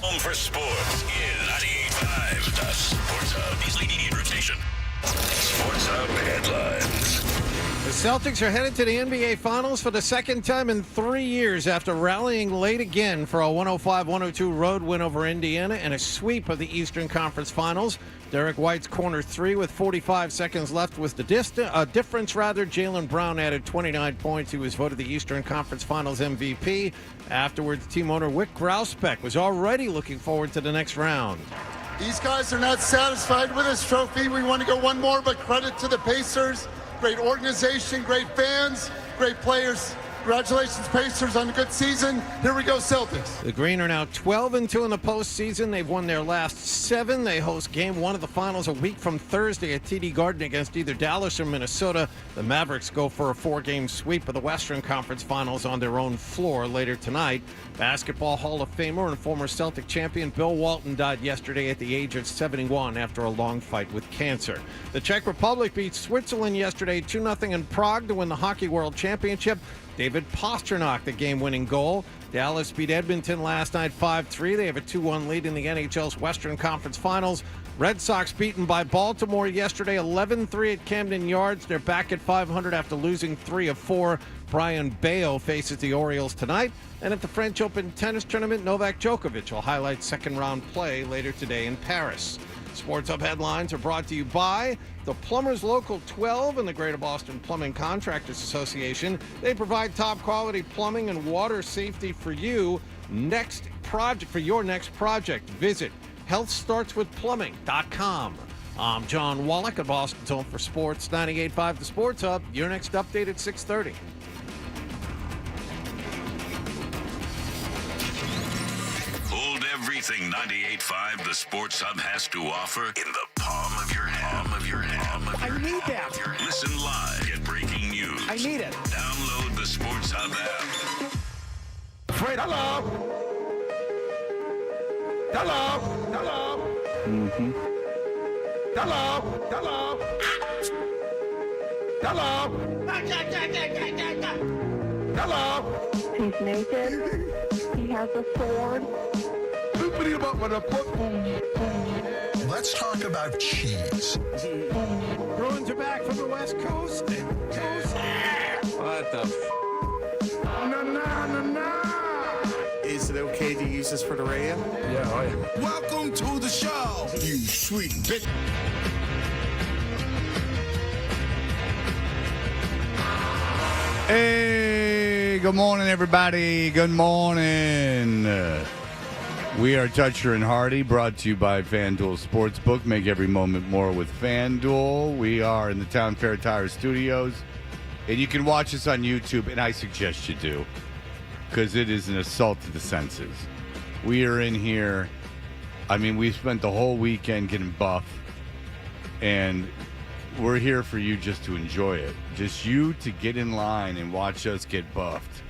Home for sports in 98.5. The Sports Hub is leading in rotation. Sports Hub headlines. The Celtics are headed to the NBA Finals for the second time in 3 years after rallying late again for a 105-102 road win over Indiana and a sweep of the Eastern Conference Finals. Derek White's corner three with 45 seconds left was the difference. Jaylen Brown added 29 points. He was voted the Eastern Conference Finals MVP. Afterwards, team owner Wick Grousbeck was already looking forward to the next round. These guys are not satisfied with this trophy. We want to go one more, but credit to the Pacers. Great organization, great fans, great players. Congratulations, Pacers, on a good season. Here we go, Celtics. The Green are now 12-2 in the postseason. They've won their last 7. They host Game 1 of the Finals a week from Thursday at TD Garden against either Dallas or Minnesota. The Mavericks go for a 4-game sweep of the Western Conference Finals on their own floor later tonight. Basketball Hall of Famer and former Celtic champion Bill Walton died yesterday at the age of 71 after a long fight with cancer. The Czech Republic beat Switzerland yesterday 2-0 in Prague to win the Hockey World Championship. David Pastrnak, the game-winning goal. Dallas beat Edmonton last night 5-3. They have a 2-1 lead in the NHL's Western Conference Finals. Red Sox beaten by Baltimore yesterday 11-3 at Camden Yards. They're back at 500 after losing 3 of 4. Brian Bayo faces the Orioles tonight. And at the French Open tennis tournament, Novak Djokovic will highlight second-round play later today in Paris. Sports Hub headlines are brought to you by the Plumbers Local 12 and the Greater Boston Plumbing Contractors Association. They provide top-quality plumbing and water safety for you. For your next project, visit healthstartswithplumbing.com. I'm John Wallach at Boston's Home for Sports, 98.5 The Sports Hub. Your next update at 6:30. Everything 98.5 The Sports Hub has to offer in the palm of your hand. I need that. Listen live, get breaking news. I need it. Download the Sports Hub app. Fred, hello. Mm-hmm. Hello. He's naked. He has a sword. Let's talk about cheese. Bruins are back from the West Coast. What the Is it okay to use this for the radio? Yeah, oh yeah. Welcome to the show, you sweet bitch. Hey, good morning, everybody. Good morning. We are Toucher and Hardy, brought to you by FanDuel Sportsbook. Make every moment more with FanDuel. We are in the Town Fair Tire Studios, and you can watch us on YouTube, and I suggest you do, because it is an assault to the senses. We are in here. I mean, we spent the whole weekend getting buff, and we're here for you just to enjoy it. Just you to get in line and watch us get buffed.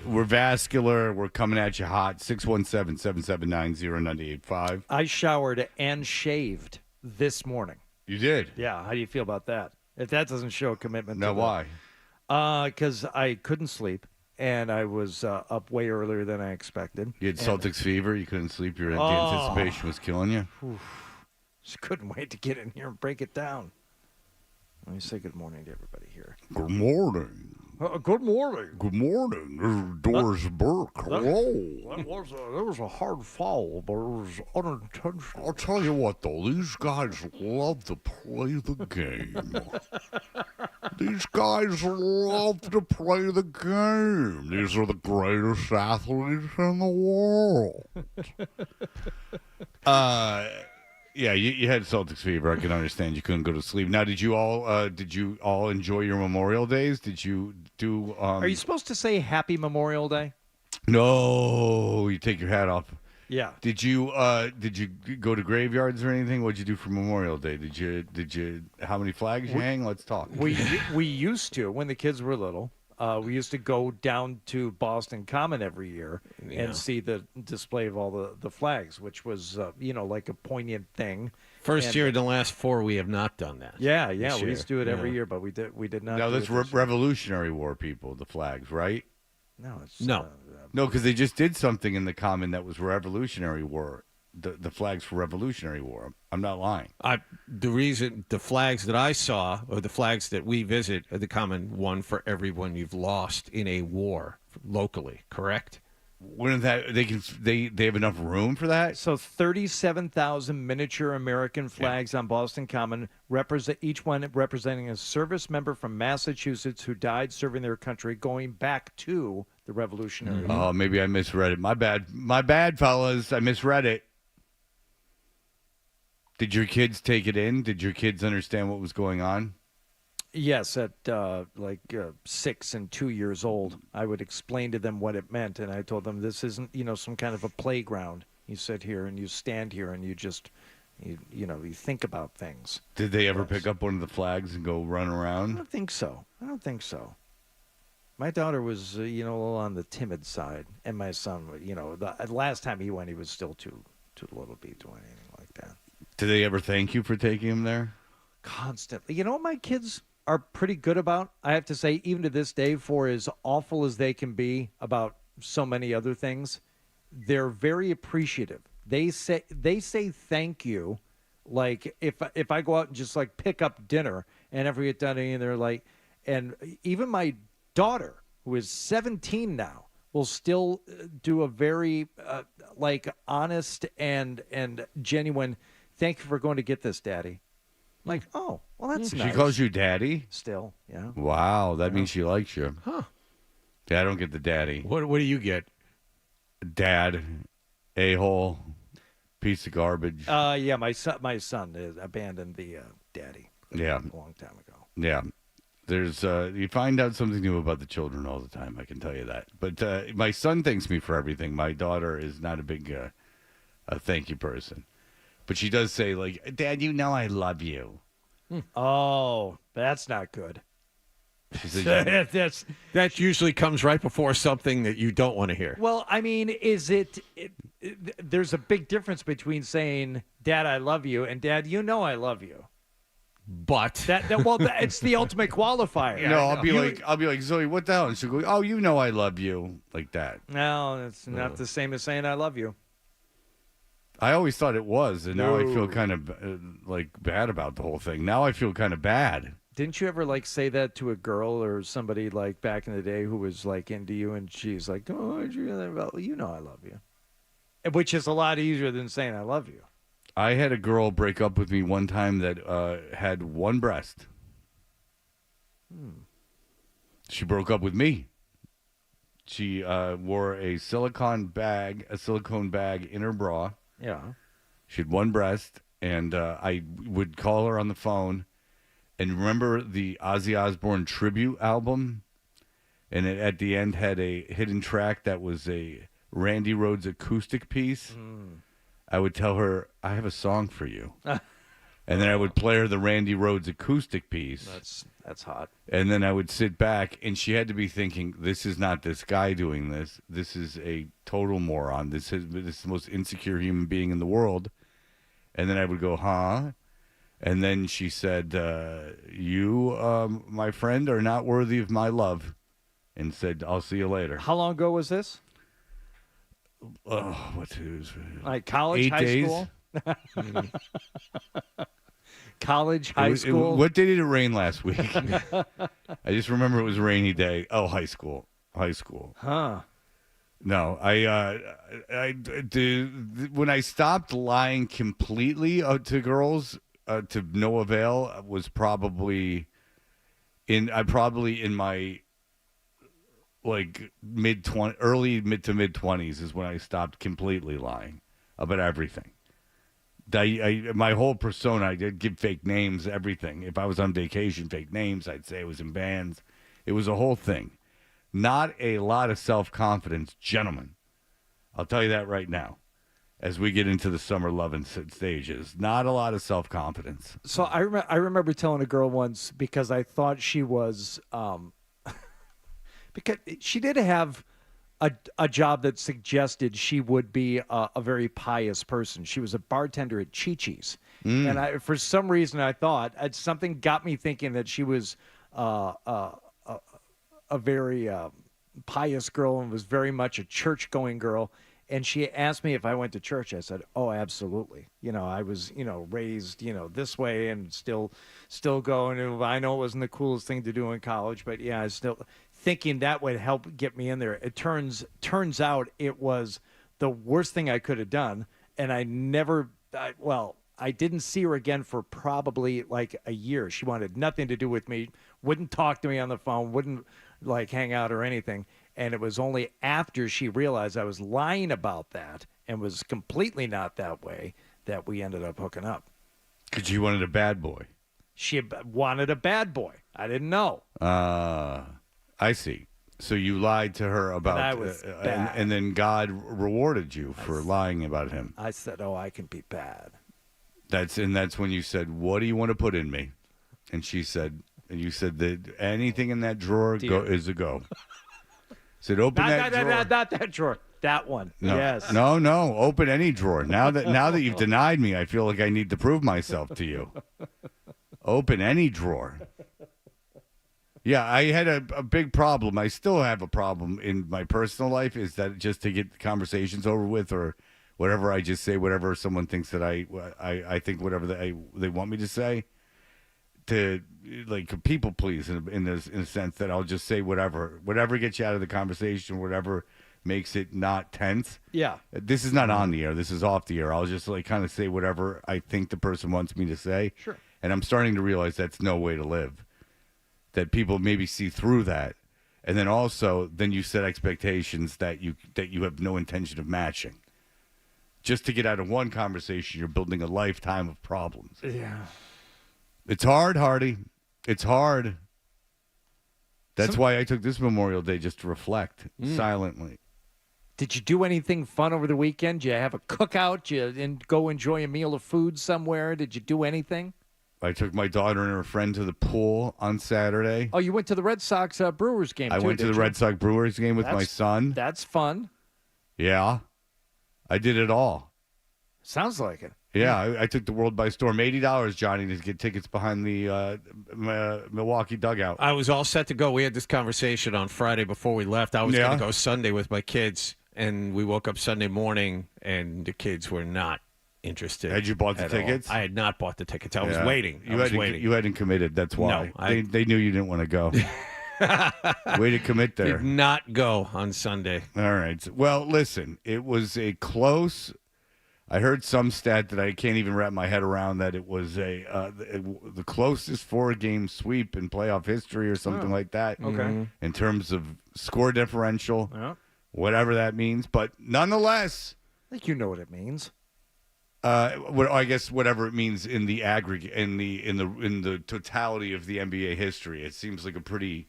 We're vascular. We're coming at you hot. 617-779-0985. I showered and shaved this morning. You did? Yeah, how do you feel about that? If that doesn't show a commitment No, to why? Because I couldn't sleep, and I was up way earlier than I expected. You had Celtics fever. You couldn't sleep. The anticipation was killing you. Just couldn't wait to get in here and break it down. Let me say good morning to everybody here. Good morning. Good morning. Good morning. This is Doris Burke. Hello. That was a hard foul, but it was unintentional. I'll tell you what, though. These guys love to play the game. These guys love to play the game. These are the greatest athletes in the world. Yeah, you had Celtics fever. I can understand you couldn't go to sleep. Now, did you all enjoy your Memorial Days? Did you do? Are you supposed to say Happy Memorial Day? No, you take your hat off. Yeah. Did you go to graveyards or anything? What'd you do for Memorial Day? Did you? How many flags you hang? Let's talk. We used to when the kids were little. We used to go down to Boston Common every year and see the display of all the flags, which was, like a poignant thing. First year in the last 4, we have not done that. Yeah. We used to do it every year, but we did not. No, do that's it this year. Revolutionary War people, the flags, right? No, it's No. No, because they just did something in the Common that was Revolutionary War. The flags for Revolutionary War. I'm not lying. The flags that I saw, or the flags that we visit, are the common one for everyone you've lost in a war locally. Correct? Wouldn't that they have enough room for that? So 37,000 miniature American flags on Boston Common, each one representing a service member from Massachusetts who died serving their country, going back to the Revolutionary War. Oh, maybe I misread it. My bad, fellas. I misread it. Did your kids take it in? Did your kids understand what was going on? Yes, at 6 and 2 years old, I would explain to them what it meant, and I told them this isn't, some kind of a playground. You sit here and you stand here and you just, you think about things. Did they ever pick up one of the flags and go run around? I don't think so. My daughter was, a little on the timid side, and my son, the last time he went, he was still too little to be doing anything like that. Did they ever thank you for taking him there? Constantly. You know what my kids are pretty good about? I have to say, even to this day, for as awful as they can be about so many other things, they're very appreciative. They say thank you. Like if I go out and just like pick up dinner and after we get done eating, they're like, and even my daughter, who is 17 now, will still do a very honest and genuine thank you for going to get this, Daddy. Like, oh, well, that's nice. She calls you Daddy? Still, yeah. Wow, that means she likes you. Huh. Yeah, I don't get the Daddy. What do you get? Dad, a-hole, piece of garbage. Yeah, my son abandoned the Daddy. Yeah. A long time ago. Yeah. There's you find out something new about the children all the time, I can tell you that. But my son thanks me for everything. My daughter is not a big a thank you person. But she does say, like, Dad, I love you. Oh, that's not good. She says, That usually comes right before something that you don't want to hear. Well, I mean, there's a big difference between saying, Dad, I love you, and Dad, I love you. But it's the ultimate qualifier. No, I'll be like, Zoe, what the hell? And she'll go, oh, I love you, like that. No, it's not the same as saying I love you. I always thought it was, and now I feel kind of bad about the whole thing. Now I feel kind of bad. Didn't you ever say that to a girl or somebody back in the day who was into you, and she's like, "Oh, I love you," which is a lot easier than saying I love you. I had a girl break up with me one time that had one breast. She broke up with me. She wore a silicone bag in her bra. Yeah. She had one breast, and I would call her on the phone. And remember the Ozzy Osbourne tribute album? And it at the end had a hidden track that was a Randy Rhoads acoustic piece. I would tell her, I have a song for you. And then I would play her the Randy Rhoads acoustic piece. That's hot. And then I would sit back, and she had to be thinking, this is not this guy doing this. This is a total moron. This is the most insecure human being in the world. And then I would go, huh? And then she said, you, my friend, are not worthy of my love. And said, I'll see you later. How long ago was this? What's it? Like college, 8 high days. school? College, high school? What day did it rain last week? I just remember it was a rainy day. Oh, high school. Huh. No, when I stopped lying completely to girls to no avail was probably in my early mid to mid 20s is when I stopped completely lying about everything. My whole persona, I did give fake names, everything. If I was on vacation, fake names. I'd say I was in bands. It was a whole thing. Not a lot of self-confidence, gentlemen. I'll tell you that right now. As we get into the summer loving stages, not a lot of self-confidence. So I remember telling a girl once because I thought she was because she did have a job that suggested she would be a very pious person. She was a bartender at Chi-Chi's. And for some reason, I thought something got me thinking that she was a very pious girl and was very much a church-going girl. And she asked me if I went to church. I said, "Oh, absolutely. I was, raised, this way and still go. And I know it wasn't the coolest thing to do in college, but yeah, I still thinking that would help get me in there. It turns out it was the worst thing I could have done. And I didn't see her again for probably like a year. She wanted nothing to do with me, wouldn't talk to me on the phone, wouldn't like hang out or anything. And it was only after she realized I was lying about that and was completely not that way that we ended up hooking up. Because you wanted a bad boy. She wanted a bad boy. I didn't know. I see. So you lied to her about, I was bad. And then God rewarded you for lying about him. I said, "Oh, I can be bad." That's when you said, "What do you want to put in me?" And she said, and you said that anything in that drawer is a go. Said, "Open that drawer." Not that drawer. That one. No, Yes. No. Open any drawer. Now that you've denied me, I feel like I need to prove myself to you. Open any drawer. Yeah, I had a big problem. I still have a problem in my personal life. Is that just to get conversations over with, or whatever? I just say whatever someone thinks that I think whatever they want me to say. To like people please in a sense that I'll just say whatever gets you out of the conversation, whatever makes it not tense. Yeah. This is not on the air. This is off the air. I'll just like kind of say whatever I think the person wants me to say. Sure. And I'm starting to realize that's no way to live. That people maybe see through that, and then also you set expectations that you have no intention of matching. Just to get out of one conversation, you're building a lifetime of problems. Yeah. It's hard, Hardy. It's hard. That's why I took this Memorial Day just to reflect silently. Did you do anything fun over the weekend? Did you have a cookout? Did you go enjoy a meal of food somewhere? Did you do anything? I took my daughter and her friend to the pool on Saturday. Oh, you went to the Red Sox Brewers game, I went to the Red Sox Brewers game with my son. That's fun. Yeah. I did it all. Sounds like it. Yeah, I took the world by storm. $80, Johnny, to get tickets behind the Milwaukee dugout. I was all set to go. We had this conversation on Friday before we left. I was going to go Sunday with my kids, and we woke up Sunday morning, and the kids were not interested. Had you bought the tickets? I had not bought the tickets. I was waiting. You hadn't committed. That's why. No, they knew you didn't want to go. Way to commit there. Did not go on Sunday. All right. Well, listen, it was a close. I heard some stat that I can't even wrap my head around, that it was the closest 4-game sweep in playoff history or something like that. Okay. In terms of score differential, whatever that means. But nonetheless, I think you know what it means. I guess whatever it means in the aggregate, in the totality of the NBA history, it seems like a pretty.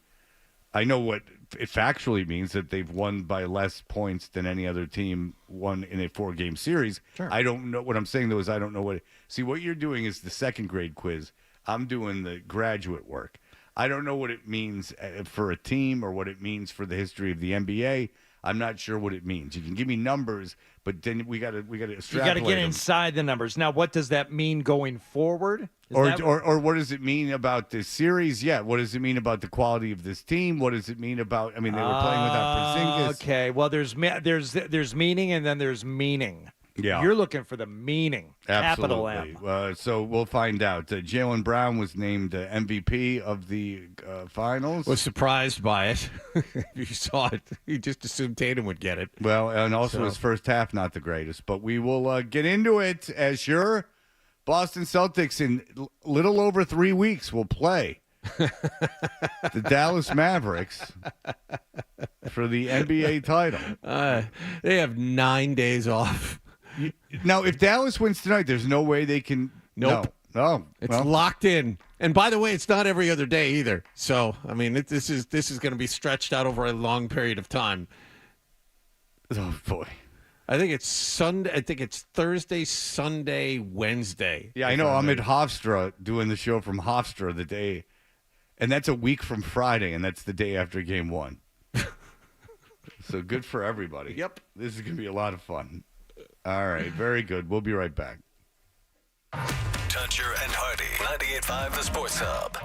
I know what it factually means, that they've won by less points than any other team won in a 4-game series. Sure. I don't know what I'm saying though is I don't know what. See, what you're doing is the second grade quiz. I'm doing the graduate work. I don't know what it means for a team or what it means for the history of the NBA. I'm not sure what it means. You can give me numbers, but then we got to extrapolate. You got to get inside the numbers. Now, what does that mean going forward? Or what does it mean about this series? Yeah, what does it mean about the quality of this team? What does it mean about? I mean, they were playing without Porzingis. Okay, well, there's meaning and then there's meaning. Yeah, you're looking for the meaning. Absolutely. Capital M. So we'll find out. Jaylen Brown was named MVP of the finals. Was surprised by it. You saw it. You just assumed Tatum would get it. Well, and also his first half not the greatest, but we will get into it as your Boston Celtics in little over 3 weeks will play the Dallas Mavericks for the NBA title. They have 9 days off. Now, if Dallas wins tonight, there's no way they can. Nope. No. It's locked in. And by the way, it's not every other day either. So, I mean, this is going to be stretched out over a long period of time. Oh boy. I think it's Sunday. I think it's Thursday, Sunday, Wednesday. Yeah, I know. I'm at Hofstra doing the show from Hofstra the day, and that's a week from Friday, and that's the day after Game 1. So good for everybody. Yep. This is going to be a lot of fun. All right, very good. We'll be right back. Toucher and Hardy, 98.5 The Sports Hub.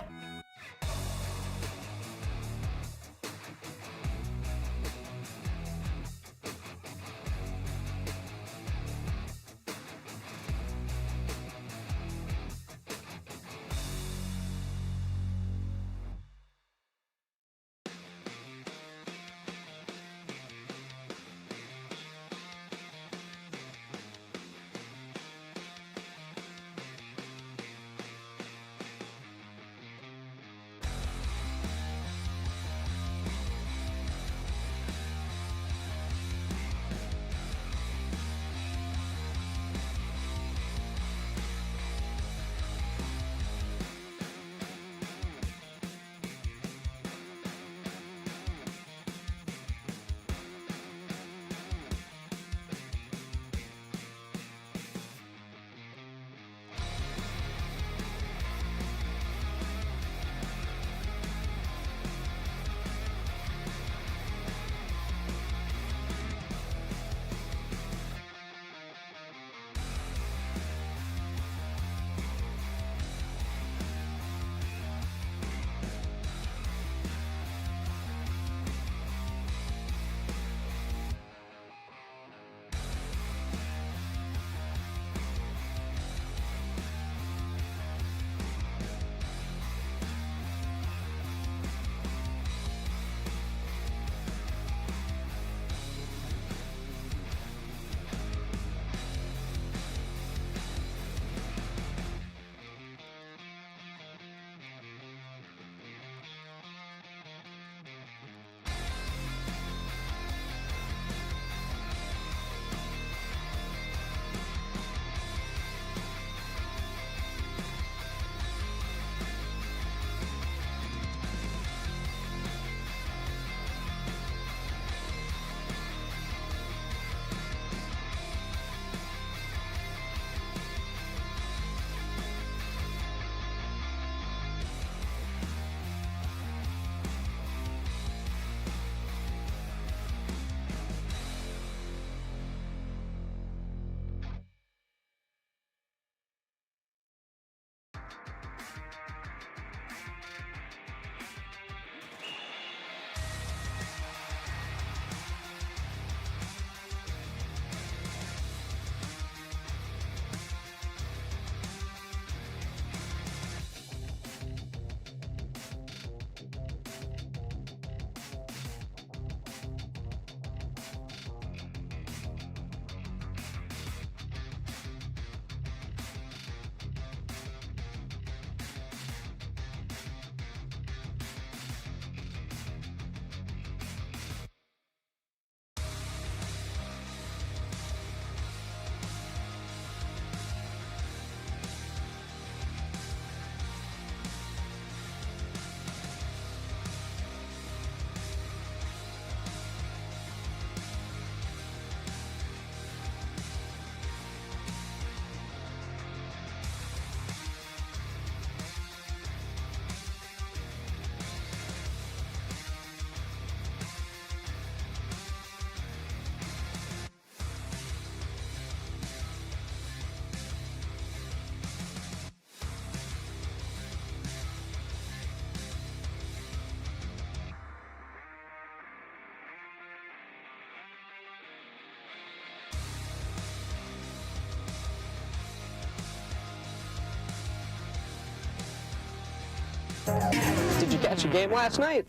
catch a game last night.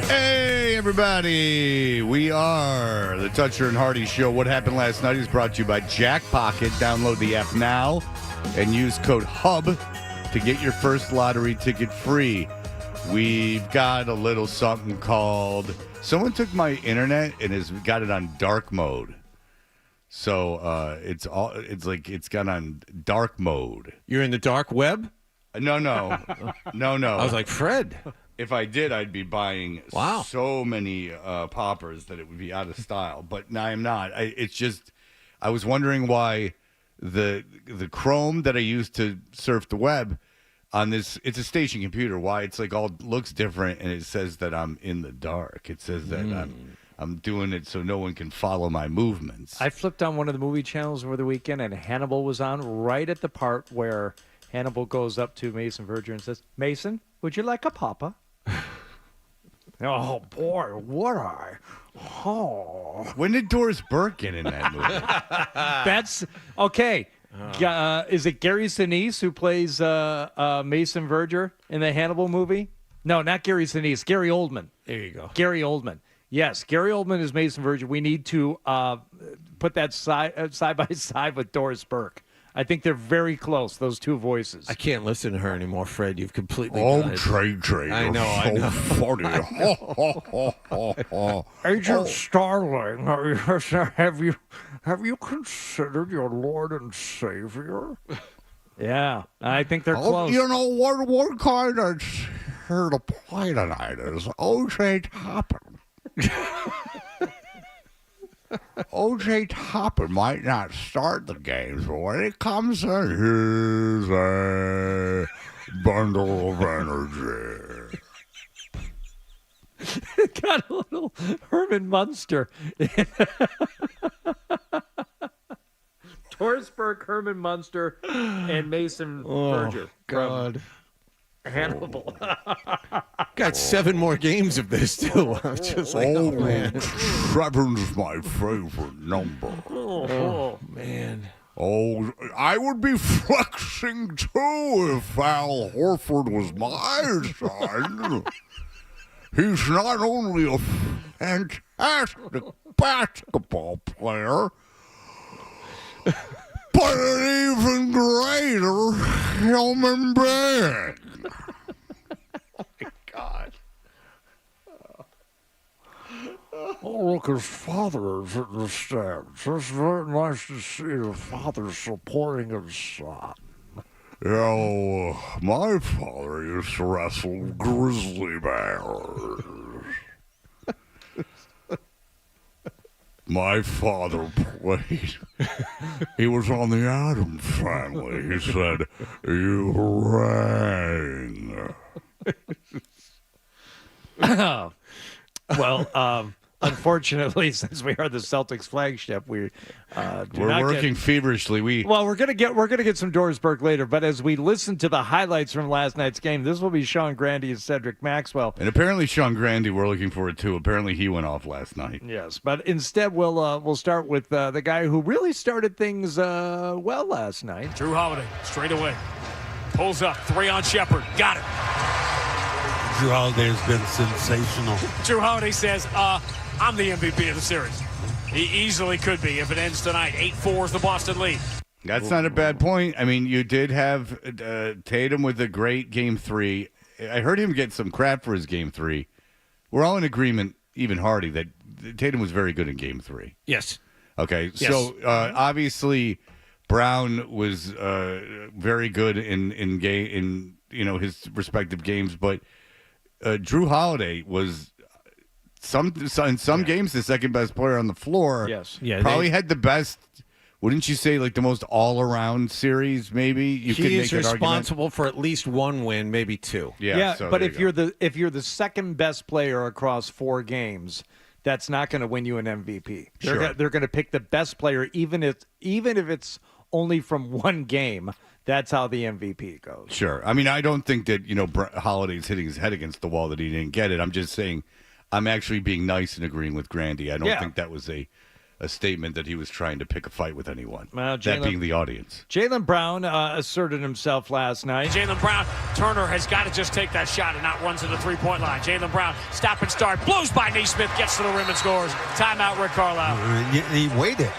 Hey, everybody. We are the Toucher and Hardy Show. What happened last night is brought to you by Jack Pocket. Download the app now and use code HUB to get your first lottery ticket free. We've got a little something called... Someone took my internet and has got it on dark mode. So it's got on dark mode. You're in the dark web? No. I was like, Fred. If I did, I'd be buying Wow. so many poppers that it would be out of style. But no, I'm not. It's just, I was wondering why the Chrome that I use to surf the web on this, it's a station computer, why it's like all looks different and it says that I'm in the dark. It says that I'm doing it so no one can follow my movements. I flipped on one of the movie channels over the weekend, and Hannibal was on right at the part where Hannibal goes up to Mason Verger and says, "Mason, would you like a papa?" Oh, boy, would I? Oh. When did Doris Burke get in that movie? That's okay. Is it Gary Sinise who plays Mason Verger in the Hannibal movie? No, not Gary Sinise. Gary Oldman. There you go. Gary Oldman. Yes, Gary Oldman is Mason Verger. We need to put that side by side with Doris Burke. I think they're very close, those two voices. I can't listen to her anymore, Fred. You've completely Oh, done it. JJ, I know, I know. Funny. Agent Starling, have you considered your Lord and Savior? Yeah, I think they're close. You know, one kind that's here to play tonight is O.J. Toppin. O.J. Toppin might not start the games, but when it comes in, he's a bundle of energy. Got a little Herman Munster. Doris Burke, Herman Munster, and Mason Verger. God. Hannibal. Got 7 more games of this, too. I'm just like, oh man. 7's my favorite number. Oh, man. Oh, I would be flexing too if Al Horford was my son. He's not only a fantastic basketball player, but an even greater human being. God. Oh, look, his father is in the stands. It's very nice to see the father supporting his son. You know, my father used to wrestle grizzly bears. My father played. He was on the Addams Family. He said, "You rang." Well, unfortunately, since we are the Celtics flagship, we're working feverishly. We're gonna get some Doris Burke later. But as we listen to the highlights from last night's game, this will be Sean Grandy and Cedric Maxwell. And apparently Sean Grandy, we're looking forward to. Apparently he went off last night. Yes, but instead we'll start with the guy who really started things well last night. Drew Holiday straight away pulls up 3 on Shepard. Got it. Drew Holiday has been sensational. Drew Holiday says, I'm the MVP of the series. He easily could be if it ends tonight. 8-4 is the Boston lead. That's not a bad point. I mean, you did have Tatum with a great Game 3. I heard him get some crap for his Game 3. We're all in agreement, even Hardy, that Tatum was very good in Game 3. Yes. Okay, Yes. so obviously Brown was very good in his respective games, but Drew Holiday was in some games the second best player on the floor. Yes. Yeah, probably had the best. Wouldn't you say like the most all-around series? Maybe you could He make is an argument. responsible for at least 1 win, maybe 2. Yeah, but if you're the second best player across 4 games, that's not going to win you an MVP. Sure. They're going to pick the best player, even if it's only from 1 game. That's how the MVP goes. Sure. I mean, I don't think that Holiday's hitting his head against the wall that he didn't get it. I'm just saying, I'm actually being nice and agreeing with Grandy. I don't Yeah. think that was a statement that he was trying to pick a fight with anyone. Well, that being the audience. Jaylen Brown asserted himself last night. Jaylen Brown, Turner has got to just take that shot and not run to the three-point line. Jaylen Brown, stop and start, blows by Naismith, gets to the rim and scores. Timeout, Rick Carlisle. He waited.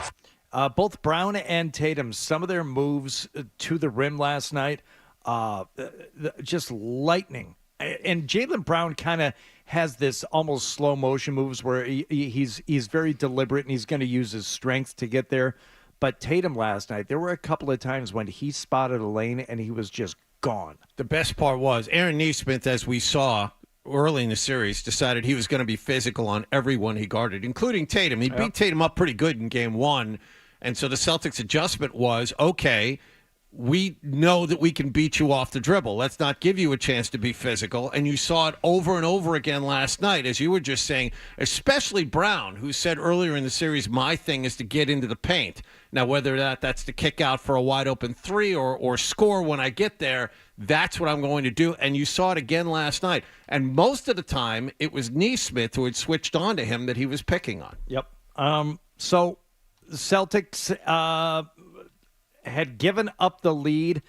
Both Brown and Tatum, some of their moves to the rim last night, just lightning. And Jaylen Brown kind of has this almost slow motion moves where he's very deliberate and he's going to use his strength to get there. But Tatum last night, there were a couple of times when he spotted a lane and he was just gone. The best part was Aaron Nesmith, as we saw early in the series, decided he was going to be physical on everyone he guarded, including Tatum. He beat Tatum up pretty good in game one. And so the Celtics adjustment was, okay, we know that we can beat you off the dribble. Let's not give you a chance to be physical. And you saw it over and over again last night, as you were just saying, especially Brown, who said earlier in the series, my thing is to get into the paint. Now, whether that's to kick out for a wide-open three or score when I get there, that's what I'm going to do. And you saw it again last night. And most of the time, it was Nesmith who had switched on to him that he was picking on. Yep. So the Celtics had given up the lead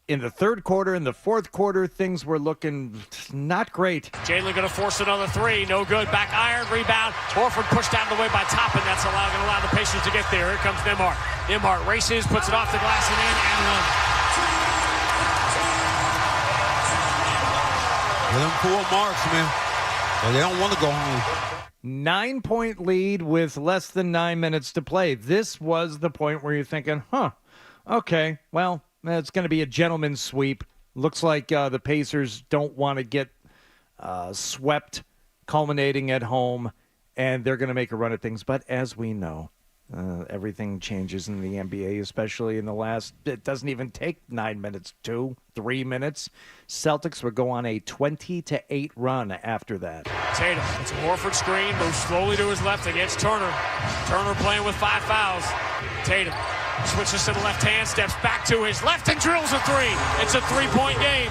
in the third quarter. In the fourth quarter, things were looking not great. Jaylen going to force another three. No good. Back iron. Rebound. Horford pushed out of the way by Toppin. That's going to allow the Pacers to get there. Here comes Nembhard. Nembhard races, puts it off the glass and in, and runs. Let them pull marks, man. But they don't want to go home. 9-point lead with less than 9 minutes to play. This was the point where you're thinking, okay, well, it's going to be a gentleman's sweep. Looks like the Pacers don't want to get swept, culminating at home, and they're going to make a run at things. But as we know, everything changes in the NBA, especially in the last, it doesn't even take 9 minutes, 2-3 minutes. Celtics would go on a 20-8 run after that. Tatum, it's a Horford screen, moves slowly to his left against Turner. Turner playing with 5 fouls. Tatum switches to the left hand, steps back to his left and drills a three. It's a 3-point game.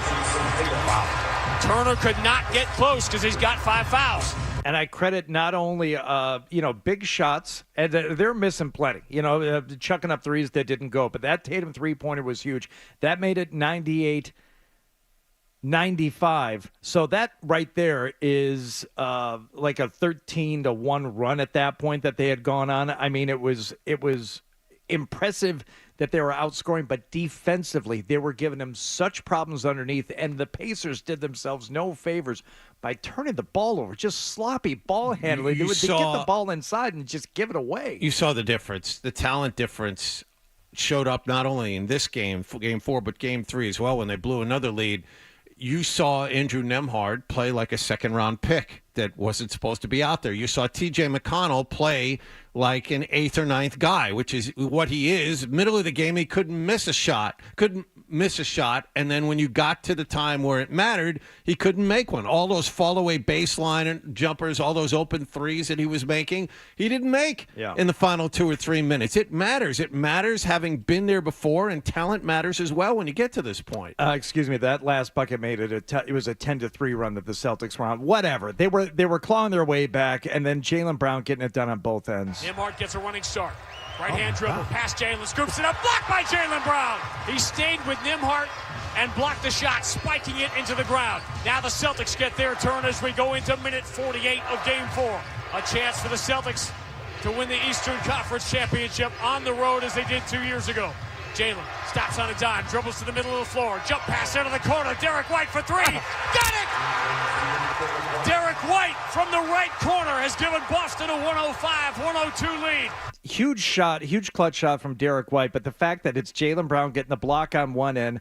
Wow. Turner could not get close because he's got 5 fouls. And I credit not only, big shots, and they're missing plenty, chucking up threes that didn't go. But that Tatum three-pointer was huge. That made it 98-95. So that right there is like a 13-1 run at that point that they had gone on. I mean, it was impressive that they were outscoring, but defensively, they were giving them such problems underneath, and the Pacers did themselves no favors by turning the ball over, just sloppy ball handling. They would get the ball inside and just give it away. You saw the difference. The talent difference showed up not only in this game, game 4, but game 3 as well when they blew another lead. You saw Andrew Nembhard play like a second-round pick that wasn't supposed to be out there. You saw T.J. McConnell play like an 8th or 9th guy, which is what he is. Middle of the game, he couldn't miss a shot. And then when you got to the time where it mattered, he couldn't make one. All those fall-away baseline jumpers, all those open threes that he was making, he didn't make in the final 2 or 3 minutes. It matters. It matters having been there before, and talent matters as well when you get to this point. That last bucket made it it was a 10-3 run that the Celtics were on. Whatever. They were clawing their way back, and then Jaylen Brown getting it done on both ends. Nembhard gets a running start. Right-hand dribble, past Jaylen, scoops it up, blocked by Jaylen Brown. He stayed with Nembhard and blocked the shot, spiking it into the ground. Now the Celtics get their turn as we go into minute 48 of Game 4. A chance for the Celtics to win the Eastern Conference Championship on the road as they did 2 years ago. Jaylen stops on a dime, dribbles to the middle of the floor, jump pass into the corner, Derek White for 3. Got it! Derek White from the right corner has given Boston a 105-102 lead. Huge clutch shot from Derek White, but the fact that it's Jaylen Brown getting the block on one end,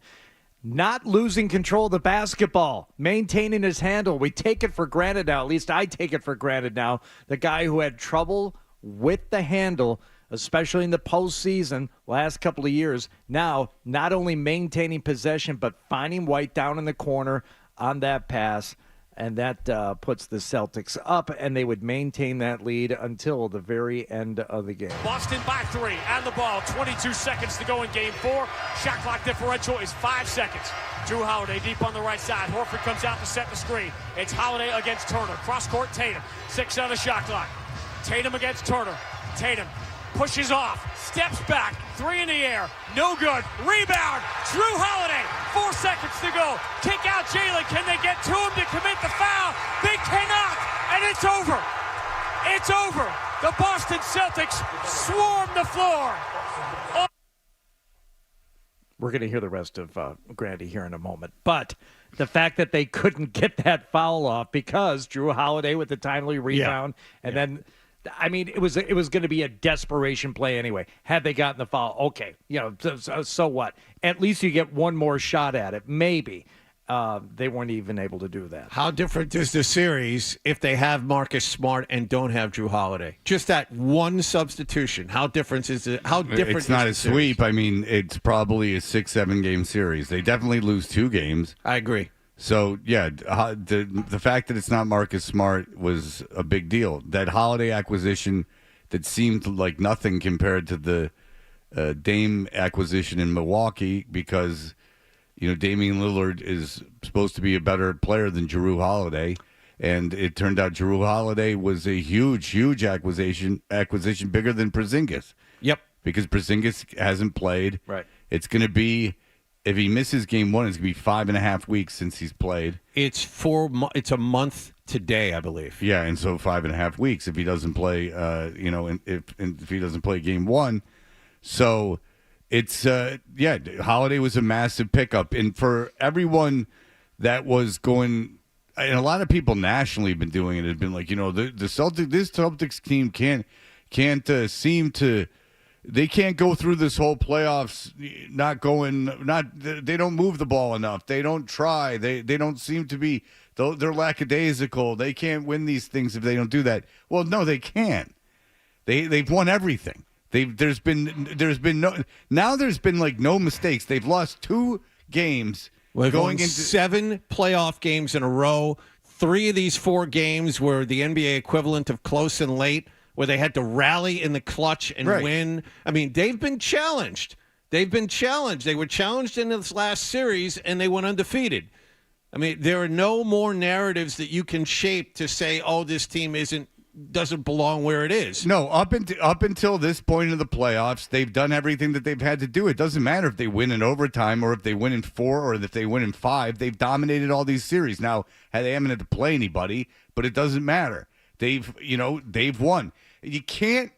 not losing control of the basketball, maintaining his handle. We take it for granted now, at least I take it for granted now, the guy who had trouble with the handle, especially in the postseason last couple of years, now not only maintaining possession, but finding White down in the corner on that pass. And that puts the Celtics up, and they would maintain that lead until the very end of the game. Boston by 3 and the ball. 22 seconds to go in game 4. Shot clock differential is 5 seconds. Drew Holiday deep on the right side. Horford comes out to set the screen. It's Holiday against Turner. Cross court Tatum. 6 on the shot clock. Tatum against Turner. Tatum pushes off. Steps back. 3 in the air. No good. Rebound. Drew Holiday. 4 seconds to go. Kick out Jalen. Can they get to him to commit the foul? They cannot. And it's over. It's over. The Boston Celtics swarm the floor. We're going to hear the rest of Grandy here in a moment. But the fact that they couldn't get that foul off because Drew Holiday with the timely rebound, and then, I mean, it was going to be a desperation play anyway. Had they gotten the foul, okay, so what? At least you get one more shot at it, maybe. They weren't even able to do that. How different is the series if they have Marcus Smart and don't have Drew Holiday? Just that one substitution. How different is it? How different? It's not is a sweep. I mean, it's probably a 6-7 game series. They definitely lose 2 games. I agree. So yeah, the fact that it's not Marcus Smart was a big deal. That Holiday acquisition that seemed like nothing compared to the Dame acquisition in Milwaukee because. Damian Lillard is supposed to be a better player than Jrue Holiday, and it turned out Jrue Holiday was a huge acquisition bigger than Porzingis. Yep. Because Porzingis hasn't played. Right. It's going to be, if he misses game 1, it's going to be 5.5 weeks since he's played. It's a month today, I believe. Yeah, and so 5.5 weeks if he doesn't play. If he doesn't play game 1, so. It's, Holiday was a massive pickup. And for everyone that was going, and a lot of people nationally have been doing it, have been like, this Celtics team can't seem to, they can't go through this whole playoffs they don't move the ball enough. They don't try. They don't seem to be, they're lackadaisical. They can't win these things if they don't do that. Well, no, they can. They've won everything. There's been no mistakes. They've lost 2 games going into 7 playoff games in a row. 3 of these 4 games were the NBA equivalent of close and late, where they had to rally in the clutch and win. I mean, they've been challenged. They were challenged in this last series, and they went undefeated. I mean, there are no more narratives that you can shape to say, oh, this team doesn't belong where it is. No, up until this point of the playoffs, they've done everything that they've had to do. It doesn't matter if they win in overtime or if they win in 4 or if they win in 5. They've dominated all these series. Now, they haven't had to play anybody, but it doesn't matter. They've won. You can't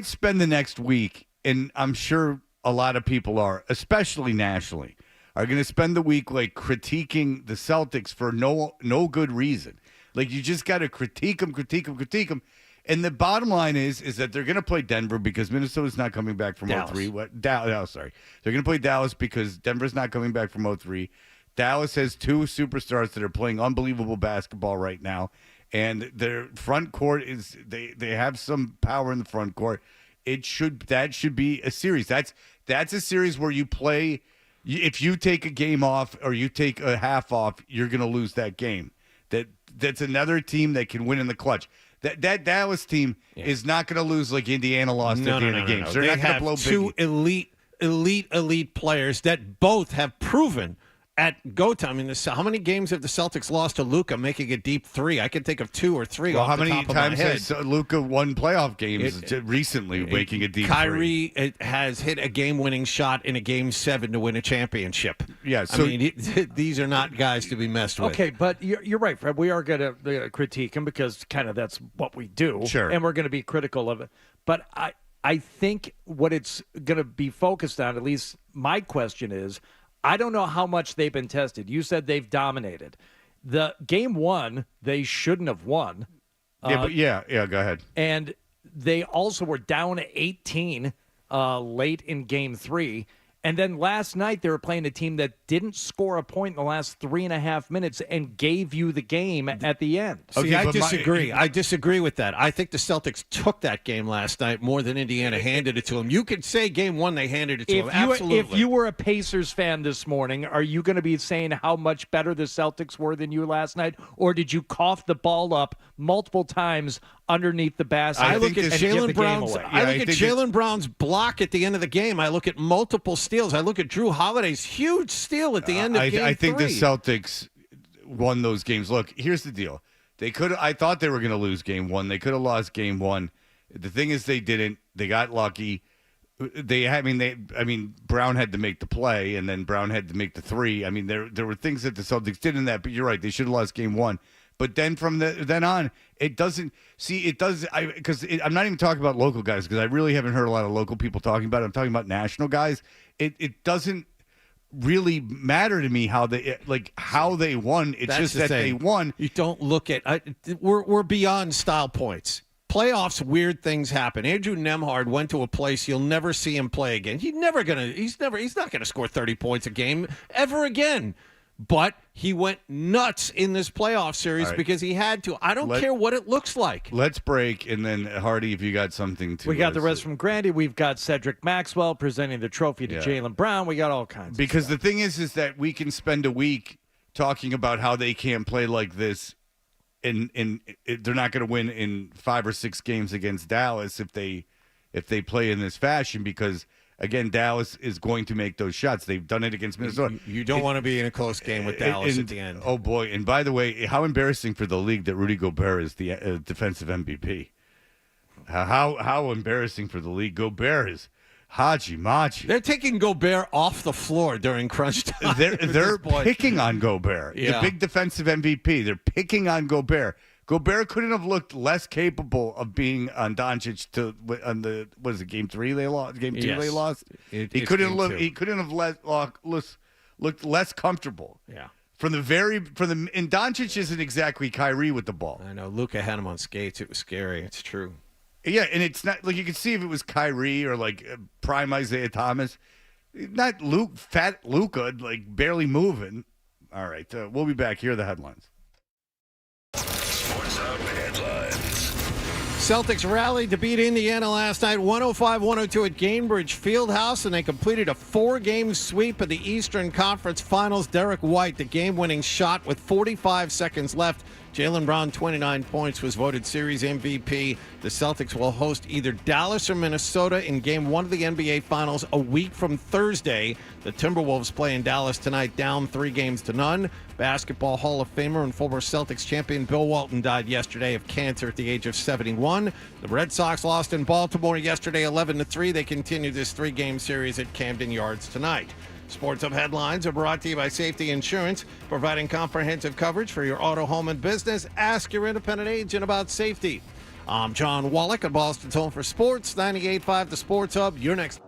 spend the next week, and I'm sure a lot of people are, especially nationally, are going to spend the week like critiquing the Celtics for no good reason. Like, you just got to critique them. And the bottom line is that they're going to play Denver because Minnesota's not coming back from Dallas. 0-3. Sorry. They're going to play Dallas because Denver's not coming back from 0-3. Dallas has 2 superstars that are playing unbelievable basketball right now. And their front court is they have some power in the front court. That should be a series. That's a series where you play. If you take a game off or you take a half off, you're going to lose that game. That's another team that can win in the clutch. That Dallas team is not going to lose like Indiana lost at the end of games. They're not going to blow big. 2 elite players that both have proven at go time. I mean, how many games have the Celtics lost to Luka making a deep 3? I can think of 2 or 3 off the top of my head. How many times has Luka won playoff games recently making a deep 3? Kyrie has hit a game-winning shot in a Game 7 to win a championship. Yeah, so these are not guys to be messed with. Okay, but you're right, Fred. We are going to critique him because kind of that's what we do. Sure. And we're going to be critical of it. But I think what it's going to be focused on, at least my question is, I don't know how much they've been tested. You said they've dominated. The game 1, they shouldn't have won. Go ahead. And they also were down 18 late in game 3. And then last night they were playing a team that didn't score a point in the last 3.5 minutes and gave you the game at the end. See, I disagree. I disagree with that. I think the Celtics took that game last night more than Indiana handed it to them. You could say game one they handed it to them. Absolutely. If you were a Pacers fan this morning, are you going to be saying how much better the Celtics were than you last night? Or did you cough the ball up multiple times underneath the basket? I look at Jaylen Brown's. I look at Jaylen Brown's block at the end of the game. I look at multiple steals. I look at Drew Holiday's huge steal at the end of game I think 3. the Celtics won those games. Look, here's the deal. They could. I thought they were going to lose game 1. They could have lost game 1. The thing is, they didn't. They got lucky. Brown had to make the play, and then Brown had to make the 3. I mean, there were things that the Celtics did in that, but you're right. They should have lost game 1. But then from then on, it doesn't. See, it does. Because I'm not even talking about local guys, because I really haven't heard a lot of local people talking about it. I'm talking about national guys. It doesn't really matter to me how they won. It's just that they won. You don't look at. We're beyond style points. Playoffs, weird things happen. Andrew Nembhard went to a place you'll never see him play again. He's not gonna score 30 points a game ever again. But he went nuts in this playoff series because he had to. I don't care what it looks like. Let's break, and then, Hardy, if you got something to... We got the rest from Grandy. We've got Cedric Maxwell presenting the trophy to Jaylen Brown. We got all kinds Because of the thing is that we can spend a week talking about how they can't play like this, and they're not going to win in 5 or 6 games against Dallas if they play in this fashion, because... Again, Dallas is going to make those shots. They've done it against Minnesota. You don't want to be in a close game with Dallas at the end. Oh, boy. And by the way, how embarrassing for the league that Rudy Gobert is the defensive MVP. How embarrassing for the league. Gobert is Haji Maji. They're taking Gobert off the floor during crunch time. They're picking on Gobert, the big defensive MVP. They're picking on Gobert. Gobert couldn't have looked less capable of being on Doncic game 3 they lost? Game 2 they lost? He couldn't have looked less comfortable. Yeah. And Doncic isn't exactly Kyrie with the ball. I know. Luka had him on skates. It was scary. It's true. Yeah, and it's not like you can see if it was Kyrie or like prime Isaiah Thomas. Not fat Luka, like barely moving. All right, we'll be back. Here are the headlines. Sports Hub headlines. Celtics rallied to beat Indiana last night, 105-102 at Gainbridge Fieldhouse, and they completed a 4-game sweep of the Eastern Conference Finals. Derek White, the game-winning shot with 45 seconds left. Jaylen Brown, 29 points, was voted series MVP. The Celtics will host either Dallas or Minnesota in Game 1 of the NBA Finals a week from Thursday. The Timberwolves play in Dallas tonight, down 3-0. Basketball Hall of Famer and former Celtics champion Bill Walton died yesterday of cancer at the age of 71. The Red Sox lost in Baltimore yesterday, 11-3. They continue this 3-game series at Camden Yards tonight. Sports Hub headlines are brought to you by Safety Insurance, providing comprehensive coverage for your auto, home, and business. Ask your independent agent about safety. I'm John Wallach at Boston's Home for Sports, 98.5 The Sports Hub. You're next.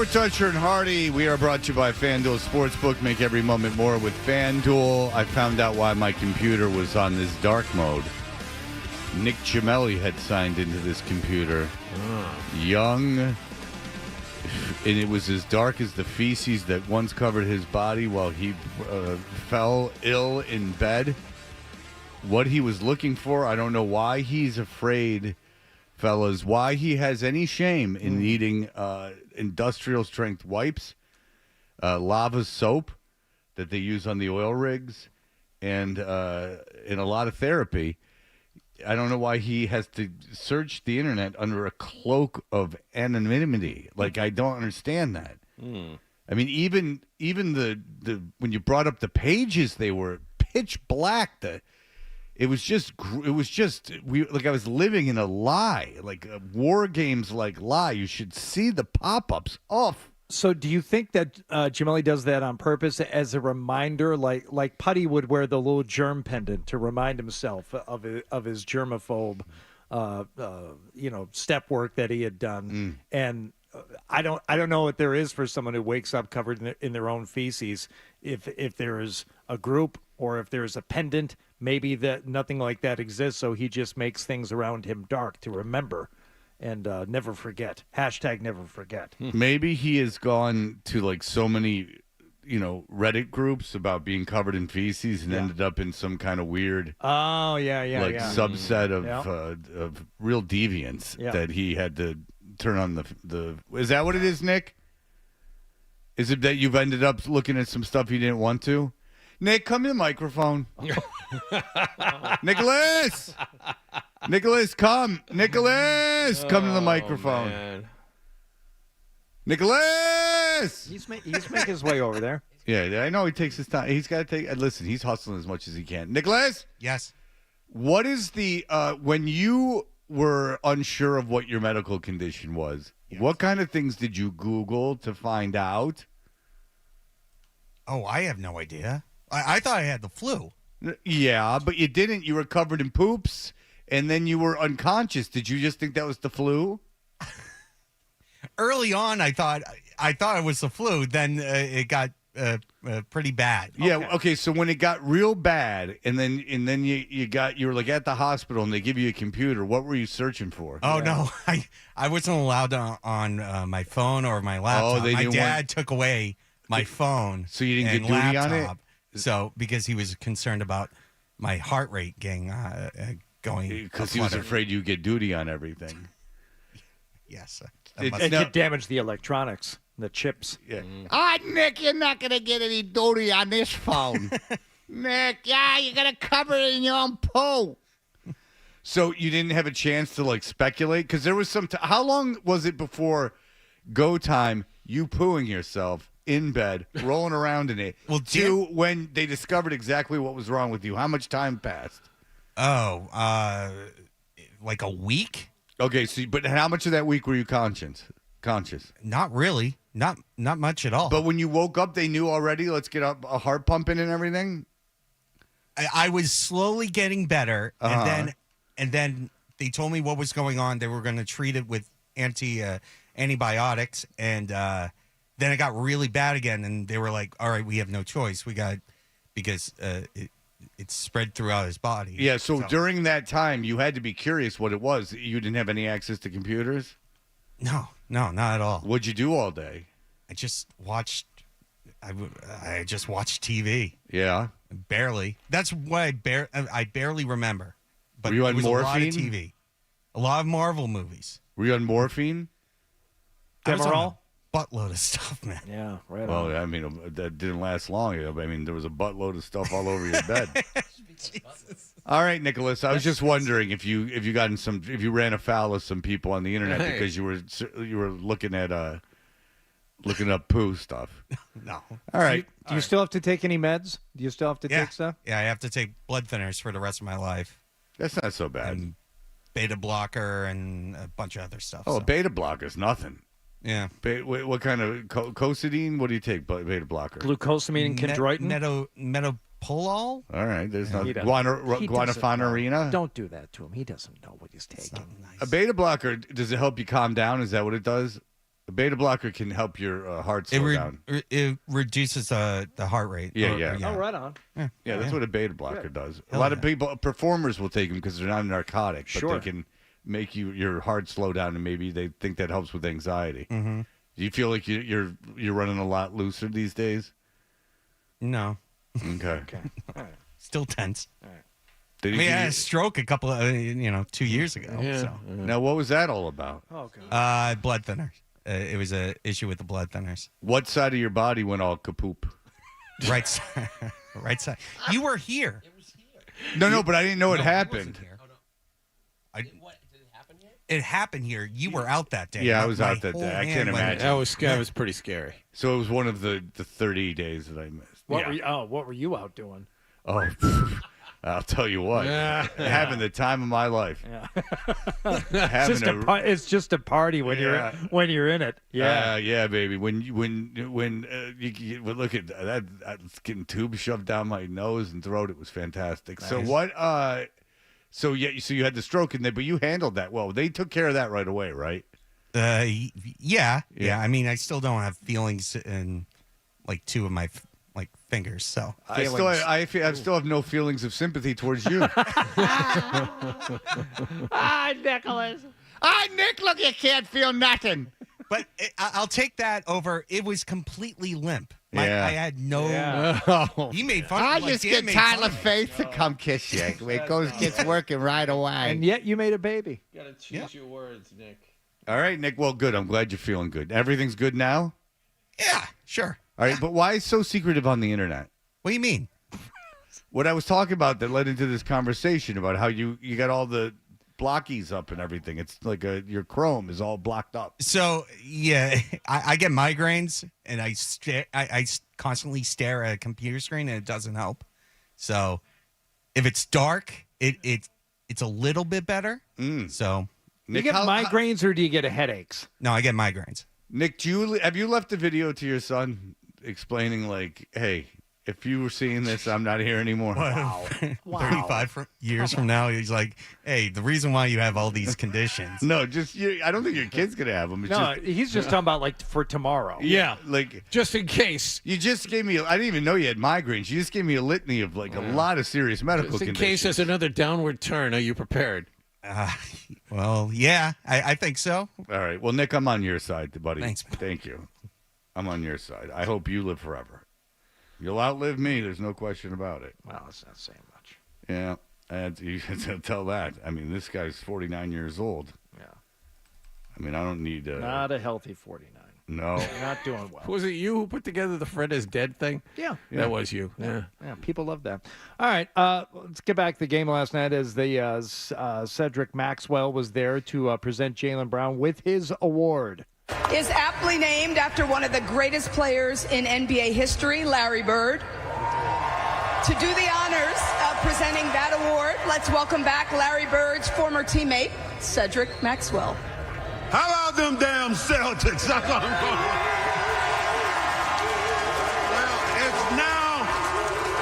we're Toucher and Hardy. We are brought to you by FanDuel Sportsbook. Make every moment more with FanDuel. I found out why my computer was on this dark mode. Nick Gemelli had signed into this computer. Young. And it was as dark as the feces that once covered his body while he fell ill in bed. What he was looking for, I don't know why he's afraid, fellas, why he has any shame in needing industrial strength wipes, lava soap that they use on the oil rigs, and in a lot of therapy. I don't know why he has to search the internet under a cloak of anonymity. Like, I don't understand that. I mean, even the when you brought up the pages, they were pitch black. It was just like I was living in a lie, like a war games like lie. You should see the pop-ups off. So do you think that Gemelli does that on purpose as a reminder, like Putty would wear the little germ pendant to remind himself of his germaphobe, step work that he had done? And I don't know what there is for someone who wakes up covered in their own feces. If there is a group or if there is a pendant, maybe that nothing like that exists. So he just makes things around him dark to remember. And never forget. Hashtag never forget. Maybe he has gone to like so many, Reddit groups about being covered in feces and ended up in some kind of weird, subset of real deviance that he had to turn on the. Is that what it is, Nick? Is it that you've ended up looking at some stuff you didn't want to? Nick, come to the microphone. Nicholas! Nicholas, come. Nicholas, come to the microphone. Man. Nicholas! He's making his way over there. Yeah, I know he takes his time. He's got to take. Listen, he's hustling as much as he can. Nicholas? Yes. What is the when you were unsure of what your medical condition was? Yes. What kind of things did you Google to find out? Oh, I have no idea. I thought I had the flu. Yeah, but you didn't. You were covered in poops, and then you were unconscious. Did you just think that was the flu? Early on, I thought it was the flu. Then it got pretty bad. Yeah. Okay. So when it got real bad, and then you were like at the hospital, and they give you a computer. What were you searching for? Oh no, I wasn't allowed on my phone or my laptop. My dad took away my phone. So you didn't get duty laptop. on it. So, because he was concerned about my heart rate going. Because he was afraid you get duty on everything. Yes. It could damage the electronics, the chips. Yeah. Nick, you're not going to get any duty on this phone. Nick, you're going to cover it in your own poo. So you didn't have a chance to, speculate? Because there was some how long was it before go time, you pooing yourself in bed, rolling around in it, to when they discovered exactly what was wrong with you? How much time passed? Oh, like a week? Okay, but how much of that week were you conscious? Not really. Not much at all. But when you woke up, they knew already, let's get a heart pumping and everything? I was slowly getting better, and then they told me what was going on. They were going to treat it with antibiotics, and then it got really bad again, and they were like, all right, we have no choice. Because it's spread throughout his body. Yeah, so during that time, you had to be curious what it was. You didn't have any access to computers? No, not at all. What'd you do all day? I just watched TV. Yeah? Barely. That's what I barely remember. But were you on morphine? A lot of TV. A lot of Marvel movies. Were you on morphine? Demerol? Buttload of stuff, man. Yeah, right. Well, I mean, that didn't last long. I mean, there was a buttload of stuff all over your bed. All right, Nicholas. I was just wondering if you ran afoul of some people on the internet because you were looking at looking up poo stuff. No. All right. Do you still have to take any meds? Do you still have to take stuff? Yeah, I have to take blood thinners for the rest of my life. That's not so bad. And beta blocker and a bunch of other stuff. Oh, beta blocker is nothing. Yeah. What kind of cocidine? What do you take? Beta blocker. Glucosamine and chondroitin. Metapolol. All right. There's no guanfacine. Don't do that to him. He doesn't know what he's taking. Nice. A beta blocker, does it help you calm down? Is that what it does? A beta blocker can help your heart slow down. It reduces the heart rate. Yeah. Oh, right on. Yeah, that's what a beta blocker does. A lot of people, performers will take them because they're not a narcotic, but they can make your heart slow down, and maybe they think that helps with anxiety. Mm-hmm. Do you feel like you're running a lot looser these days? No. Okay. All right. Still tense. All right. I had a stroke a couple of 2 years ago. Yeah. So. Now, what was that all about? Oh, God. Blood thinners. It was an issue with the blood thinners. What side of your body went all kapoop? Right side. Right side. You were here. It was here. No, but I didn't know it happened. Did it happen here? It happened here. You were out that day. Yeah, I was out that day. I can't imagine. That was pretty scary. So it was one of the 30 days that I missed. What were you out doing? Oh, I'll tell you what. Having the time of my life. Yeah. Having it's just a party when you're in it. Yeah. Yeah, baby. When you look at that, that's getting tubes shoved down my nose and throat. It was fantastic. Nice. So what? So you had the stroke in there, but you handled that well. They took care of that right away, right? Yeah. I mean, I still don't have feelings in like two of my fingers. So I still have no feelings of sympathy towards you. Nicholas. Nick, look, you can't feel nothing. But I'll take that over. It was completely limp. I had no. Yeah. He made fun. I just get Tyler Faith to come kiss you. It gets working right away. And yet you made a baby. You gotta choose your words, Nick. All right, Nick. Well, good. I'm glad you're feeling good. Everything's good now? Yeah, sure. All right, but why so secretive on the internet? What do you mean? What I was talking about that led into this conversation about how you got all the blockies up and everything. It's like your Chrome is all blocked up. So yeah, I get migraines and I constantly stare at a computer screen and it doesn't help. So if it's dark, it's a little bit better. So Nick, you get migraines or do you get headaches? No, I get migraines. Nick, have you left a video to your son explaining like, hey, if you were seeing this, I'm not here anymore? Wow. 35 years from now, he's like, hey, the reason why you have all these conditions. No, I don't think your kid's going to have them. He's just talking about like for tomorrow. Yeah. Like just in case. You just gave me, I didn't even know you had migraines. You just gave me a litany of like a lot of serious medical just in conditions. Case there's another downward turn, are you prepared? Well, yeah, I think so. All right. Well, Nick, I'm on your side, buddy. Thanks. Thank you. I'm on your side. I hope you live forever. You'll outlive me. There's no question about it. Well, it's not saying much. Yeah. And you should tell that. I mean, this guy's 49 years old. Yeah. I mean, I don't need not a healthy 49. No. Not doing well. Was it you who put together the Fred is dead thing? Yeah. That was you. Yeah, people love that. All right, let's get back to the game last night as the Cedric Maxwell was there to present Jaylen Brown with his award. Is aptly named after one of the greatest players in NBA history, Larry Bird. To do the honors of presenting that award, let's welcome back Larry Bird's former teammate, Cedric Maxwell. How about them damn Celtics? That's what I'm going. Well,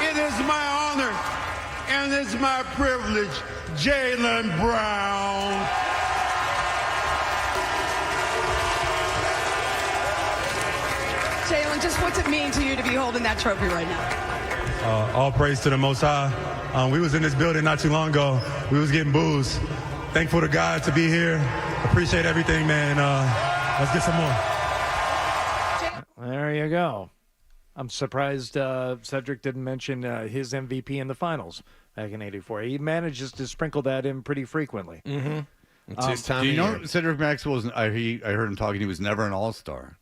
it is my honor and it's my privilege, Jaylen Brown. Jaylen, just what's it mean to you to be holding that trophy right now? All praise to the Most High. We was in this building not too long ago. We was getting boos. Thankful to God to be here. Appreciate everything, man. Let's get some more. There you go. I'm surprised Cedric didn't mention his MVP in the finals back in '84. He manages to sprinkle that in pretty frequently. Mm-hmm. It's his time. Do you know Cedric Maxwell? I heard him talking. He was never an All-Star.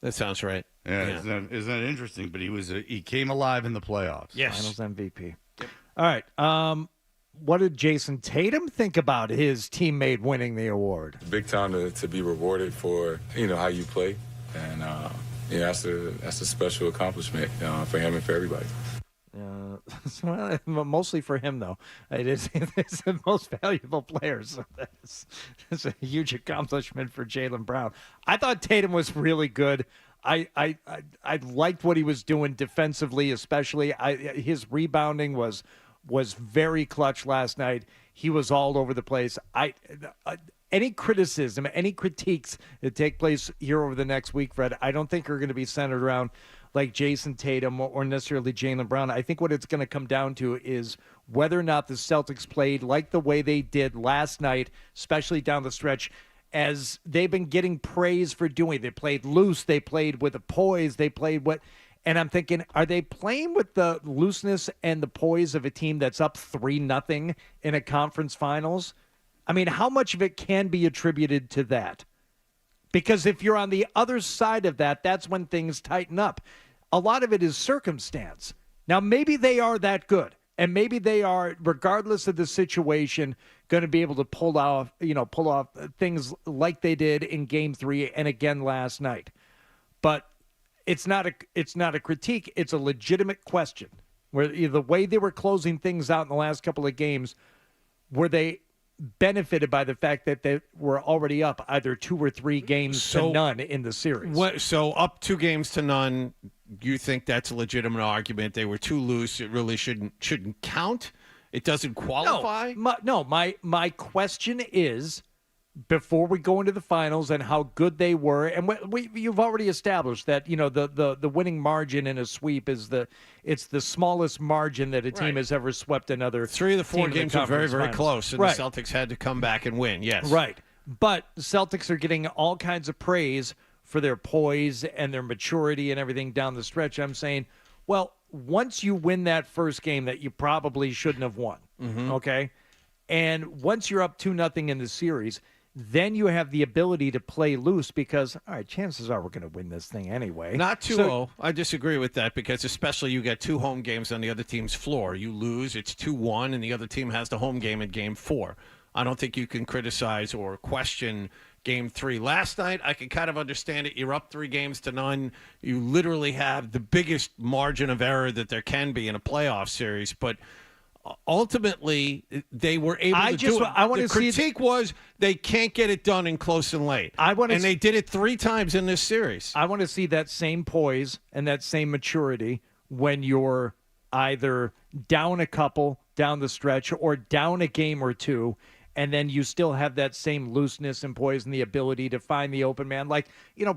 That sounds right. Yeah. Isn't that interesting? But he came alive in the playoffs. Yes. Finals MVP. Yep. All right. What did Jason Tatum think about his teammate winning the award? Big time to be rewarded for how you play, and that's a special accomplishment for him and for everybody. Mostly for him though. It's the most valuable player. So that's a huge accomplishment for Jaylen Brown. I thought Tatum was really good. I liked what he was doing defensively, especially. His rebounding was very clutch last night. He was all over the place. any criticism, any critiques that take place here over the next week, Fred, I don't think are going to be centered around like Jason Tatum or necessarily Jaylen Brown. I think what it's going to come down to is whether or not the Celtics played like the way they did last night, especially down the stretch, as they've been getting praise for doing. They played loose. They played with a poise. They played what... And I'm thinking, are they playing with the looseness and the poise of a team that's up 3-0 in a conference finals? I mean, how much of it can be attributed to that? Because if you're on the other side of that, that's when things tighten up. A lot of it is circumstance. Now, maybe they are that good, and maybe they are, regardless of the situation, going to be able to pull off things like they did in Game 3 and again last night. But it's not a critique. It's a legitimate question. Where the way they were closing things out in the last couple of games, were they benefited by the fact that they were already up either 2 or 3 games to none in the series? So up 2 games to none, you think that's a legitimate argument? They were too loose. It really shouldn't count. It doesn't qualify. My question is, before we go into the finals and how good they were, and you've already established that the winning margin in a sweep is the smallest margin that a team has ever swept another. 3 of the 4 team games were very, very close, and right. the Celtics had to come back and win. Yes, right. But the Celtics are getting all kinds of praise for their poise and their maturity and everything down the stretch. I'm saying, well, once you win that first game that you probably shouldn't have won, okay, and once you're up 2-0 in the series, then you have the ability to play loose because, all right, chances are we're going to win this thing anyway. Not 2-0. I disagree with that because especially you get 2 home games on the other team's floor. You lose, it's 2-1, and the other team has the home game in Game 4. I don't think you can criticize or question Game 3. Last night, I can kind of understand it. You're up 3 games to none. You literally have the biggest margin of error that there can be in a playoff series, but ultimately, they were able to do it. The critique was they can't get it done in close and late. And they did it 3 times in this series. I want to see that same poise and that same maturity when you're either down a couple down the stretch or down a game or 2, and then you still have that same looseness and poise and the ability to find the open man. Like,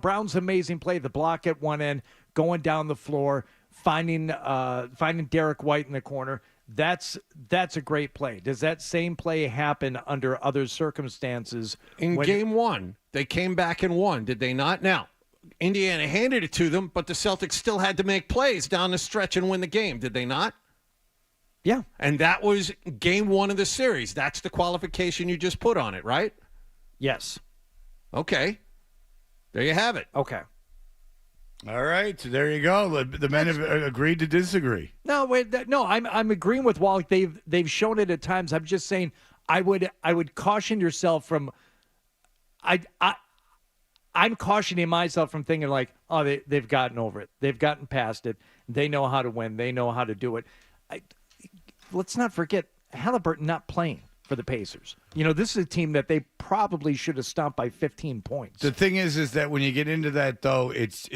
Brown's amazing play, the block at one end, going down the floor, finding Derek White in the corner. That's a great play. Does that same play happen under other circumstances? In Game 1, they came back and won, did they not? Now, Indiana handed it to them, but the Celtics still had to make plays down the stretch and win the game, did they not? Yeah. And that was Game 1 of the series. That's the qualification you just put on it, right? Yes. Okay. There you have it. Okay. All right, so there you go. The men have agreed to disagree. No, I'm agreeing with Walt. They've shown it at times. I'm just saying I would caution yourself from. I'm cautioning myself from thinking like, oh, they've gotten over it. They've gotten past it. They know how to win. They know how to do it. Let's not forget Halliburton not playing for the Pacers. This is a team that they probably should have stomped by 15 points. The thing is that when you get into that, though, it's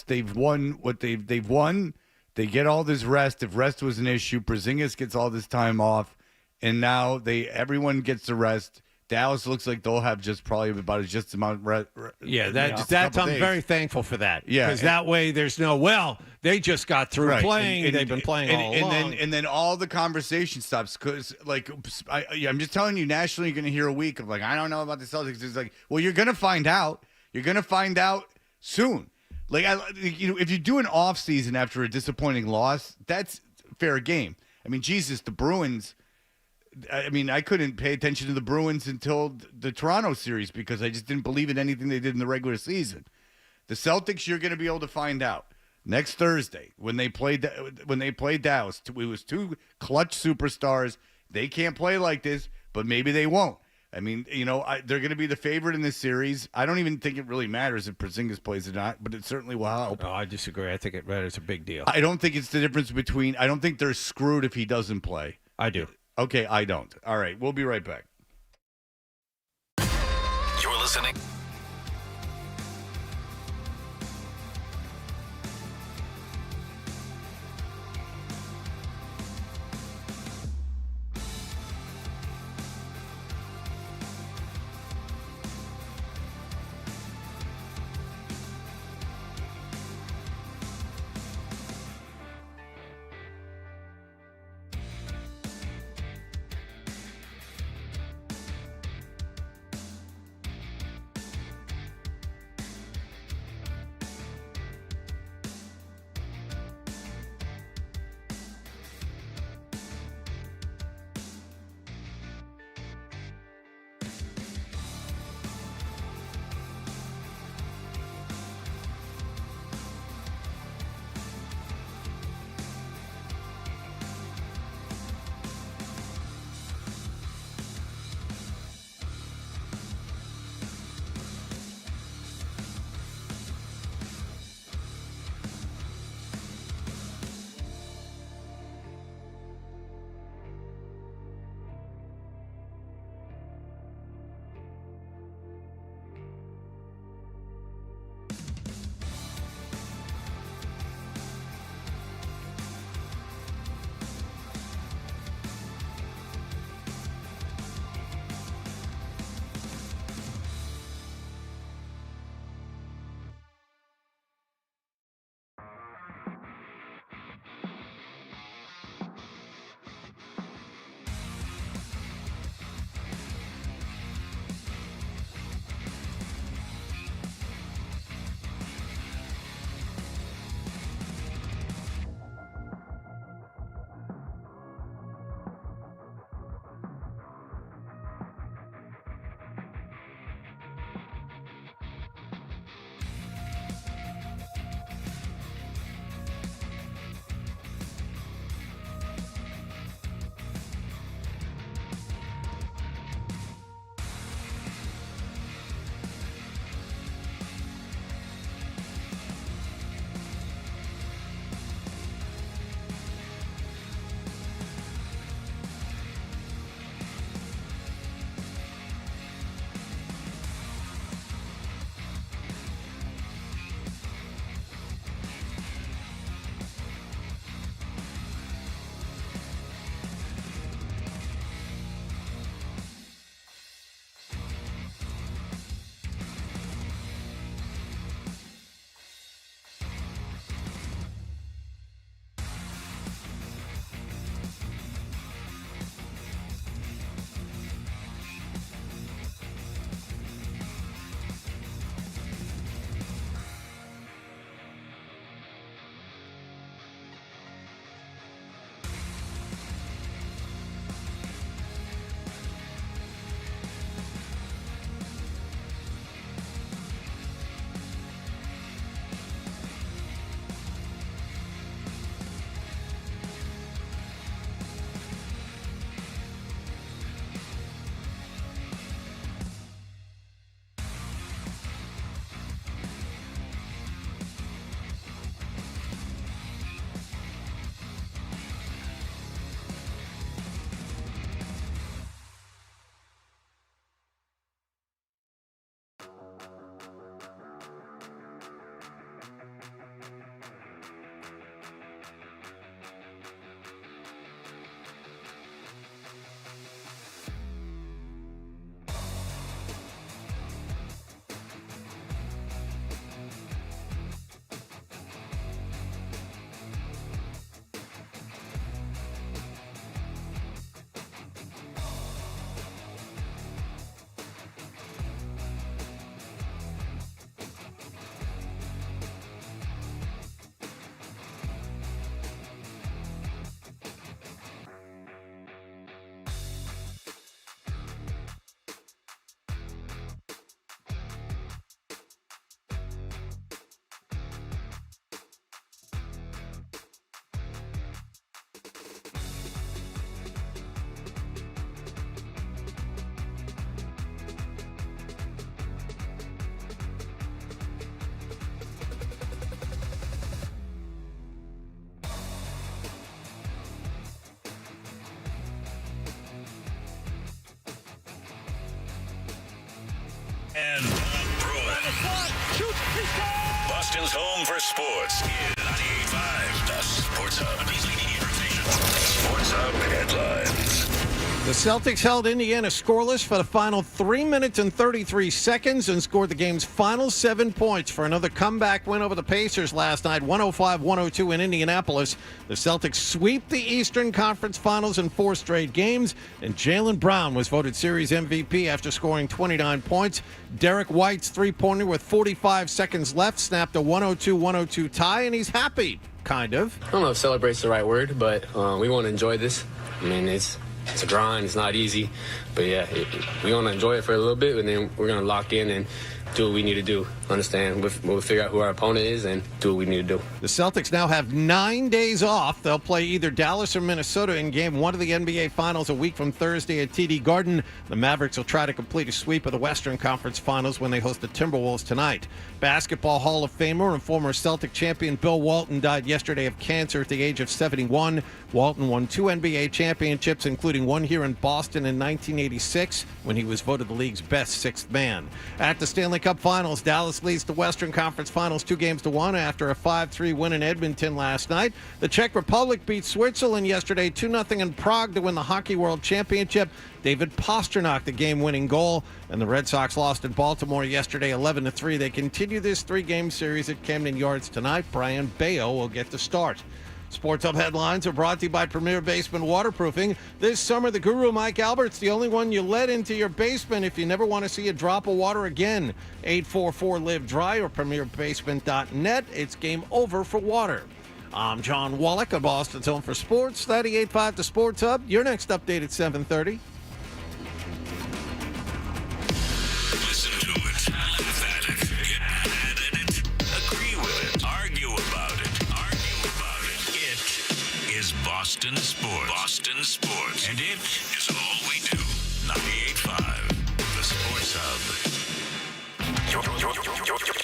they've won what they've won. They get all this rest. If rest was an issue, Porzingis gets all this time off, and now everyone gets the rest. Dallas looks like they'll have probably about just amount. I'm very thankful for that. Yeah, because that way there's they just got through playing. And they've been playing all along. And then all the conversation stops because, I'm just telling you, nationally, you're going to hear a week of I don't know about the Celtics. It's like, well, you're going to find out. You're going to find out soon. If you do an off season after a disappointing loss, that's fair game. I mean, Jesus, the Bruins. I couldn't pay attention to the Bruins until the Toronto series because I just didn't believe in anything they did in the regular season. The Celtics, you're going to be able to find out next Thursday when they played Dallas. It was 2 clutch superstars. They can't play like this, but maybe they won't. They're going to be the favorite in this series. I don't even think it really matters if Porzingis plays or not, but it certainly will help. No, I disagree. I think it matters a big deal. I don't think it's the difference between. I don't think they're screwed if he doesn't play. I do. Okay, I don't. All right, we'll be right back. You're listening. and Bruin. Boston's home for sports is 98.5, the Sports Hub. Beasley Media Rotation. Sports Hub headlines. The Celtics held Indiana scoreless for the final 3 minutes and 33 seconds and scored the game's final 7 points for another comeback win over the Pacers last night, 105-102 in Indianapolis. The Celtics sweep the Eastern Conference Finals in 4 straight games, and Jaylen Brown was voted series MVP after scoring 29 points. Derek White's three-pointer with 45 seconds left snapped a 102-102 tie, and he's happy, kind of. I don't know if celebrate's the right word, but we want to enjoy this. I mean, it's a grind. It's not easy. But, yeah, we want to enjoy it for a little bit, and then we're going to lock in and do what we need to do. Understand? We'll figure out who our opponent is and do what we need to do. The Celtics now have 9 days off. They'll play either Dallas or Minnesota in Game 1 of the NBA Finals a week from Thursday at TD Garden. The Mavericks will try to complete a sweep of the Western Conference Finals when they host the Timberwolves tonight. Basketball Hall of Famer and former Celtic champion Bill Walton died yesterday of cancer at the age of 71. Walton won 2 NBA championships, including one here in Boston in 1986 when he was voted the league's best sixth man. At the Stanley Cup Finals, Dallas leads the Western Conference Finals 2-1 after a 5-3 win in Edmonton last night. The Czech Republic beat Switzerland yesterday 2-0 in Prague to win the Hockey World Championship. David Pastrnak, the game-winning goal, and the Red Sox lost in Baltimore yesterday 11-3. They continue this 3-game series at Camden Yards tonight. Brian Bayo will get the start. Sports Hub headlines are brought to you by Premier Basement Waterproofing. This summer, the guru Mike Albert's the only one you let into your basement if you never want to see a drop of water again. 844-LIVE-DRY or premierbasement.net. It's game over for water. I'm John Wallach of Boston's Home for Sports, 98.5 The Sports Hub. Your next update at 7:30. Listen to it, laugh at it, get mad at it, agree with it, argue about it. It is Boston Sports. Boston Sports. And it is all we do. 98.5, the Sports Hub.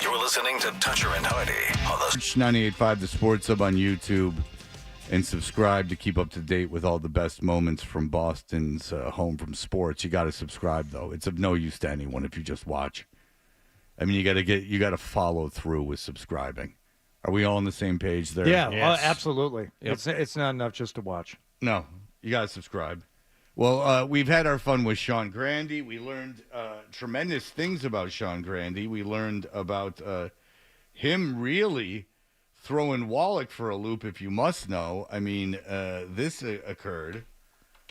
You're listening to Toucher and Hardy on the 98.5 The Sports Hub on YouTube, and subscribe to keep up to date with all the best moments from Boston's home from sports. You got to subscribe, though. It's of no use to anyone if you just watch. I mean, you got to follow through with subscribing. Are we all on the same page there? Yeah, Yes. absolutely. Yep. It's not enough just to watch. No, you got to subscribe. Well, we've had our fun with Sean Grande. We learned tremendous things about Sean Grande. We learned about him really throwing Wallach for a loop, if you must know. I mean, this occurred.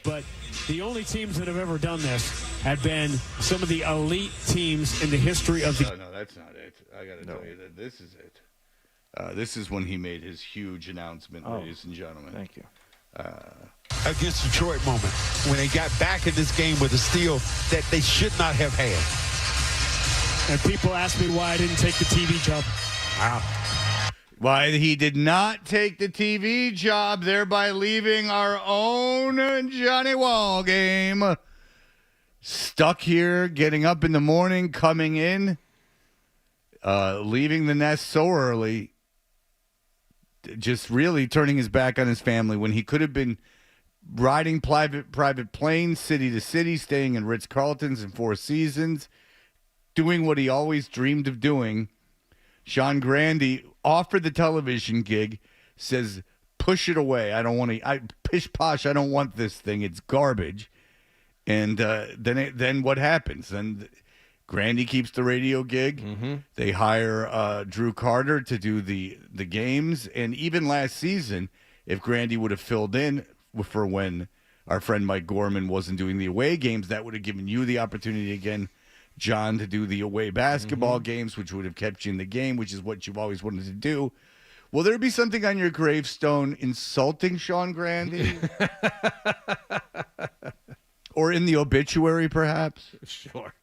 But the only teams that have ever done this have been some of the elite teams in the history of the... No, that's not it. I got to tell you that this is it. This is when he made his huge announcement, ladies and gentlemen. Thank you. Against Detroit moment, when they got back in this game with a steal that they should not have had. And people ask me why I didn't take the TV job. Wow. Why he did not take the TV job, thereby leaving our own Johnny Wall game stuck here, getting up in the morning, coming in, leaving the nest so early, just really turning his back on his family when he could have been riding private planes city to city, staying in Ritz-Carltons and Four Seasons, doing what he always dreamed of doing. Sean Grande offered the television gig, says, push it away. I don't want to, pish posh, I don't want this thing. It's garbage. And then what happens? Then Grande keeps the radio gig. Mm-hmm. They hire Drew Carter to do the games. And even last season, if Grande would have filled in for when our friend Mike Gorman wasn't doing the away games, that would have given you the opportunity again, John, to do the away basketball games, which would have kept you in the game, which is what you've always wanted to do. Will there be something on your gravestone insulting Sean Grande? Or in the obituary, perhaps? Sure.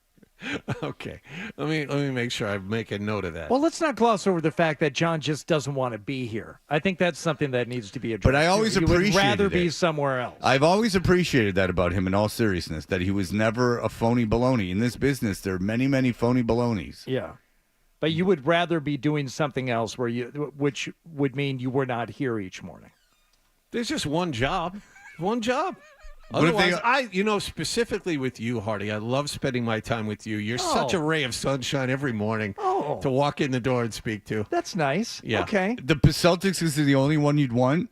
Okay. Let me make sure I make a note of that. Well, let's not gloss over the fact that John just doesn't want to be here. I think that's something that needs to be addressed. But I always appreciated He would rather it. be somewhere else. I've always appreciated that about him in all seriousness, that he was never a phony baloney. In this business, there are many, many phony balonies. Yeah. But you would rather be doing something else which would mean you were not here each morning. There's just one job. One job. Otherwise, specifically with you, Hardy, I love spending my time with you. You're such a ray of sunshine every morning to walk in the door and speak to. That's nice. Yeah. Okay. The Celtics is the only one you'd want?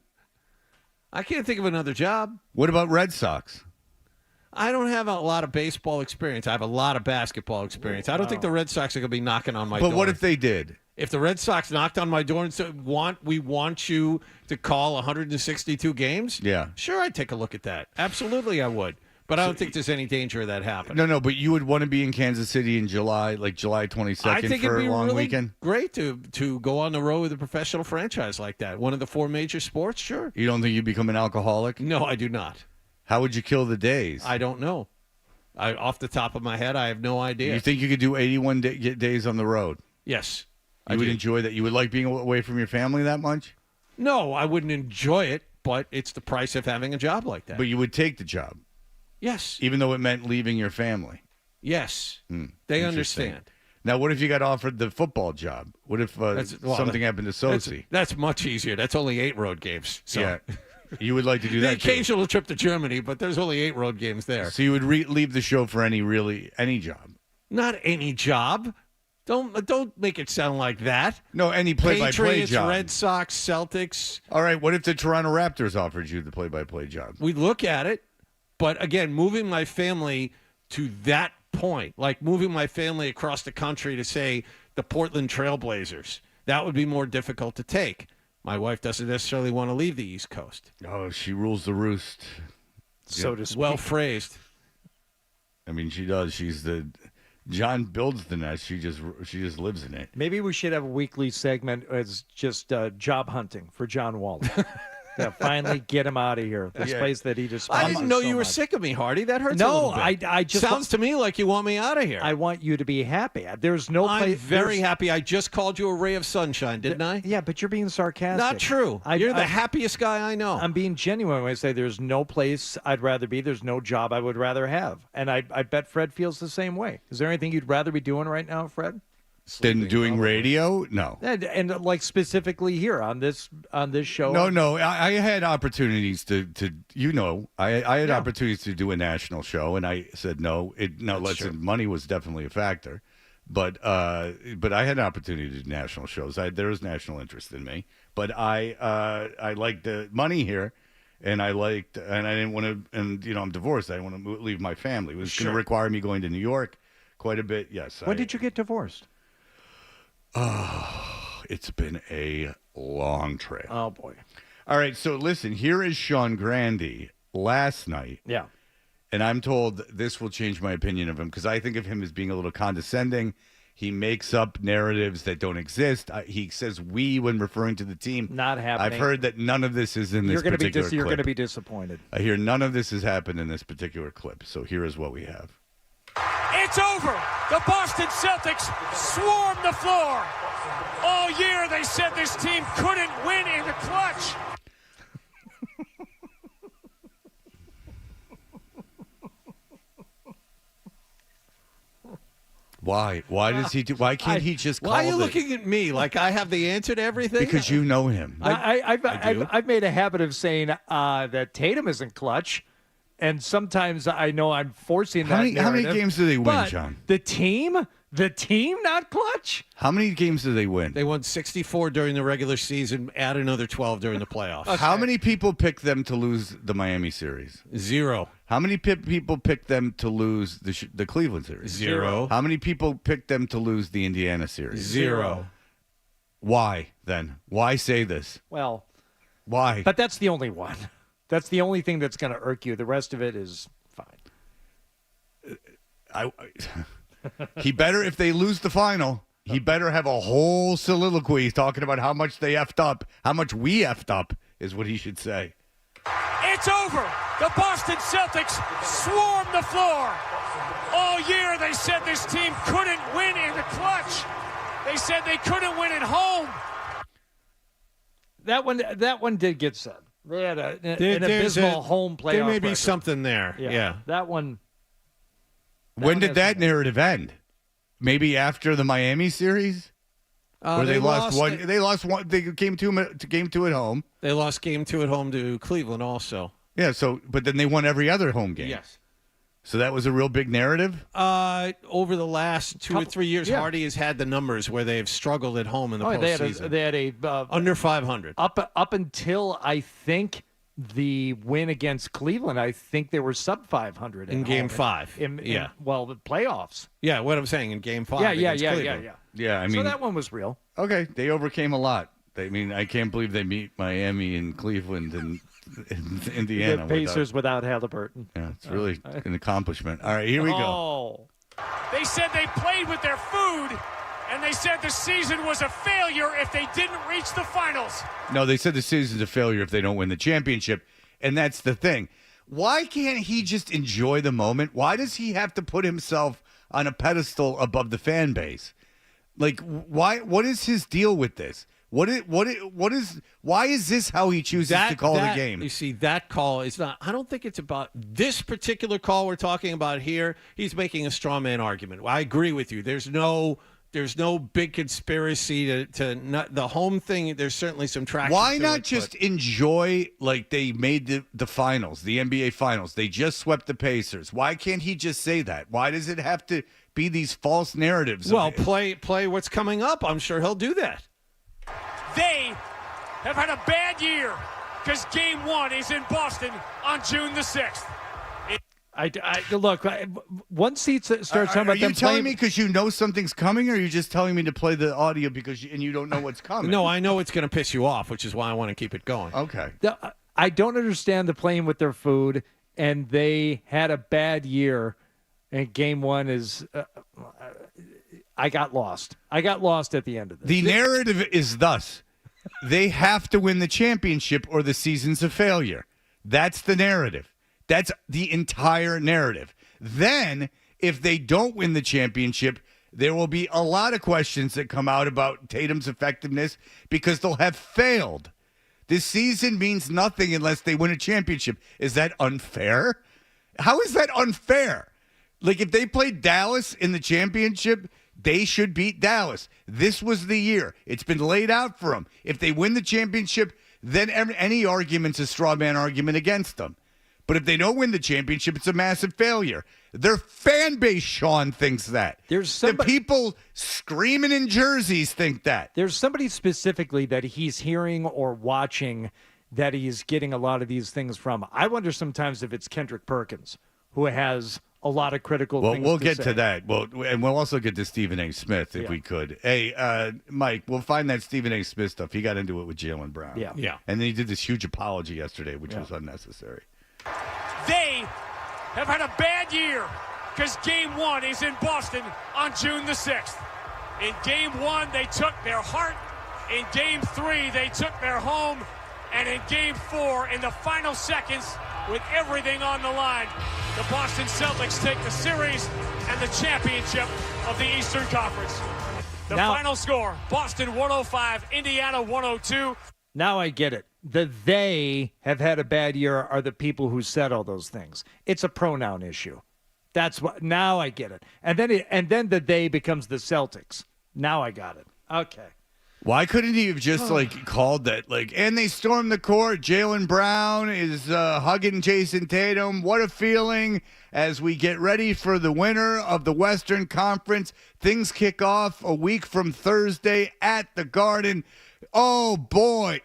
I can't think of another job. What about Red Sox? I don't have a lot of baseball experience. I have a lot of basketball experience. I don't think the Red Sox are going to be knocking on my door. But what if they did? If the Red Sox knocked on my door and said, we want you to call 162 games? Yeah. Sure, I'd take a look at that. Absolutely, I would. But I don't think there's any danger of that happening. No, but you would want to be in Kansas City in July, like July 22nd I think for it'd be a long really weekend? great to go on the road with a professional franchise like that. One of the 4 major sports, sure. You don't think you'd become an alcoholic? No, I do not. How would you kill the days? I don't know. Off the top of my head, I have no idea. You think you could do 81 days on the road? Yes. You would enjoy that? You would like being away from your family that much? No, I wouldn't enjoy it, but it's the price of having a job like that. But you would take the job? Yes. Even though it meant leaving your family? Yes. They understand. Now, what if you got offered the football job? What if something happened to Sosi? That's much easier. That's only 8 road games. So. Yeah. You would like to do the that occasional trip to Germany, but there's only 8 road games there. So you would leave the show for any job? Not any job. Don't make it sound like that. No, any play-by-play job. Red Sox, Celtics. All right, what if the Toronto Raptors offered you the play-by-play job? We'd look at it, but again, moving my family to that point, like moving my family across the country to, say, the Portland Trailblazers, that would be more difficult to take. My wife doesn't necessarily want to leave the East Coast. Oh, she rules the roost. So to speak. Well phrased. I mean, she does. John builds the nest. She just lives in it. Maybe we should have a weekly segment as just job hunting for John Walton. Yeah, finally get him out of here. This place that he despises. I didn't know you were much. sick of me, Hardy. That hurts. No, a little bit. I just sounds to me like you want me out of here. I want you to be happy. There's no I'm place. very happy. I just called you a ray of sunshine, didn't I? Yeah, but you're being sarcastic. Not true. You're the happiest guy I know. I'm being genuine when I say there's no place I'd rather be. There's no job I would rather have, and I bet Fred feels the same way. Is there anything you'd rather be doing right now, Fred? Than doing radio? No. And like specifically here on this show? No. I had opportunities to I had opportunities to do a national show, and I said no. Listen, money was definitely a factor, but I had an opportunity to do national shows. There was national interest in me, but I liked the money here. And I didn't want to, and I'm divorced. I didn't want to leave my family. It was going to require me going to New York quite a bit. Yes. When did you get divorced? Oh, it's been a long trail. Oh, boy. All right, so listen, here is Sean Grande last night. Yeah. And I'm told this will change my opinion of him because I think of him as being a little condescending. He makes up narratives that don't exist. He says we when referring to the team. Not happening. I've heard that none of this is in this particular clip. You're going to be disappointed. I hear none of this has happened in this particular clip. So here is what we have. It's over. The Boston Celtics swarm the floor. All year they said this team couldn't win in the clutch. Why? Why does he do? Why can't he just call Why are you it? looking at me like I have the answer to everything? Because you know him. I've made a habit of saying that Tatum isn't clutch. And sometimes I know I'm forcing that narrative. How many games do they win, but John? The team not clutch? How many games do they win? They won 64 during the regular season, add another 12 during the playoffs. How many people picked them to lose the Miami series? 0. How many people picked them to lose the Cleveland series? 0. How many people picked them to lose the Indiana series? 0. Why, then? Why say this? Well, why? But that's the only one. That's the only thing that's going to irk you. The rest of it is fine. He better, if they lose the final, he better have a whole soliloquy talking about how much they effed up, how much we effed up, is what he should say. It's over. The Boston Celtics swarm the floor. All year they said this team couldn't win in the clutch. They said they couldn't win at home. That one did get said. They had an abysmal home playoff There may be record. something there. Yeah. That one. When did that narrative end? Maybe after the Miami series? Where they lost one. They lost one. They came to game 2 at home. They lost game 2 at home to Cleveland also. Yeah. So, but then they won every other home game. Yes. So that was a real big narrative? Over the last 2 or 3 years, Hardy has had the numbers where they have struggled at home in the postseason. They had a under 500. Up until, I think, the win against Cleveland, I think they were sub 500 in Game 5. Well, the playoffs. Yeah, what I'm saying, in Game 5 Yeah, against Cleveland. Yeah, I mean, so that one was real. Okay, they overcame a lot. I mean, I can't believe they beat Miami and Cleveland and Indiana. The Pacers without Halliburton. Yeah, it's really an accomplishment. All right, here we go. They said they played with their food, and they said the season was a failure if they didn't reach the finals. No, they said the season's a failure if they don't win the championship, and that's the thing. Why can't he just enjoy the moment? Why does he have to put himself on a pedestal above the fan base? Like, why? What is his deal with this? Why is this how he chooses to call the game? You see, that call is not. I don't think it's about this particular call we're talking about here. He's making a straw man argument. I agree with you. There's no big conspiracy to not, the home thing. There's certainly some traction. Why not just enjoy like they made the finals, the NBA finals? They just swept the Pacers. Why can't he just say that? Why does it have to be these false narratives? Well, play what's coming up. I'm sure he'll do that. They have had a bad year because Game 1 is in Boston on June the 6th. Look, once he starts talking about them Are you telling me because you know something's coming, or are you just telling me to play the audio because you don't know what's coming? No, I know it's going to piss you off, which is why I want to keep it going. Okay. I don't understand the playing with their food, and they had a bad year, and Game 1 is I got lost. I got lost at the end of this. The narrative is thus. They have to win the championship or the season's a failure. That's the narrative. That's the entire narrative. Then, if they don't win the championship, there will be a lot of questions that come out about Tatum's effectiveness because they'll have failed. This season means nothing unless they win a championship. Is that unfair? How is that unfair? Like, if they played Dallas in the championship, they should beat Dallas. This was the year. It's been laid out for them. If they win the championship, then any argument's a straw man argument against them. But if they don't win the championship, it's a massive failure. Their fan base, Sean, thinks that. The people screaming in jerseys think that. There's somebody specifically that he's hearing or watching that he's getting a lot of these things from. I wonder sometimes if it's Kendrick Perkins, who has a lot of critical things we'll to get say. to that. And we'll also get to Stephen A. Smith if we could. Hey, Mike, we'll find that Stephen A. Smith stuff. He got into it with Jaylen Brown. Yeah. And then he did this huge apology yesterday, which was unnecessary. They have had a bad year because Game 1 is in Boston on June the 6th. In Game 1, they took their heart. In Game 3, they took their home. And in Game 4, in the final seconds, with everything on the line, the Boston Celtics take the series and the championship of the Eastern Conference. The final score, Boston 105, Indiana 102. Now I get it. The they have had a bad year are the people who said all those things. It's a pronoun issue. That's what. Now I get it. And then the they becomes the Celtics. Now I got it. Okay. Why couldn't he have just called that and they stormed the court? Jaylen Brown is hugging Jason Tatum. What a feeling as we get ready for the winner of the Western Conference. Things kick off a week from Thursday at the Garden. Oh boy!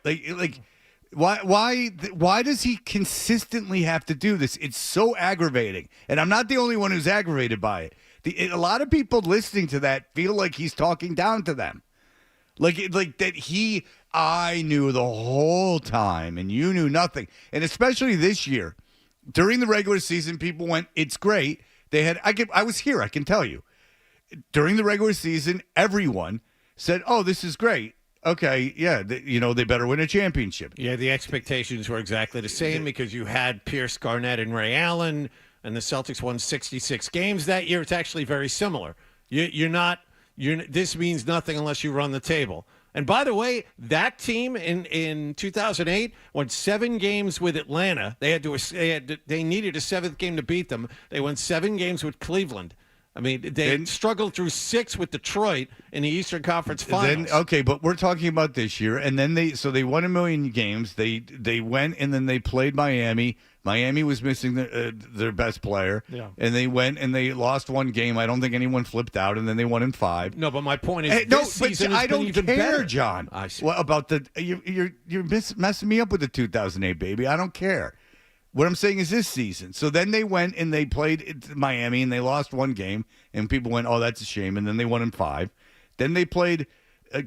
Why does he consistently have to do this? It's so aggravating, and I'm not the only one who's aggravated by it. A lot of people listening to that feel like he's talking down to them. Like that I knew the whole time and you knew nothing. And especially this year, during the regular season, people went, it's great. I was here, I can tell you. During the regular season, everyone said, oh, this is great. Okay, yeah, they better win a championship. Yeah, the expectations were exactly the same because you had Pierce, Garnett, and Ray Allen, and the Celtics won 66 games that year. It's actually very similar. This means nothing unless you run the table. And by the way, that team in 2008 won 7 games with Atlanta. They needed a 7th game to beat them. They won 7 games with Cleveland. I mean, they struggled through 6 with Detroit in the Eastern Conference Finals. But we're talking about this year, and then they won 1 million games. They went and then they played Miami, Miami was missing their best player. Yeah. And they went and they lost one game. I don't think anyone flipped out, and then they won in 5. No, but my point is, No, this season but has I been don't even care, better. John. I see. What about you're messing me up with the 2008 baby. I don't care. What I'm saying is this season. So then they went and they played Miami and they lost one game, and people went, "Oh, that's a shame." And then they won in 5. Then they played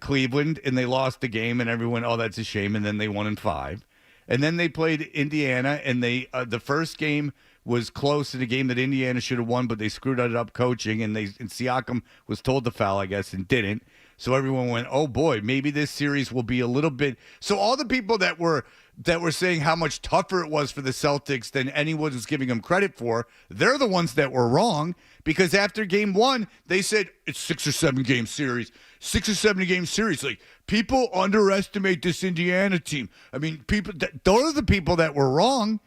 Cleveland and they lost the game, and everyone, "Oh, that's a shame." And then they won in 5. And then they played Indiana, and they the first game was close in a game that Indiana should have won, but they screwed it up coaching, and Siakam was told to foul, I guess, and didn't. So everyone went, "Oh boy, maybe this series will be a little bit." So all the people that were saying how much tougher it was for the Celtics than anyone was giving them credit for, they're the ones that were wrong, because after game 1, they said it's 6 or 7 game series. 6 or 7 game series. Like, people underestimate this Indiana team. I mean, those are the people that were wrong.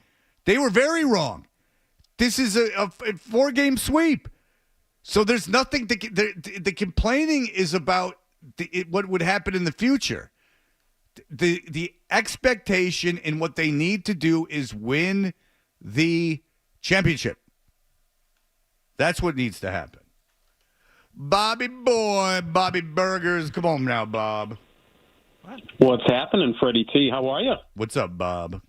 They were very wrong. This is a 4-game sweep. So there's nothing the complaining is about what would happen in the future. The expectation and what they need to do is win the championship. That's what needs to happen. Bobby boy, Bobby Burgers. Come on now, Bob. What's happening, Freddie T? How are you? What's up, Bob?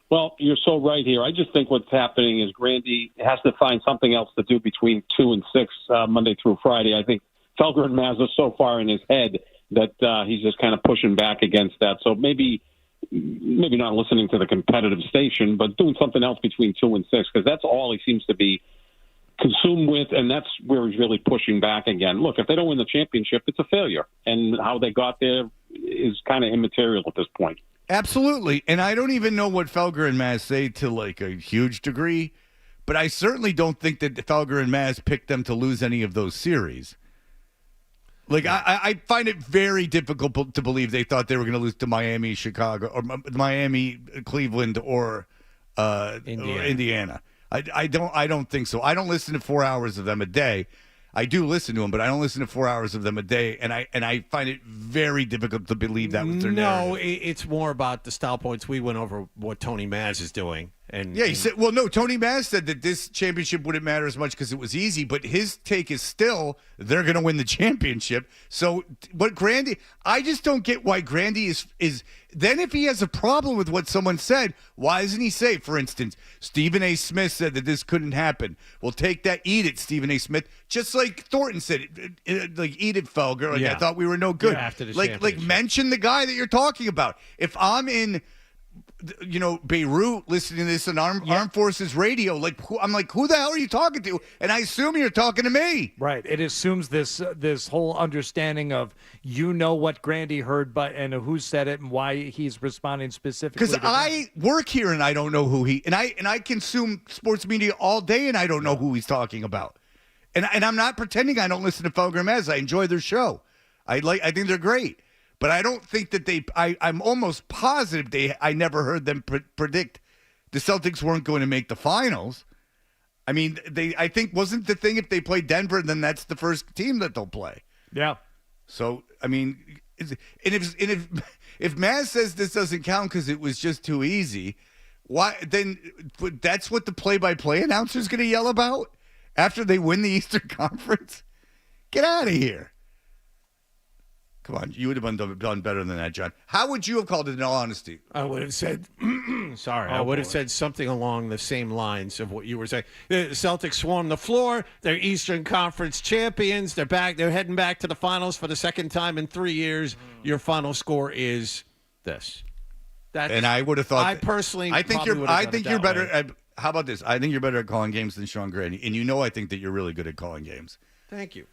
Well, you're so right here. I just think what's happening is Grandy has to find something else to do between 2 and 6, Monday through Friday. I think Felger and Mazza so far in his head that he's just kind of pushing back against that. So maybe not listening to the competitive station, but doing something else between 2 and 6, because that's all he seems to be consumed with, and that's where he's really pushing back again. Look, if they don't win the championship, it's a failure, and how they got there is kind of immaterial at this point. Absolutely, and I don't even know what Felger and Maz say to like a huge degree, but I certainly don't think that Felger and Maz picked them to lose any of those series. Like, I find it very difficult to believe they thought they were going to lose to Miami, Chicago, or Miami, Cleveland, or Indiana. I don't think so. I don't listen to 4 hours of them a day. I do listen to them, but I don't listen to 4 hours of them a day, and I find it very difficult to believe that was their narrative. No, it's more about the style points. We went over what Tony Maz is doing. And yeah, he said, well, no, Tony Maz said that this championship wouldn't matter as much because it was easy, but his take is still they're going to win the championship. So what Grandy, I just don't get why Grandy is then if he has a problem with what someone said, why doesn't he say, for instance, Stephen A. Smith said that this couldn't happen. Well, take that, eat it, Stephen A. Smith. Just like Thornton said, like, eat it, Felger. Like, I thought we were no good. Yeah, after the like mention the guy that you're talking about. If I'm in Beirut listening to this on Armed Forces Radio, I'm like, who the hell are you talking to? And I assume you're talking to me. Right. It assumes this whole understanding of what Grandy heard, and who said it and why he's responding specifically. Because I work here and I don't know who and I consume sports media all day and I don't know who he's talking about. And I'm not pretending I don't listen to Felger and Maz. I enjoy their show. I think they're great. But I don't think that I'm almost positive I never heard them predict the Celtics weren't going to make the finals. I mean, I think wasn't the thing if they play Denver, then that's the first team that they'll play. Yeah. So, I mean, if Maz says this doesn't count because it was just too easy, why then that's what the play-by-play announcer is going to yell about after they win the Eastern Conference? Get out of here. Come on, you would have done better than that, John. How would you have called it in all honesty? I would have said, I would have said something along the same lines of what you were saying. The Celtics swarm the floor. They're Eastern Conference champions. They're back. They're heading back to the finals for the second time in 3 years. Your final score is this. And I would have thought. I think you're better. How about this? I think you're better at calling games than Sean Grandy, and I think that you're really good at calling games. Thank you.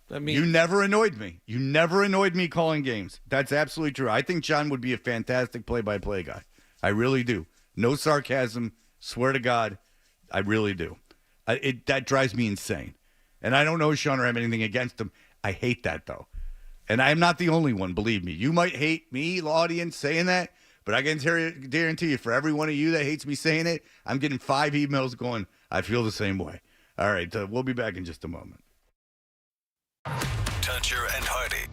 I mean, you never annoyed me. You never annoyed me calling games. That's absolutely true. I think John would be a fantastic play-by-play guy. I really do. No sarcasm. Swear to God, I really do. That drives me insane. And I don't know Sean or have anything against him. I hate that, though. And I'm not the only one, believe me. You might hate me, the audience, saying that, but I can guarantee you, for every one of you that hates me saying it, I'm getting 5 emails going, I feel the same way. All right, we'll be back in just a moment. Toucher and Hardy.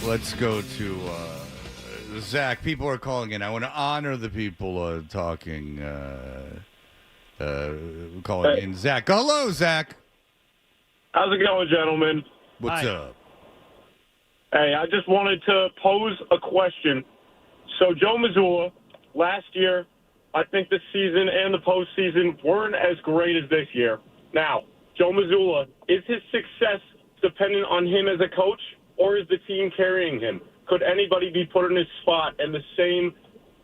Let's go to Zach. People are calling in. I want to honor the people talking, calling in. Zach. Hello, Zach. How's it going, gentlemen? What's up? Hey, I just wanted to pose a question. So Joe Mazzulla, last year, I think the season and the postseason weren't as great as this year. Now, Joe Mazzulla, is his success dependent on him as a coach, or is the team carrying him? Could anybody be put in his spot and the same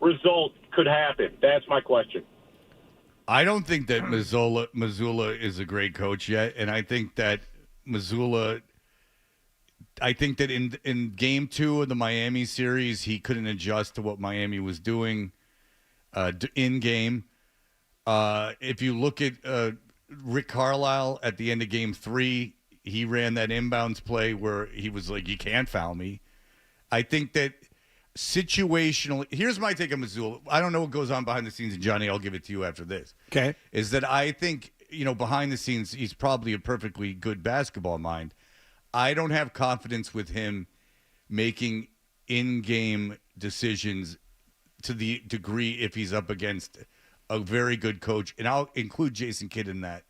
result could happen? That's my question. I don't think that Mazzulla is a great coach yet, and I think that Mazzulla. I think that in Game 2 of the Miami series, he couldn't adjust to what Miami was doing in game. If you look at Rick Carlisle at the end of Game 3, he ran that inbounds play where he was like, "You can't foul me." I think that situationally, here's my take on Mazzulla. I don't know what goes on behind the scenes, and Johnny, I'll give it to you after this. Okay. Is that I think, behind the scenes, he's probably a perfectly good basketball mind. I don't have confidence with him making in-game decisions to the degree if he's up against a very good coach, and I'll include Jason Kidd in that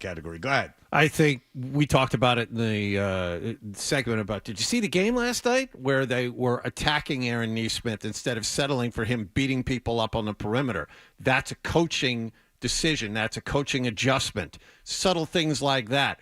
category. Go ahead. I think we talked about it in the segment about, did you see the game last night where they were attacking Aaron Nesmith instead of settling for him beating people up on the perimeter? That's a coaching decision. That's a coaching adjustment. Subtle things like that.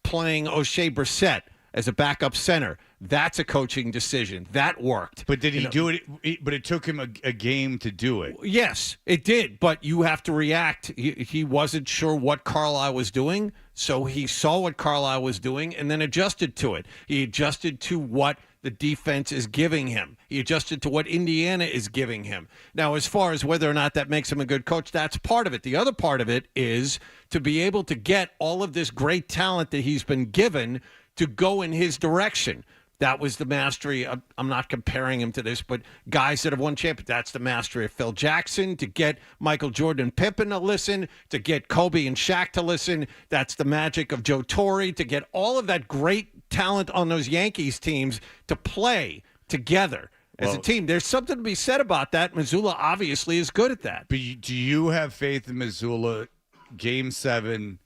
Playing O'Shea Brissett as a backup center, that's a coaching decision. That worked. But did he do it? But it took him a game to do it. Yes, it did. But you have to react. He wasn't sure what Carlisle was doing, so he saw what Carlisle was doing and then adjusted to it. He adjusted to what the defense is giving him. He adjusted to what Indiana is giving him. Now, as far as whether or not that makes him a good coach, that's part of it. The other part of it is to be able to get all of this great talent that he's been given to go in his direction. That was the mastery. I'm not comparing him to this, but guys that have won championships, that's the mastery of Phil Jackson. To get Michael Jordan and Pippen to listen, to get Kobe and Shaq to listen, that's the magic of Joe Torre. To get all of that great talent on those Yankees teams to play together as a team. There's something to be said about that. Mazzulla obviously is good at that. But do you have faith in Mazzulla, Game 7,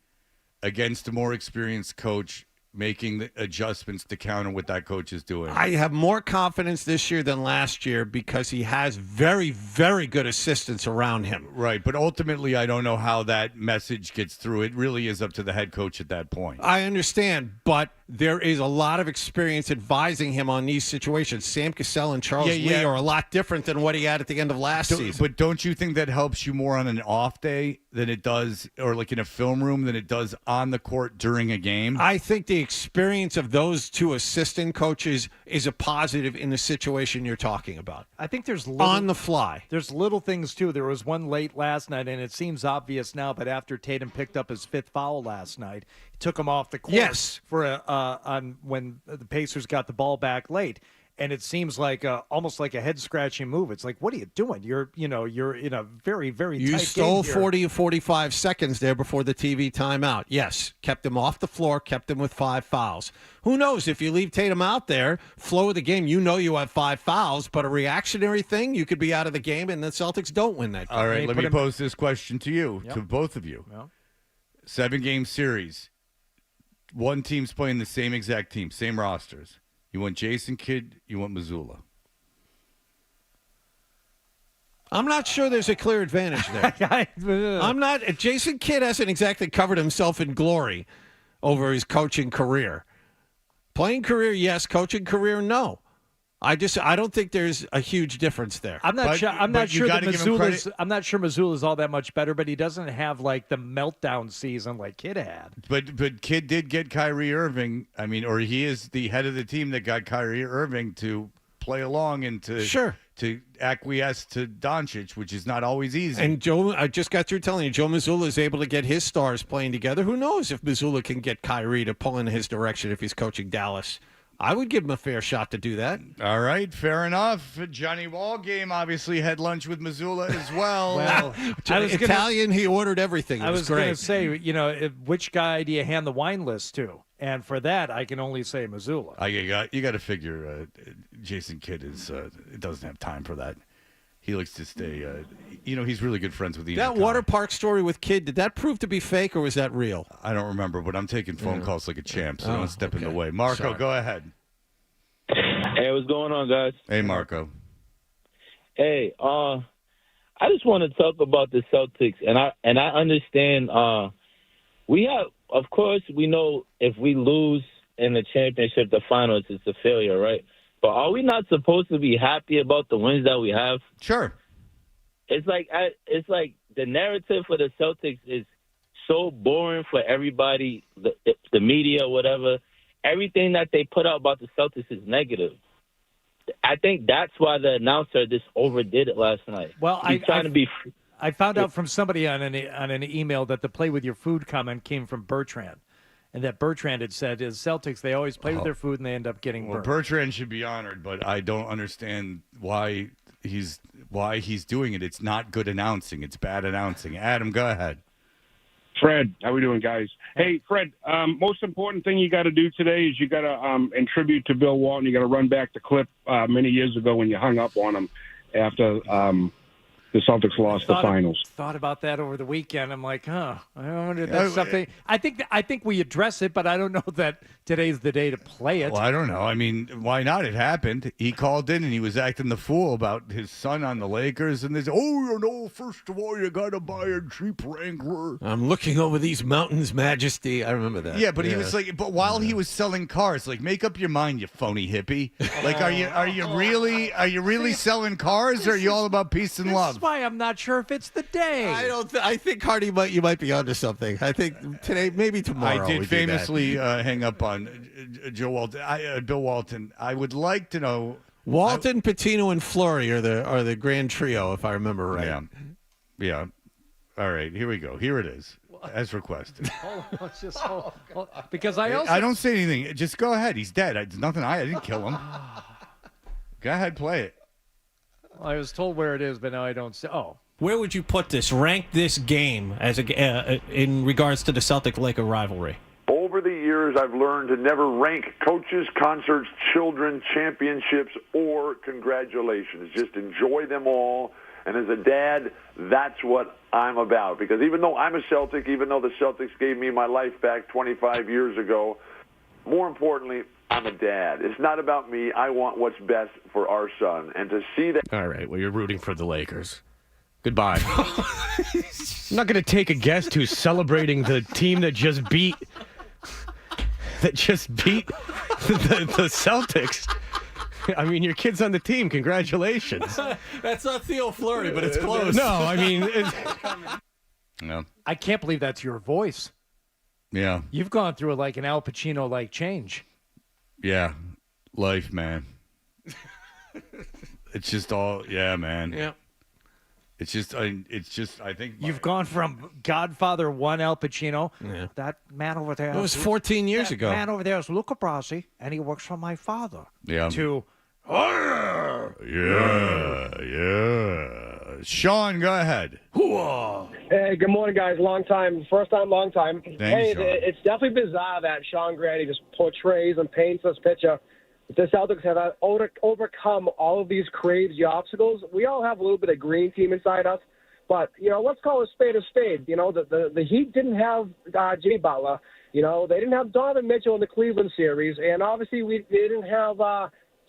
against a more experienced coach, making the adjustments to counter what that coach is doing? I have more confidence this year than last year because he has very, very good assistants around him. Right, but ultimately I don't know how that message gets through. It really is up to the head coach at that point. I understand, but there is a lot of experience advising him on these situations. Sam Cassell and Charles Lee are a lot different than what he had at the end of last season. But don't you think that helps you more on an off day than it does, or like in a film room, than it does on the court during a game? I think the experience of those two assistant coaches is a positive in the situation you're talking about. I think there's on the fly. There's little things too. There was one late last night, and it seems obvious now, but after Tatum picked up his 5th foul last night, he took him off the court for on when the Pacers got the ball back late. And it seems like almost like a head-scratching move. It's like, what are you doing? You're in a very, very tight game. You stole here. 40 or 45 seconds there before the TV timeout. Yes, kept him off the floor, kept him with 5 fouls. Who knows? If you leave Tatum out there, flow of the game, you have 5 fouls, but a reactionary thing, you could be out of the game, and the Celtics don't win that game. All right, let me pose this question to you, to both of you. Yep. 7-game series. One team's playing the same exact team, same rosters. You want Jason Kidd, you want Mazzulla. I'm not sure there's a clear advantage there. I'm not. Jason Kidd hasn't exactly covered himself in glory over his coaching career. Playing career, yes. Coaching career, no. I don't think there's a huge difference there. I'm not sure Mazzulla's all that much better, but he doesn't have like the meltdown season like Kidd had. But Kidd did get Kyrie Irving. I mean, or he is the head of the team that got Kyrie Irving to play along and to acquiesce to Doncic, which is not always easy. And Joe, I just got through telling you, Joe Mazzulla is able to get his stars playing together. Who knows if Mazzulla can get Kyrie to pull in his direction if he's coaching Dallas? I would give him a fair shot to do that. All right, fair enough. Johnny Wall game obviously had lunch with Mazzulla as well. Italian, he ordered everything. I was going to say, which guy do you hand the wine list to? And for that, I can only say Missoula. You got to figure Jason Kidd doesn't have time for that. He likes to stay. He's really good friends with Ian. That water park story with Kidd, did that prove to be fake or was that real? I don't remember, but I'm taking phone calls like a champ, so don't step in the way. Marco, Sorry. go ahead. Hey, what's going on, guys? Hey, Marco. Hey, I just want to talk about the Celtics, and I understand. We have, of course, we know if we lose in the championship, the finals, it's a failure, right? But are we not supposed to be happy about the wins that we have? Sure. It's like the narrative for the Celtics is so boring for everybody, the media, whatever. Everything that they put out about the Celtics is negative. I think that's why the announcer just overdid it last night. Well, I found out from somebody on an email that the play with your food comment came from Bertrand. And that Bertrand had said is Celtics, they always play with their food and they end up getting burned. Bertrand should be honored, but I don't understand why he's doing it. It's not good announcing. It's bad announcing. Adam, go ahead. Fred, how we doing, guys? Hey, Fred, most important thing you got to do today is you got to, in tribute to Bill Walton, you got to run back the clip many years ago when you hung up on him after the Celtics lost the finals. Thought about that over the weekend. I'm like, I wonder if that's something. I think we address it, but I don't know that today's the day to play it. Well, I don't know. I mean, why not? It happened. He called in and he was acting the fool about his son on the Lakers. And first of all, you got to buy a Jeep Wrangler. I'm looking over these mountains, Majesty. I remember that. Yeah, but he was like, but while he was selling cars, like, make up your mind, you phony hippie. Like, are you really selling cars, or are you all about peace and love? That's why I'm not sure if it's the day. I think Hardy, you might be onto something. I think today, maybe tomorrow. I did famously hang up on Bill Walton. I would like to know. Walton, Patino, and Flory are the grand trio, if I remember right. Yeah. All right, here we go. Here it is, as requested. Hold on, because I don't say anything. Just go ahead. He's dead. I didn't kill him. Go ahead, play it. I was told where it is, but now I don't see. Oh. Where would you put this? Rank this game as in regards to the Celtic-Laker rivalry. Over the years, I've learned to never rank coaches, concerts, children, championships, or congratulations. Just enjoy them all. And as a dad, that's what I'm about. Because even though I'm a Celtic, even though the Celtics gave me my life back 25 years ago, more importantly, I'm a dad. It's not about me. I want what's best for our son. And to see that... All right, well, you're rooting for the Lakers. Goodbye. I'm not going to take a guest who's celebrating the team that just beat the Celtics. I mean, your kid's on the team. Congratulations. That's not Theo Fleury, but it's close. No, I mean... No. I can't believe that's your voice. Yeah. You've gone through like an Al Pacino-like change. Yeah. Life, man. It's just all, man. Yeah. It's just, I think. You've gone from Godfather 1 Al Pacino. Yeah. That man over there. It was 14 years ago. That man over there is Luca Brasi, and he works for my father. Yeah. To, Sean, go ahead. Hey, good morning, guys. Long time. First time, long time. Sean. It's definitely bizarre that Sean Grady just portrays and paints this picture. The Celtics have overcome all of these crazy obstacles. We all have a little bit of green team inside us. But, let's call a spade a spade. The Heat didn't have Jimmy Butler. They didn't have Donovan Mitchell in the Cleveland series. And obviously they didn't have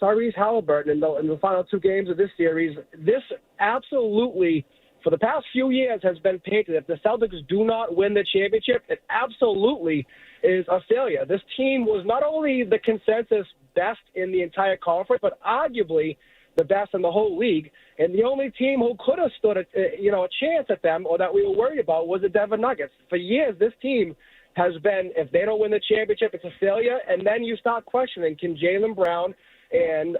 Tyrese Halliburton in the final two games of this series. This absolutely, for the past few years, has been painted. If the Celtics do not win the championship, it absolutely is a failure. This team was not only the consensus best in the entire conference, but arguably the best in the whole league. And the only team who could have stood a chance at them, or that we were worried about, was the Denver Nuggets. For years, this team has been, if they don't win the championship, it's a failure. And then you start questioning, can Jaylen Brown and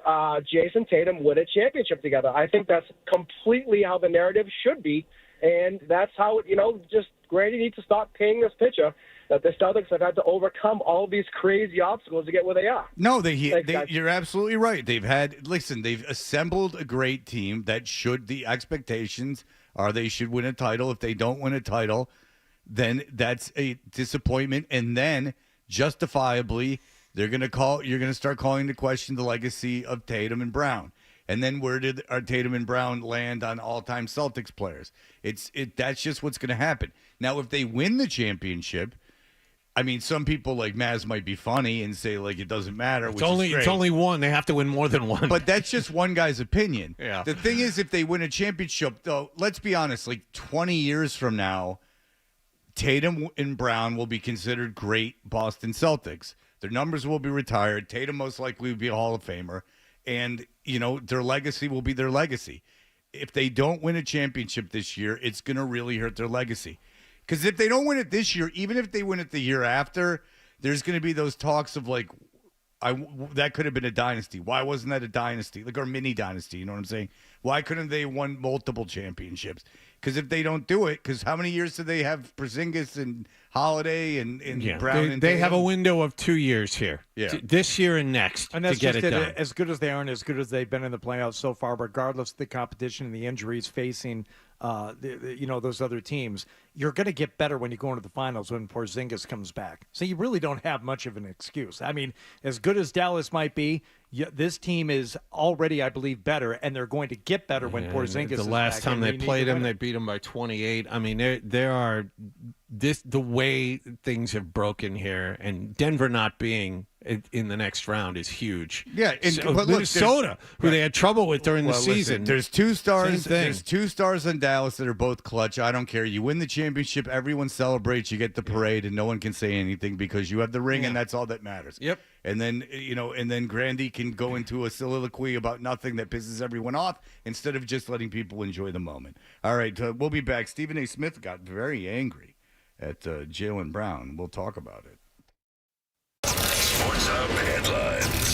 Jason Tatum win a championship together? I think that's completely how the narrative should be. And that's how, just Grady needs to stop painting this picture that the Celtics have had to overcome all these crazy obstacles to get where they are. No, you're absolutely right. They've assembled a great team that the expectations are they should win a title. If they don't win a title, then that's a disappointment. And then justifiably, you're going to start calling into question the legacy of Tatum and Brown. And then where did Tatum and Brown land on all-time Celtics players? That's just what's going to happen. Now, if they win the championship, I mean, some people like Maz might be funny and say like it doesn't matter. It's only one. They have to win more than one. But that's just one guy's opinion. Yeah. The thing is, if they win a championship, though, let's be honest. Like 20 years from now, Tatum and Brown will be considered great Boston Celtics. Their numbers will be retired. Tatum most likely will be a Hall of Famer, and their legacy will be their legacy. If they don't win a championship this year, it's going to really hurt their legacy. Because if they don't win it this year, even if they win it the year after, there's going to be those talks of like, that could have been a dynasty. Why wasn't that a dynasty? Like our mini dynasty, you know what I'm saying? Why couldn't they won multiple championships? Because if they don't do it, because how many years do they have Porzingis and Holiday and Brown? They have a window of 2 years here. Yeah. This year and next And that's to get just it done. As good as they are and as good as they've been in the playoffs so far, regardless of the competition and the injuries facing those other teams, you're going to get better when you go into the finals when Porzingis comes back. So you really don't have much of an excuse. I mean, as good as Dallas might be, this team is already, I believe, better, and they're going to get better when Porzingis is back. The last time they played him, they beat him by 28. I mean, there are the way things have broken here, and Denver not being in the next round is huge. Yeah, but look, Minnesota, who they had trouble with during the season. Listen, there's two stars. Same thing. There's 2 stars on Dallas that are both clutch. I don't care. You win the championship, everyone celebrates. You get the parade, and no one can say anything because you have the ring, and that's all that matters. Yep. And then Grandy can go into a soliloquy about nothing that pisses everyone off instead of just letting people enjoy the moment. All right, we'll be back. Stephen A. Smith got very angry at Jaylen Brown. We'll talk about it. Sports Hub headlines.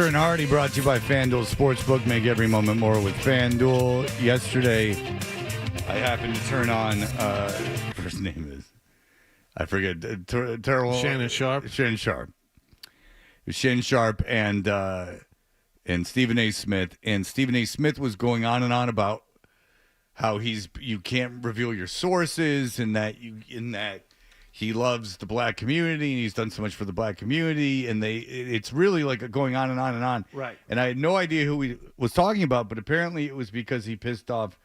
Toucher and Hardy brought to you by FanDuel Sportsbook. Make every moment more with FanDuel. Yesterday, I happened to turn on, first name is, I forget, terrible. Shannon Sharp. Shannon Sharp. It was Shannon Sharp and Stephen A. Smith. And Stephen A. Smith was going on and on about how you can't reveal your sources and that he loves the black community and he's done so much for the black community, and it's really like going on and on and on. Right. And I had no idea who he was talking about, but apparently it was because he pissed off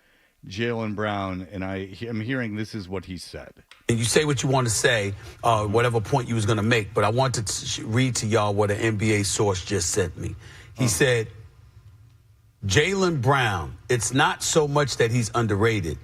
Jaylen Brown, and I'm hearing this is what he said. And you say what you want to say, whatever point you was going to make, but I wanted to read to y'all what an NBA source just sent me. He said, Jaylen Brown, it's not so much that he's underrated,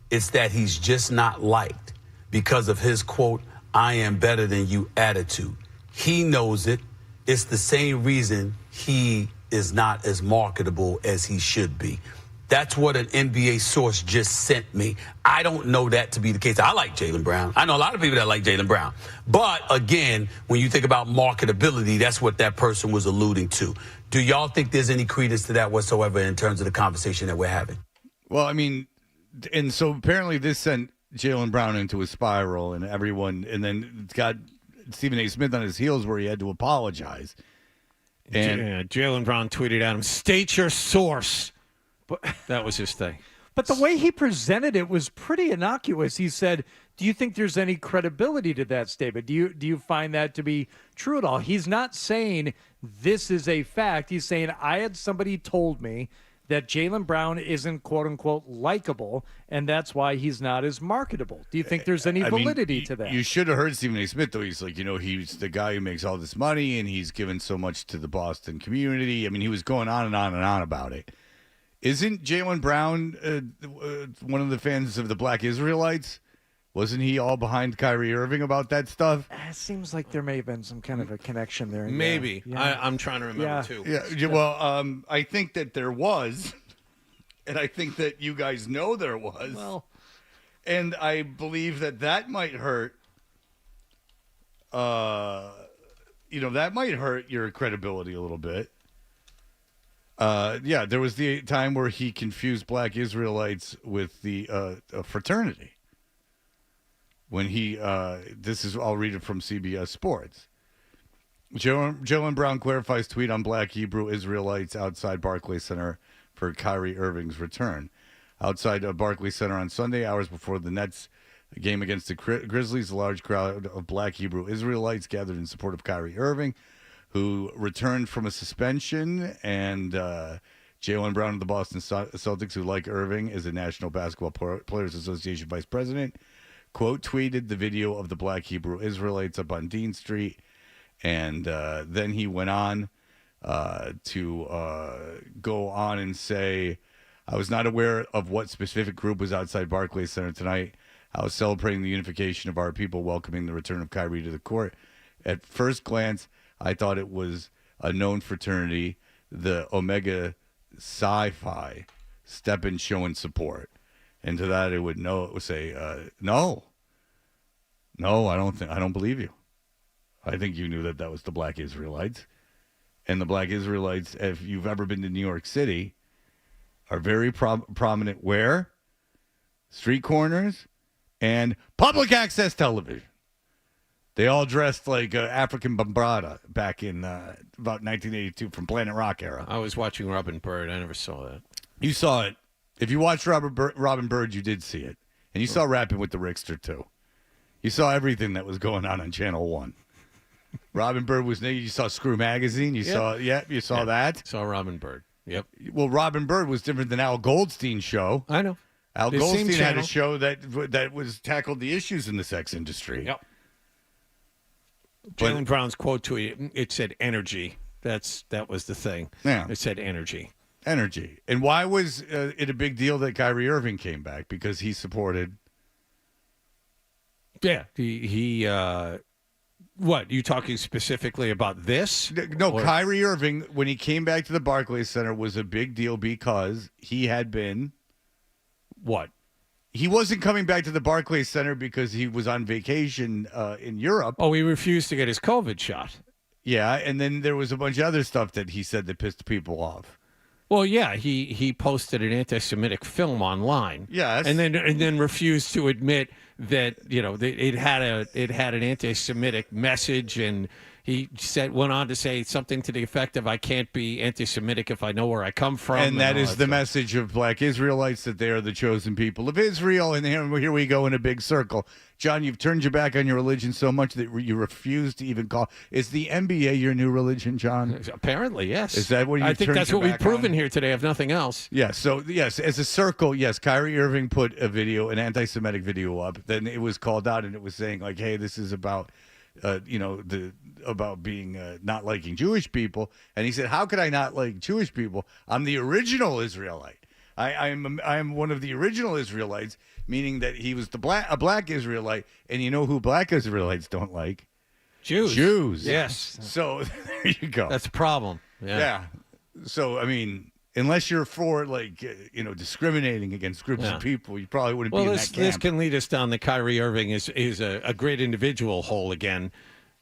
it's that he's just not liked because of his, quote, I am better than you attitude. He knows it. It's the same reason he is not as marketable as he should be. That's what an NBA source just sent me. I don't know that to be the case. I like Jaylen Brown. I know a lot of people that like Jaylen Brown. But, again, when you think about marketability, that's what that person was alluding to. Do y'all think there's any credence to that whatsoever in terms of the conversation that we're having? Well, I mean, and so apparently this sent Jaylen Brown into a spiral, and then it's got Stephen A. Smith on his heels where he had to apologize. And Jaylen Brown tweeted at him, "State your source." But that was his thing. But the way he presented it was pretty innocuous. He said, do you think there's any credibility to that statement? Do you find that to be true at all? He's not saying this is a fact. He's saying, I had somebody told me that Jaylen Brown isn't, quote unquote, likable, and that's why he's not as marketable. Do you think there's any validity to that? You should have heard Stephen A. Smith, though. He's like, he's the guy who makes all this money, and he's given so much to the Boston community. I mean, he was going on and on and on about it. Isn't Jaylen Brown one of the fans of the Black Israelites? Wasn't he all behind Kyrie Irving about that stuff? It seems like there may have been some kind of a connection there. Maybe. Yeah. I'm trying to remember, too. Yeah. Well, I think that there was, and I think that you guys know there was. Well, and I believe that might hurt. That might hurt your credibility a little bit. There was the time where he confused Black Israelites with the fraternity. When I'll read it from CBS Sports. Jaylen Brown clarifies tweet on Black Hebrew Israelites outside Barclays Center for Kyrie Irving's return. Outside Barclays Center on Sunday, hours before the Nets game against the Grizzlies, a large crowd of Black Hebrew Israelites gathered in support of Kyrie Irving, who returned from a suspension, and Jaylen Brown of the Boston Celtics, who, like Irving, is a National Basketball Players Association vice president, quote tweeted the video of the Black Hebrew Israelites up on Dean Street, and then he went on to go on and say, I was not aware of what specific group was outside Barclays Center tonight. I was celebrating the unification of our people, welcoming the return of Kyrie to the court. At first glance, I thought it was a known fraternity, the Omega Psi step in showing support. And to that, it would say, no, I don't believe you. I think you knew that was the Black Israelites. And the Black Israelites, if you've ever been to New York City, are very prominent where? Street corners and public access television. They all dressed like African Bambaataa back in about 1982 from Planet Rock era. I was watching Robin Bird. I never saw that. You saw it. If you watched Robin Bird, you did see it. And you saw Rapping with the Rickster, too. You saw everything that was going on Channel 1. Robin Bird was naked. You saw Screw Magazine. You saw that. Saw Robin Bird. Yep. Well, Robin Bird was different than Al Goldstein's show. I know. Al Goldstein had a show that was tackled the issues in the sex industry. Yep. Jaylen Brown's quote tweet, it said energy. That was the thing. Yeah. It said energy. Energy. And why was it a big deal that Kyrie Irving came back? Because he supported. Yeah. He what? You talking specifically about this? No, Kyrie Irving, when he came back to the Barclays Center, was a big deal because he had been. What? He wasn't coming back to the Barclays Center because he was on vacation in Europe. Oh, he refused to get his COVID shot. Yeah, and then there was a bunch of other stuff that he said that pissed people off. Well, yeah, he posted an anti-Semitic film online. Yes, and then refused to admit that it had an anti-Semitic message, and he went on to say something to the effect of, "I can't be anti-Semitic if I know where I come from." And that is the stuff. message of Black Israelites, that they are the chosen people of Israel. And here we go in a big circle. John, you've turned your back on your religion so much that you refuse to even call. Is the NBA your new religion, John? Apparently, yes. Is that what you? I think that's what we've proven here today, if nothing else. Yeah. So yes, as a circle, yes. Kyrie Irving put an anti-Semitic video up. Then it was called out, and it was saying like, "Hey, this is about." About being not liking Jewish people, and he said, "How could I not like Jewish people? I'm the original Israelite. I'm one of the original Israelites," meaning that he was a black Israelite. And you know who black Israelites don't like? Jews. Yes. So there you go. That's a problem. Yeah. So I mean, unless you're for discriminating against groups of people, you probably wouldn't be in that camp. This can lead us down that Kyrie Irving is a great individual hole again,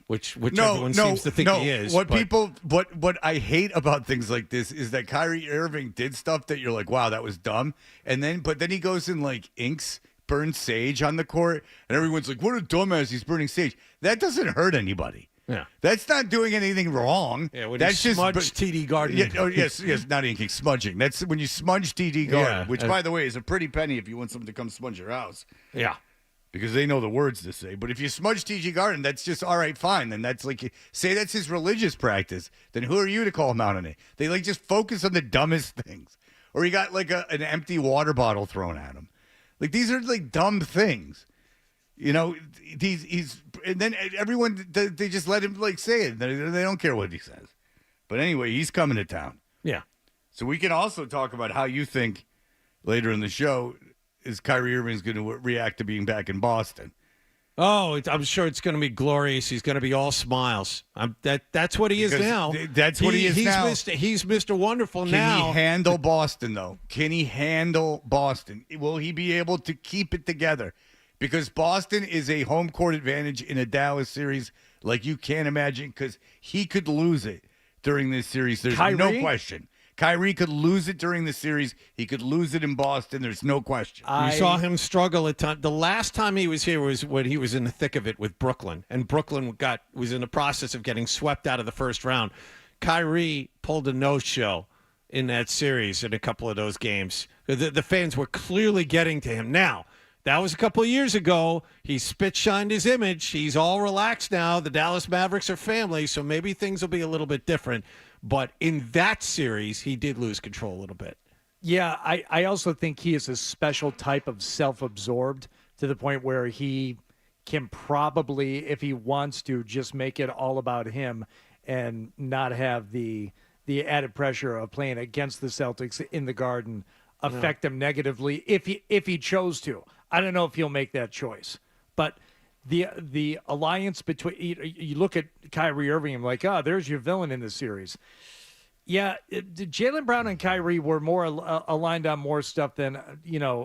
which everyone seems to think he is. What I hate about things like this is that Kyrie Irving did stuff that you're like, wow, that was dumb, but then he goes and like burns sage on the court, and everyone's like, what a dumbass, he's burning sage. That doesn't hurt anybody. Yeah, that's not doing anything wrong. Yeah, when that's you smudge TD Garden. Yeah, yes, not anything smudging. That's when you smudge TD Garden, which, by the way, is a pretty penny if you want someone to come smudge your house. Yeah, because they know the words to say. But if you smudge TD Garden, that's just all right, fine. Then that's like, say that's his religious practice. Then who are you to call him out on it? They like just focus on the dumbest things. Or he got like an empty water bottle thrown at him. Like these are like dumb things. He's and then everyone, they just let him like say it. They don't care what he says. But anyway, he's coming to town. Yeah. So we can also talk about how you think later in the show is Kyrie Irving's going to react to being back in Boston. Oh, I'm sure it's going to be glorious. He's going to be all smiles. That's what he is now. That's what he is now. He's Mr. Wonderful now. Can he handle Boston, though? Can he handle Boston? Will he be able to keep it together? Because Boston is a home court advantage in a Dallas series like you can't imagine, because he could lose it during this series. There's no question. Kyrie could lose it during the series. He could lose it in Boston. There's no question. We saw him struggle at times. The last time he was here was when he was in the thick of it with Brooklyn, and Brooklyn was in the process of getting swept out of the first round. Kyrie pulled a no-show in that series in a couple of those games. The fans were clearly getting to him. Now, that was a couple of years ago. He spit-shined his image. He's all relaxed now. The Dallas Mavericks are family, so maybe things will be a little bit different. But in that series, he did lose control a little bit. Yeah, I also think he is a special type of self-absorbed to the point where he can probably, if he wants to, just make it all about him and not have the added pressure of playing against the Celtics in the Garden affect him negatively if he chose to. I don't know if he'll make that choice. But the alliance between you look at Kyrie Irving and like, there's your villain in the series. Yeah, Jaylen Brown and Kyrie were more aligned on more stuff than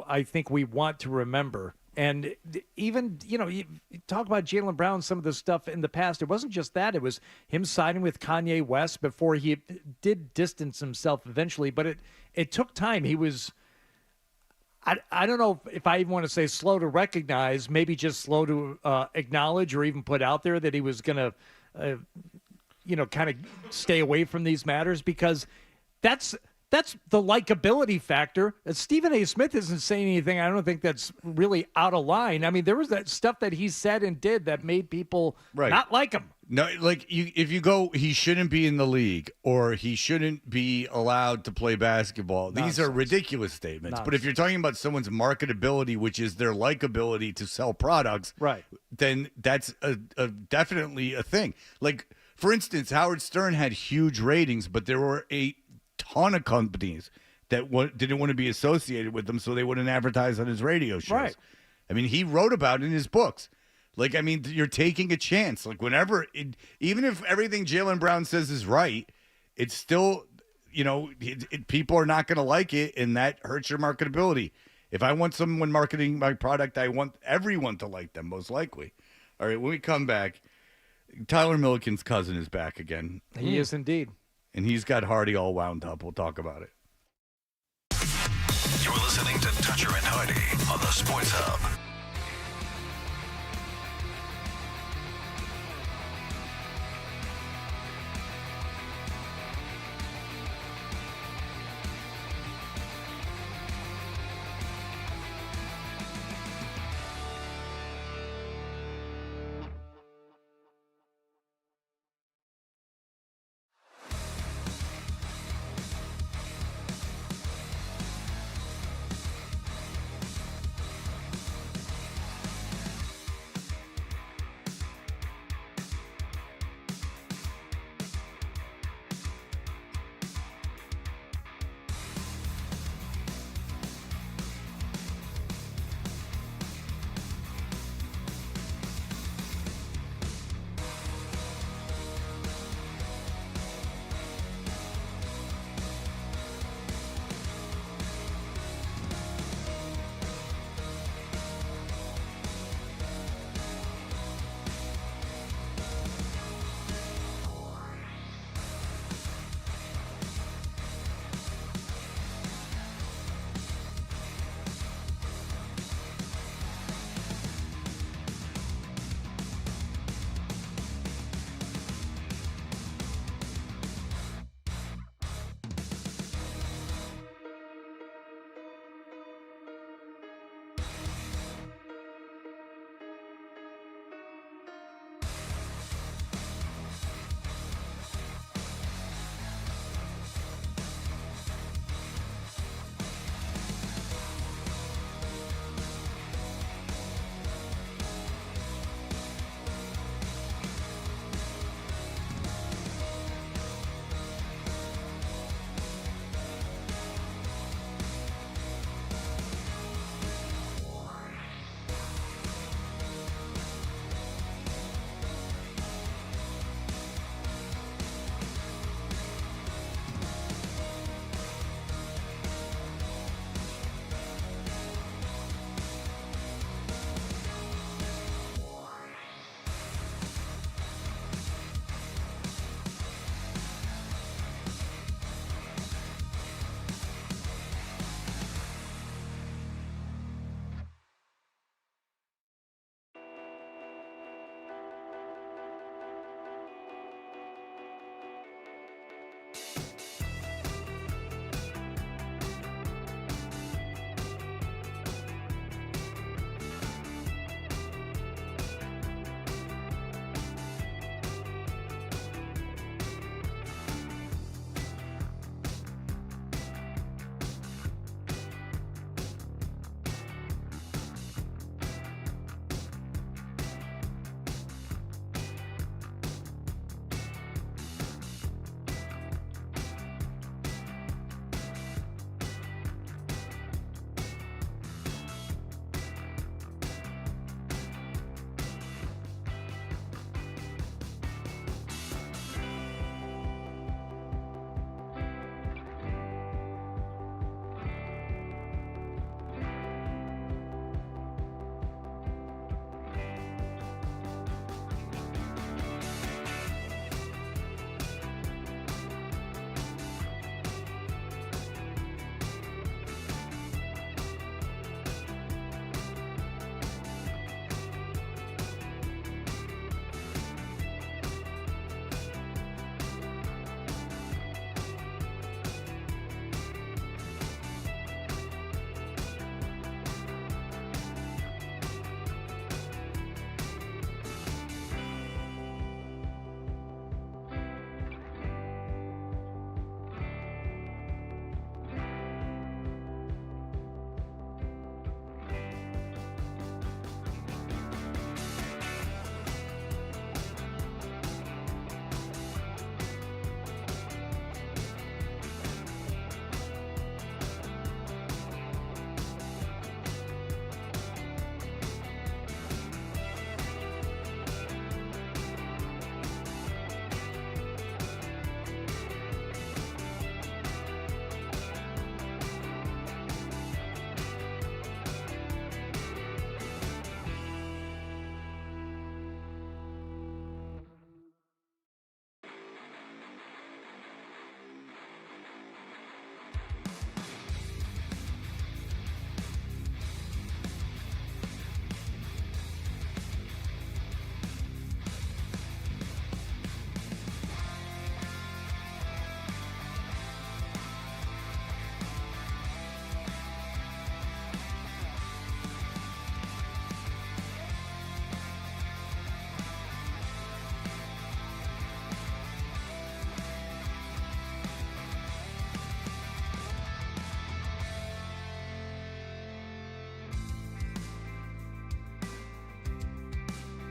I think we want to remember. And even you talk about Jaylen Brown, some of the stuff in the past. It wasn't just that; it was him signing with Kanye West before he did distance himself eventually. But it took time. He was. I don't know if I even want to say slow to recognize, maybe just slow to acknowledge or even put out there that he was going to, kind of stay away from these matters, because that's the likability factor. Stephen A. Smith isn't saying anything I don't think that's really out of line. I mean, there was that stuff that he said and did that made people not like him. No, like if you go, he shouldn't be in the league or he shouldn't be allowed to play basketball. Nonsense. These are ridiculous statements. Nonsense. But if you're talking about someone's marketability, which is their likability to sell products, right, then that's a definitely a thing. Like, for instance, Howard Stern had huge ratings, but there were a ton of companies that didn't want to be associated with them, so they wouldn't advertise on his radio shows. Right. I mean, he wrote about it in his books. Like, I mean, you're taking a chance. Like, whenever, even if everything Jaylen Brown says is right, it's still, people are not going to like it, and that hurts your marketability. If I want someone marketing my product, I want everyone to like them, most likely. All right, when we come back, Tyler Milliken's cousin is back again. He is indeed. And he's got Hardy all wound up. We'll talk about it. You're listening to Toucher and Hardy on the Sports Hub.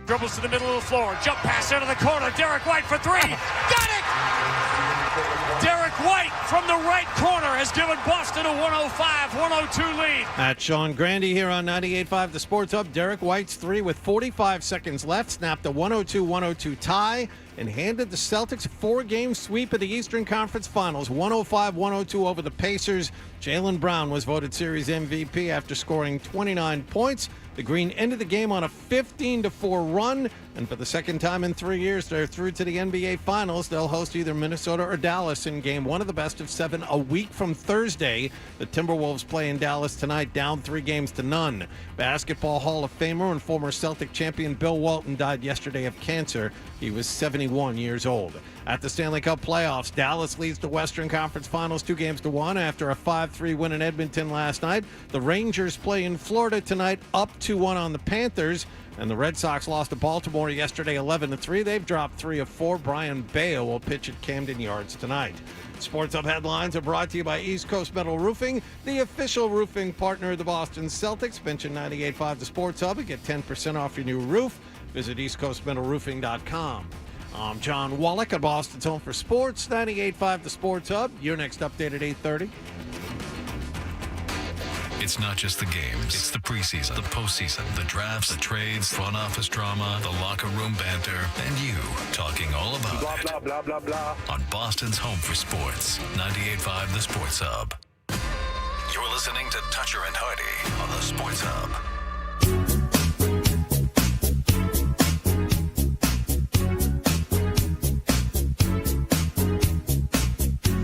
Dribbles to the middle of the floor. Jump pass into the corner. Derek White for three. Got it! Derek White from the right corner has given Boston a 105-102 lead. At Sean Grandy here on 98.5 The Sports Hub. Derek White's three with 45 seconds left snapped a 102-102 tie and handed the Celtics a four-game sweep of the Eastern Conference Finals, 105-102 over the Pacers. Jaylen Brown was voted series MVP after scoring 29 points. The Green ended the game on a 15-4 run, and for the second time in 3 years, they're through to the NBA Finals. They'll host either Minnesota or Dallas in game one of the best of seven a week from Thursday. The Timberwolves play in Dallas tonight, down 3-0. Basketball Hall of Famer and former Celtic champion Bill Walton died yesterday of cancer. He was 71 years old. At the Stanley Cup playoffs, Dallas leads the Western Conference Finals 2-1 after a 5-3 win in Edmonton last night. The Rangers play in Florida tonight, up 2-1 on the Panthers. And the Red Sox lost to Baltimore yesterday 11-3. They've dropped 3 of 4. Brian Bayo will pitch at Camden Yards tonight. Sports Hub headlines are brought to you by East Coast Metal Roofing, the official roofing partner of the Boston Celtics. Mention 98.5 The Sports Hub and get 10% off your new roof. Visit eastcoastmetalroofing.com. I'm John Wallach at Boston's Home for Sports, 98.5 The Sports Hub. Your next update at 8:30. It's not just the games. It's the preseason, the postseason, the drafts, the trades, front office drama, the locker room banter, and you talking all about Blah, it. blah, blah, blah, blah. On Boston's Home for Sports, 98.5 The Sports Hub. You're listening to Toucher and Hardy on the Sports Hub.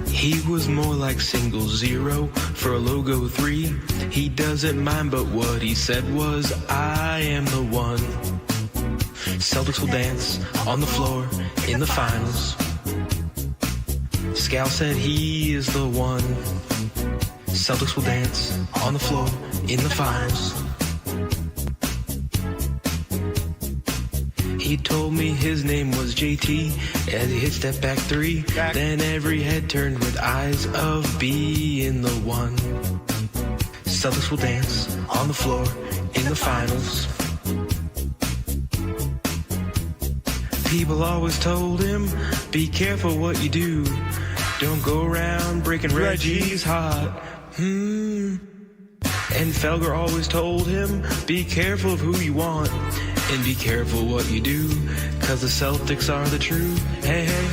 He was more like single zero for a logo 3. He doesn't mind, but what he said was, I am the one. Celtics will dance on the floor in the finals. Scal said he is the one. Celtics will dance on the floor in the finals. He told me his name was JT as he hit step back 3. Then every head turned with eyes of being the one. Celtics will dance on the floor in the finals. People always told him, be careful what you do. Don't go around breaking Reggie's heart. And Felger always told him, be careful of who you want. And be careful what you do, cause the Celtics are the true. Hey, hey,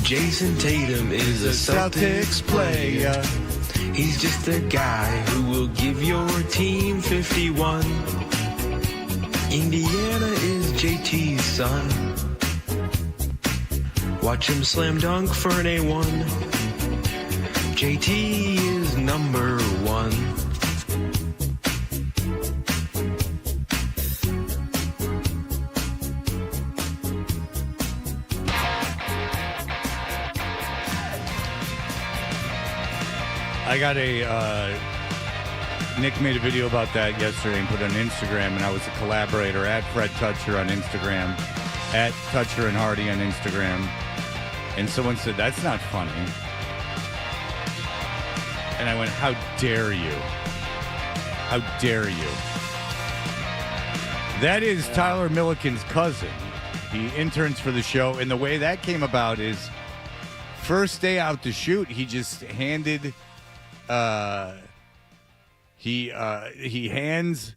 Jason Tatum is a Celtics player. He's just a guy who will give your team 51. Indiana is JT's son. Watch him slam dunk for an A1. JT is number 1. I got Nick made a video about that yesterday and put it on Instagram, and I was a collaborator at Fred Toucher on Instagram, at Toucher and Hardy on Instagram, and someone said, that's not funny. And I went, how dare you? How dare you? That is Tyler Milliken's cousin. He interns for the show, and the way that came about is first day out to shoot, he just handed... he hands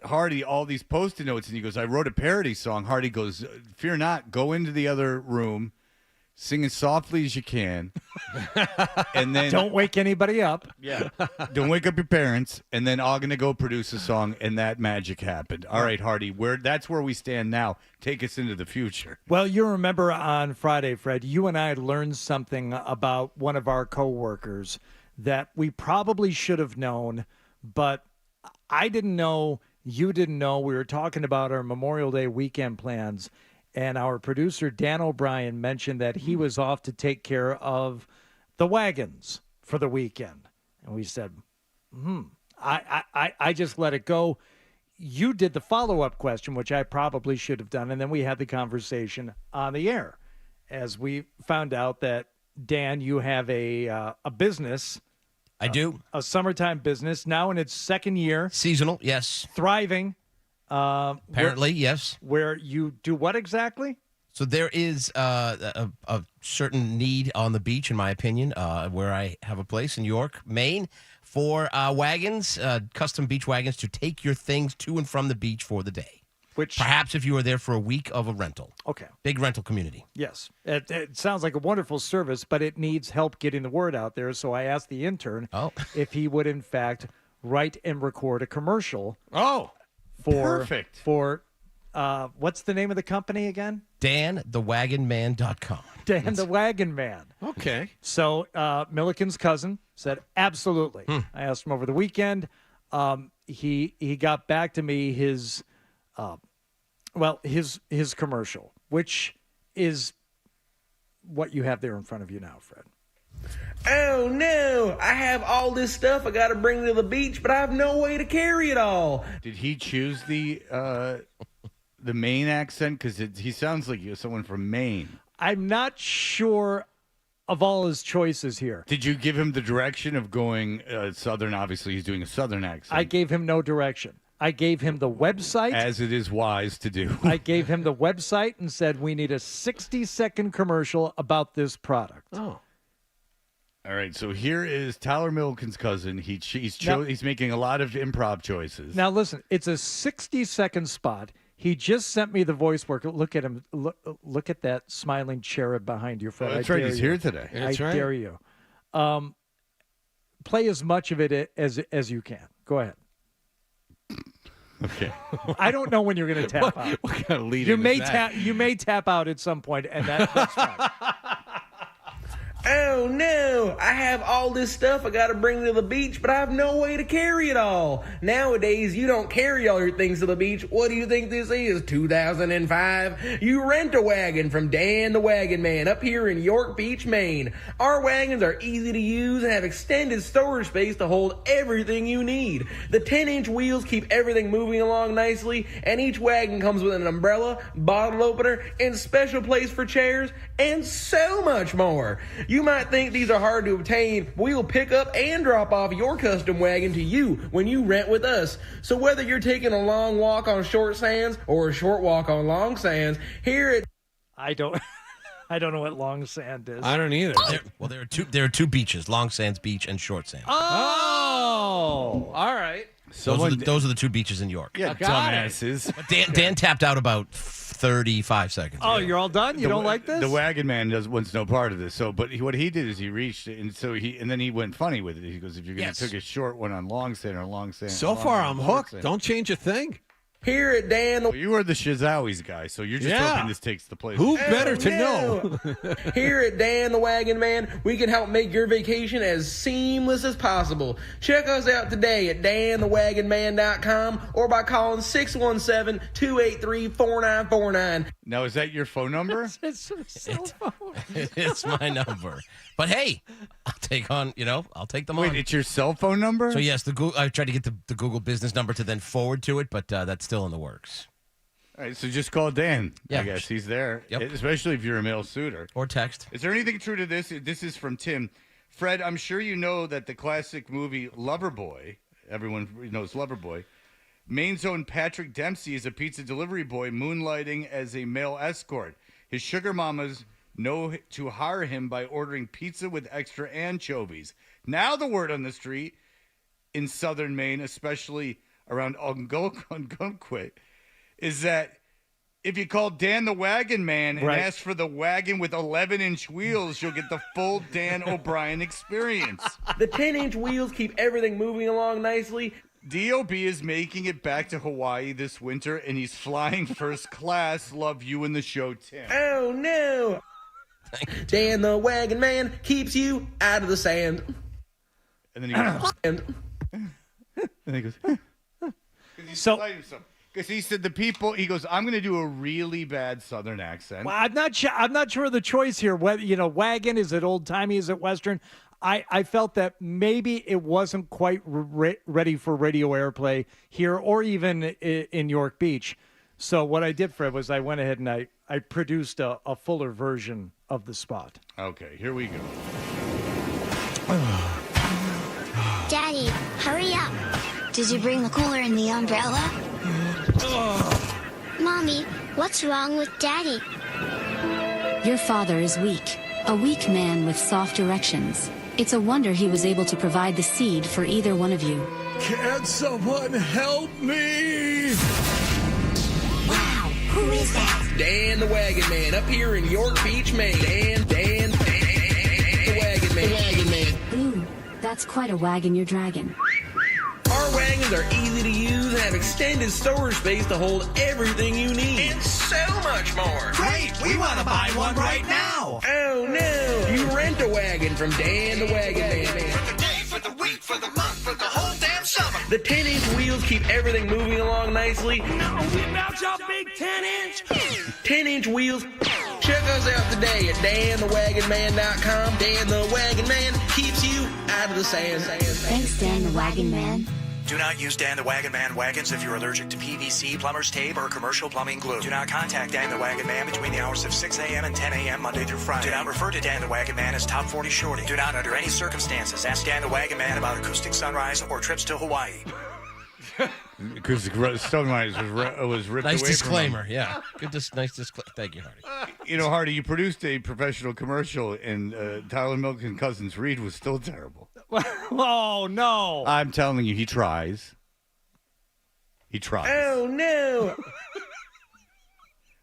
Hardy all these Post-it notes, and he goes, I wrote a parody song. Hardy goes, fear not, go into the other room, sing as softly as you can, and then don't wake anybody up. Yeah, don't wake up your parents, and then I'm gonna go produce a song, and that magic happened. All right, Hardy, that's where we stand now. Take us into the future. Well, you remember on Friday, Fred, you and I learned something about one of our coworkers that we probably should have known, but I didn't know, you didn't know. We were talking about our Memorial Day weekend plans, and our producer, Dan O'Brien, mentioned that he was off to take care of the wagons for the weekend. And we said, I just let it go. You did the follow-up question, which I probably should have done, and then we had the conversation on the air as we found out that, Dan, you have a business. I do. A summertime business, now in its second year. Seasonal, yes. Thriving. Apparently, yes. Where you do what exactly? So there is a certain need on the beach, in my opinion, where I have a place in York, Maine, for wagons, custom beach wagons, to take your things to and from the beach for the day. Which perhaps if you are there for a week of a rental. Okay. Big rental community. Yes. It sounds like a wonderful service, but it needs help getting the word out there. So I asked the intern if he would, in fact, write and record a commercial. Perfect. For what's the name of the company again? DanTheWagonMan.com. Dan the Wagon Man. Okay. So Milliken's cousin said, absolutely. I asked him over the weekend. He got back to me his commercial, which is what you have there in front of you now, Fred. Oh no, I have all this stuff I got to bring to the beach, but I have no way to carry it all. Did he choose the Maine accent? Because he sounds like someone from Maine. I'm not sure of all his choices here. Did you give him the direction of going Southern? Obviously, he's doing a Southern accent. I gave him no direction. I gave him the website. As it is wise to do. I gave him the website and said, we need a 60-second commercial about this product. Oh. All right, so here is Tyler Milliken's cousin. He's making a lot of improv choices. Now, listen, it's a 60-second spot. He just sent me the voice work. Look at him. Look at that smiling cherub behind you, Fred. That's right. He's here today. I dare you. Play as much of it as you can. Go ahead. Okay. I don't know when you're going to tap out. What kind of lead You may tap out at some point, and that's fine. Oh no, I have all this stuff I got to bring to the beach, but I have no way to carry it all. Nowadays, you don't carry all your things to the beach. What do you think this is, 2005? You rent a wagon from Dan the Wagon Man up here in York Beach, Maine. Our wagons are easy to use and have extended storage space to hold everything you need. The 10-inch wheels keep everything moving along nicely, and each wagon comes with an umbrella, bottle opener, and special place for chairs, and so much more. You might think these are hard to obtain. We'll pick up and drop off your custom wagon to you when you rent with us. So whether you're taking a long walk on short sands or a short walk on long sands, here at I don't know what long sand is. I don't either. There are two beaches: Long Sands Beach and Short Sands. Oh, all right. Those are the two beaches in York. Yeah, dumbasses. But Dan tapped out about 35 seconds. Oh, you're all done? You don't like this? The Wagon Man wants no part of this. So, but what he did is he reached it, and then he went funny with it. He goes, "If you're going to take a short one on long sand or long sand." So far, I'm hooked. Don't change a thing. Here at Dan. Well, you are the Shizowis guy, so you're just hoping this takes the place. Who better to know? Here at Dan the Wagon Man, we can help make your vacation as seamless as possible. Check us out today at danthewagonman.com or by calling 617-283-4949. Now, is that your phone number? It's my number. But hey, I'll take them on. Wait, it's your cell phone number? So yes, I tried to get the Google business number to then forward to it, but that's still in the works. All right, so just call Dan. Yeah. I guess he's there. Yep. Especially if you're a male suitor. Or text. Is there anything true to this? This is from Tim. Fred, I'm sure you know that the classic movie Loverboy, everyone knows Loverboy, Maine's own Patrick Dempsey is a pizza delivery boy moonlighting as a male escort. His sugar mamas know to hire him by ordering pizza with extra anchovies. Now the word on the street in southern Maine, especially around Algonquin, is that if you call Dan the Wagon Man and ask for the wagon with 11-inch wheels, you'll get the full Dan O'Brien experience. The 10-inch wheels keep everything moving along nicely. D.O.B. is making it back to Hawaii this winter, and he's flying first class. Love you and the show, Tim. Oh, no. Dan the Wagon Man keeps you out of the sand. And then he goes, and he goes, because he said he goes, I'm going to do a really bad Southern accent. Well, I'm not sure of the choice here. Whether, wagon, is it old timey? Is it Western? I felt that maybe it wasn't quite ready for radio airplay here or even in York Beach. So what I did, Fred, was I went ahead and I produced a fuller version of the spot. Okay, here we go. Daddy, hurry up. Did you bring the cooler and the umbrella? Mommy, what's wrong with Daddy? Your father is weak. A weak man with soft erections. It's a wonder he was able to provide the seed for either one of you. Can someone help me? Wow, who is that? Dan the Wagon Man up here in York Beach, Maine. Dan, the Wagon Man. The Wagon Man. Ooh, that's quite a wagon you're dragging. Our wagons are easy to use and have extended storage space to hold everything you need. And so much more. Great, we want to buy one right now. Oh no, you rent a wagon from Dan the Wagon Man. For the day, for the week, for the month, for the whole damn summer. The 10-inch wheels keep everything moving along nicely. No, we about your big 10-inch. 10-inch wheels. Check us out today at danthewagonman.com. Dan the Wagon Man keeps you out of the sand. Thanks, Dan the Wagon Man. Do not use Dan the Wagon Man wagons if you're allergic to PVC, plumber's tape, or commercial plumbing glue. Do not contact Dan the Wagon Man between the hours of 6 a.m. and 10 a.m. Monday through Friday. Do not refer to Dan the Wagon Man as Top 40 Shorty. Do not, under any circumstances, ask Dan the Wagon Man about acoustic sunrise or trips to Hawaii. Because Sunrise was ripped Nice away disclaimer, from him. yeah. Nice disclaimer. Thank you, Hardy. You know, Hardy, you produced a professional commercial, and Tyler Milk and Cousins Reed was still terrible. Oh, no. I'm telling you, he tries. He tries. Oh no.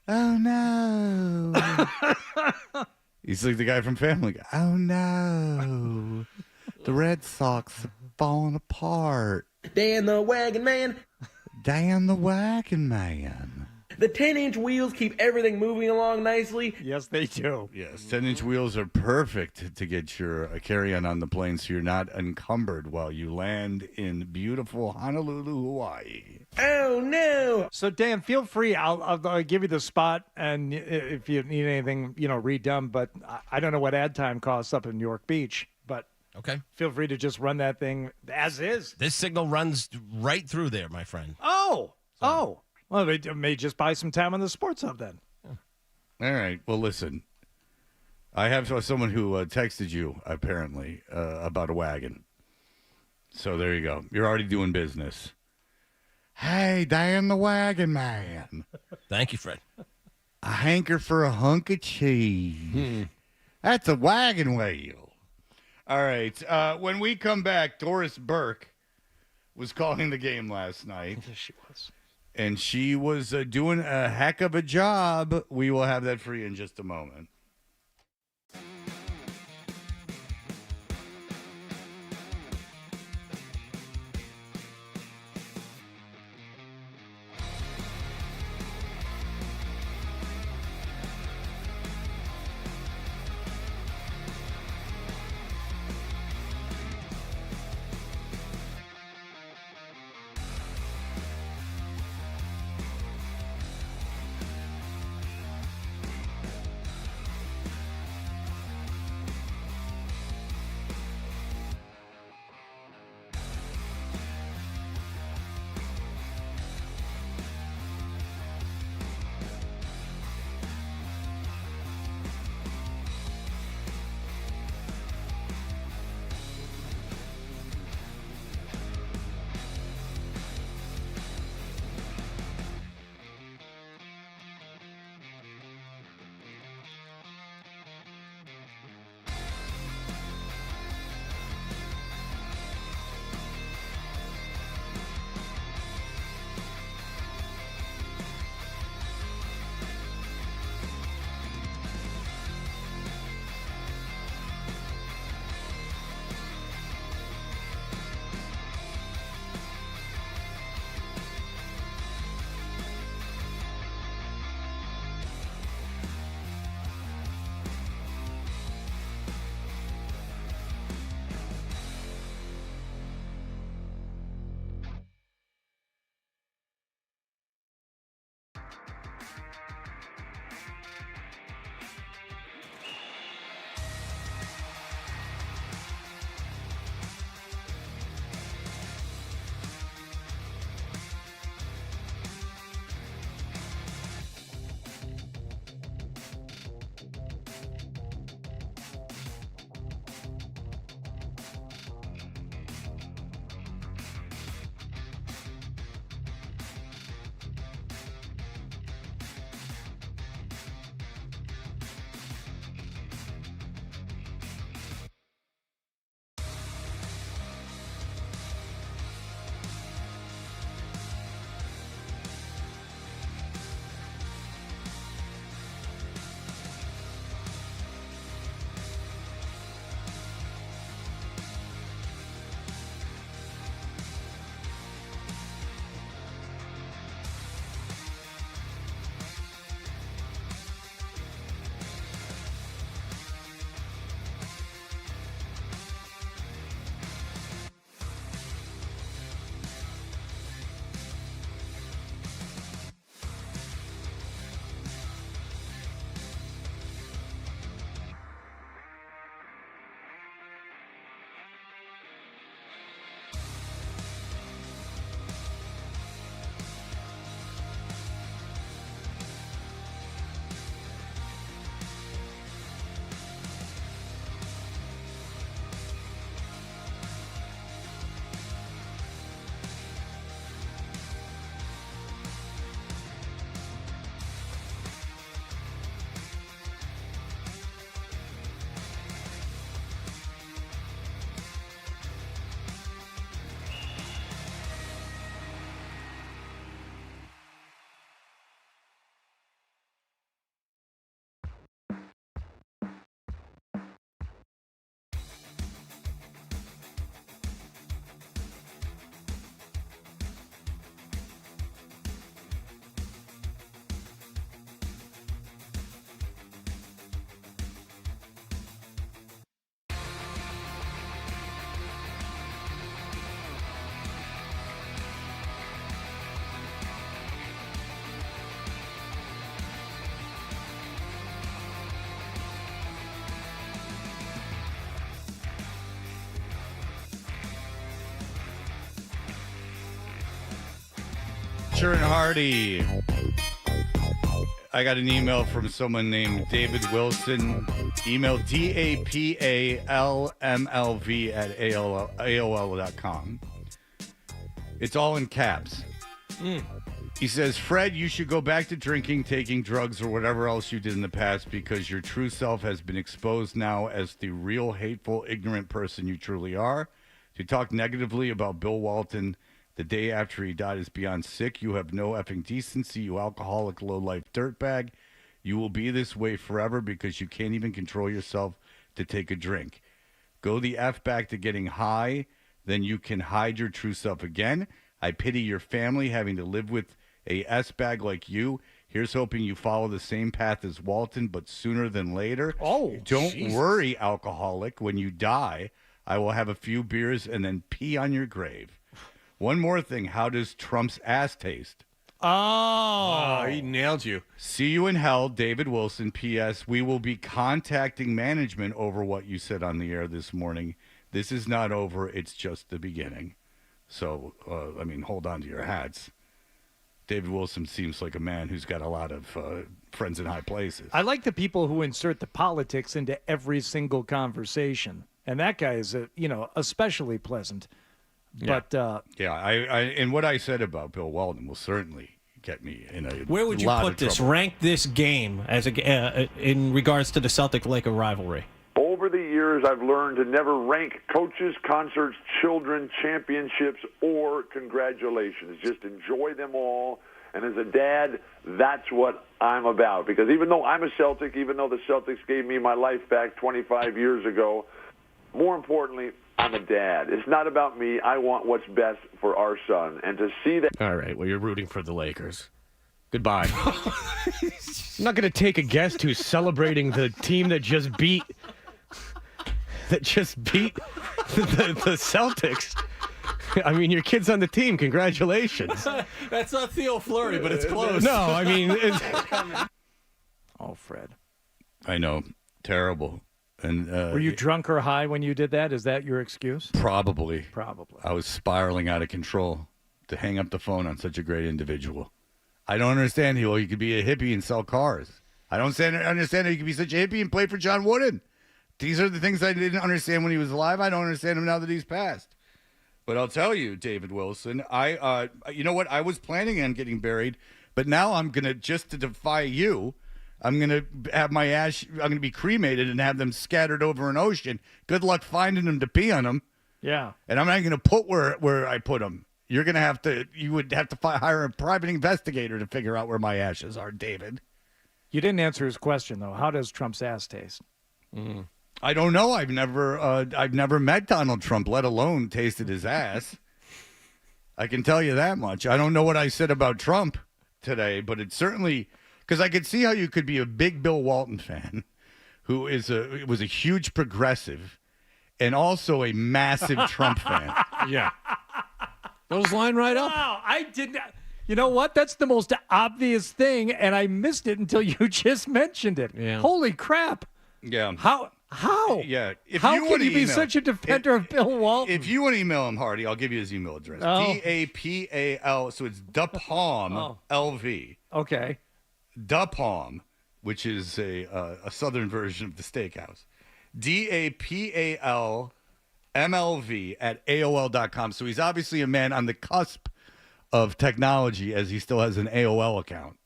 Oh no. He's like the guy from Family Guy. Oh no. The Red Sox are falling apart. Dan the Wagon Man. Dan the Wagon Man. The 10-inch wheels keep everything moving along nicely. Yes, they do. Yes, 10-inch wheels are perfect to get your carry-on on the plane so you're not encumbered while you land in beautiful Honolulu, Hawaii. Oh, no. So, Dan, feel free. I'll give you the spot, and if you need anything, redone. But I don't know what ad time costs up in York Beach, but okay, feel free to just run that thing as is. This signal runs right through there, my friend. Oh. Well, they may just buy some time on the Sports Hub then. All right. Well, listen. I have someone who texted you, apparently, about a wagon. So there you go. You're already doing business. Hey, Dan the Wagon Man. Thank you, Fred. A hanker for a hunk of cheese. That's a wagon wheel. All right. When we come back, Doris Burke was calling the game last night. Yes, she was. And she was doing a heck of a job. We will have that for you in just a moment. Toucher and Hardy. I got an email from someone named David Wilson. Email DAPALMLV@AOL.com. It's all in caps. He says, Fred, you should go back to drinking, taking drugs, or whatever else you did in the past because your true self has been exposed now as the real, hateful, ignorant person you truly are. To talk negatively about Bill Walton the day after he died is beyond sick. You have no effing decency, you alcoholic, low-life dirtbag. You will be this way forever because you can't even control yourself to take a drink. Go the F back to getting high, then you can hide your true self again. I pity your family having to live with a S-bag like you. Here's hoping you follow the same path as Walton, but sooner than later. Oh, don't Jesus. worry, alcoholic. When you die, I will have a few beers and then pee on your grave. One more thing. How does Trump's ass taste? Oh, he nailed you. See you in hell, David Wilson. P.S. We will be contacting management over what you said on the air this morning. This is not over. It's just the beginning. So, hold on to your hats. David Wilson seems like a man who's got a lot of friends in high places. I like the people who insert the politics into every single conversation. And that guy is, especially pleasant. But and what I said about Bill Walton will certainly get me in a Where would you lot put of this? trouble. Rank this game as in regards to the Celtic-Laker rivalry. Over the years, I've learned to never rank coaches, concerts, children, championships, or congratulations. Just enjoy them all. And as a dad, that's what I'm about. Because even though I'm a Celtic, even though the Celtics gave me my life back 25 years ago, more importantly, I'm a dad. It's not about me. I want what's best for our son. And to see that... All right, well, you're rooting for the Lakers. Goodbye. I'm not going to take a guest who's celebrating the team that just beat the Celtics. I mean, your kid's on the team. Congratulations. That's not Theo Fleury, but it's close. No, I mean... Oh, Fred. I know. Terrible. And were you drunk or high when you did that? Is that your excuse? Probably. Probably. I was spiraling out of control to hang up the phone on such a great individual. I don't understand how you could be a hippie and sell cars. I don't understand how you could be such a hippie and play for John Wooden. These are the things I didn't understand when he was alive. I don't understand him now that he's passed. But I'll tell you, David Wilson, you know what? I was planning on getting buried, but now I'm going to, just to defy you, I'm going to have my ash, I'm going to be cremated and have them scattered over an ocean. Good luck finding them to pee on them. Yeah. And I'm not going to put where I put them. You would have to hire a private investigator to figure out where my ashes are, David. You didn't answer his question, though. How does Trump's ass taste? I don't know. I've never met Donald Trump, let alone tasted his ass. I can tell you that much. I don't know what I said about Trump today, but it certainly... Because I could see how you could be a big Bill Walton fan, who was a huge progressive, and also a massive Trump fan. Yeah, those line right up. Wow, I didn't. You know what? That's the most obvious thing, and I missed it until you just mentioned it. Yeah. Holy crap! Yeah. How? Yeah. How can you be such a defender of Bill Walton? If you want to email him, Hardy, I'll give you his email address. Oh. DAPAL. So it's Dapalm LV. Okay. Dapalm, which is a southern version of the steakhouse. DAPALMLV@AOL.com. So he's obviously a man on the cusp of technology, as he still has an AOL account.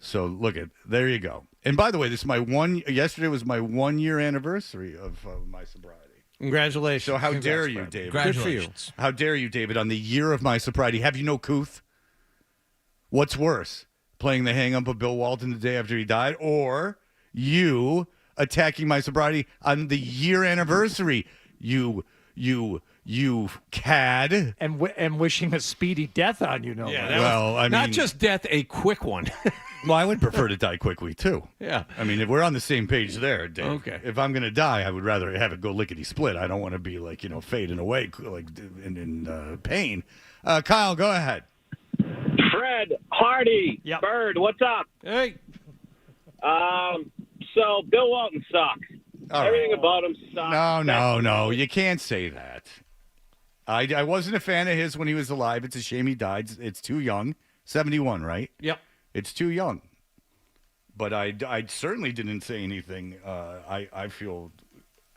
So look there you go. And by the way, yesterday was my 1 year anniversary of my sobriety. Congratulations. So how dare you, David? Congratulations. How dare you, David, on the year of my sobriety? Have you no couth? What's worse? Playing the hang up of Bill Walton the day after he died, or you attacking my sobriety on the year anniversary? You cad. And wishing a speedy death on you, no? Yeah, less. Not just death, a quick one. Well, I would prefer to die quickly too. Yeah. I mean, if we're on the same page there, Dave. Okay. If I'm going to die, I would rather have it go lickety split. I don't want to be fading away in pain. Kyle, go ahead. Fred, Hardy, Bird, what's up? Hey. So Bill Walton sucks. All right. Everything about him sucks. No. You can't say that. I wasn't a fan of his when he was alive. It's a shame he died. It's too young. 71, right? Yep. It's too young. But I certainly didn't say anything. I feel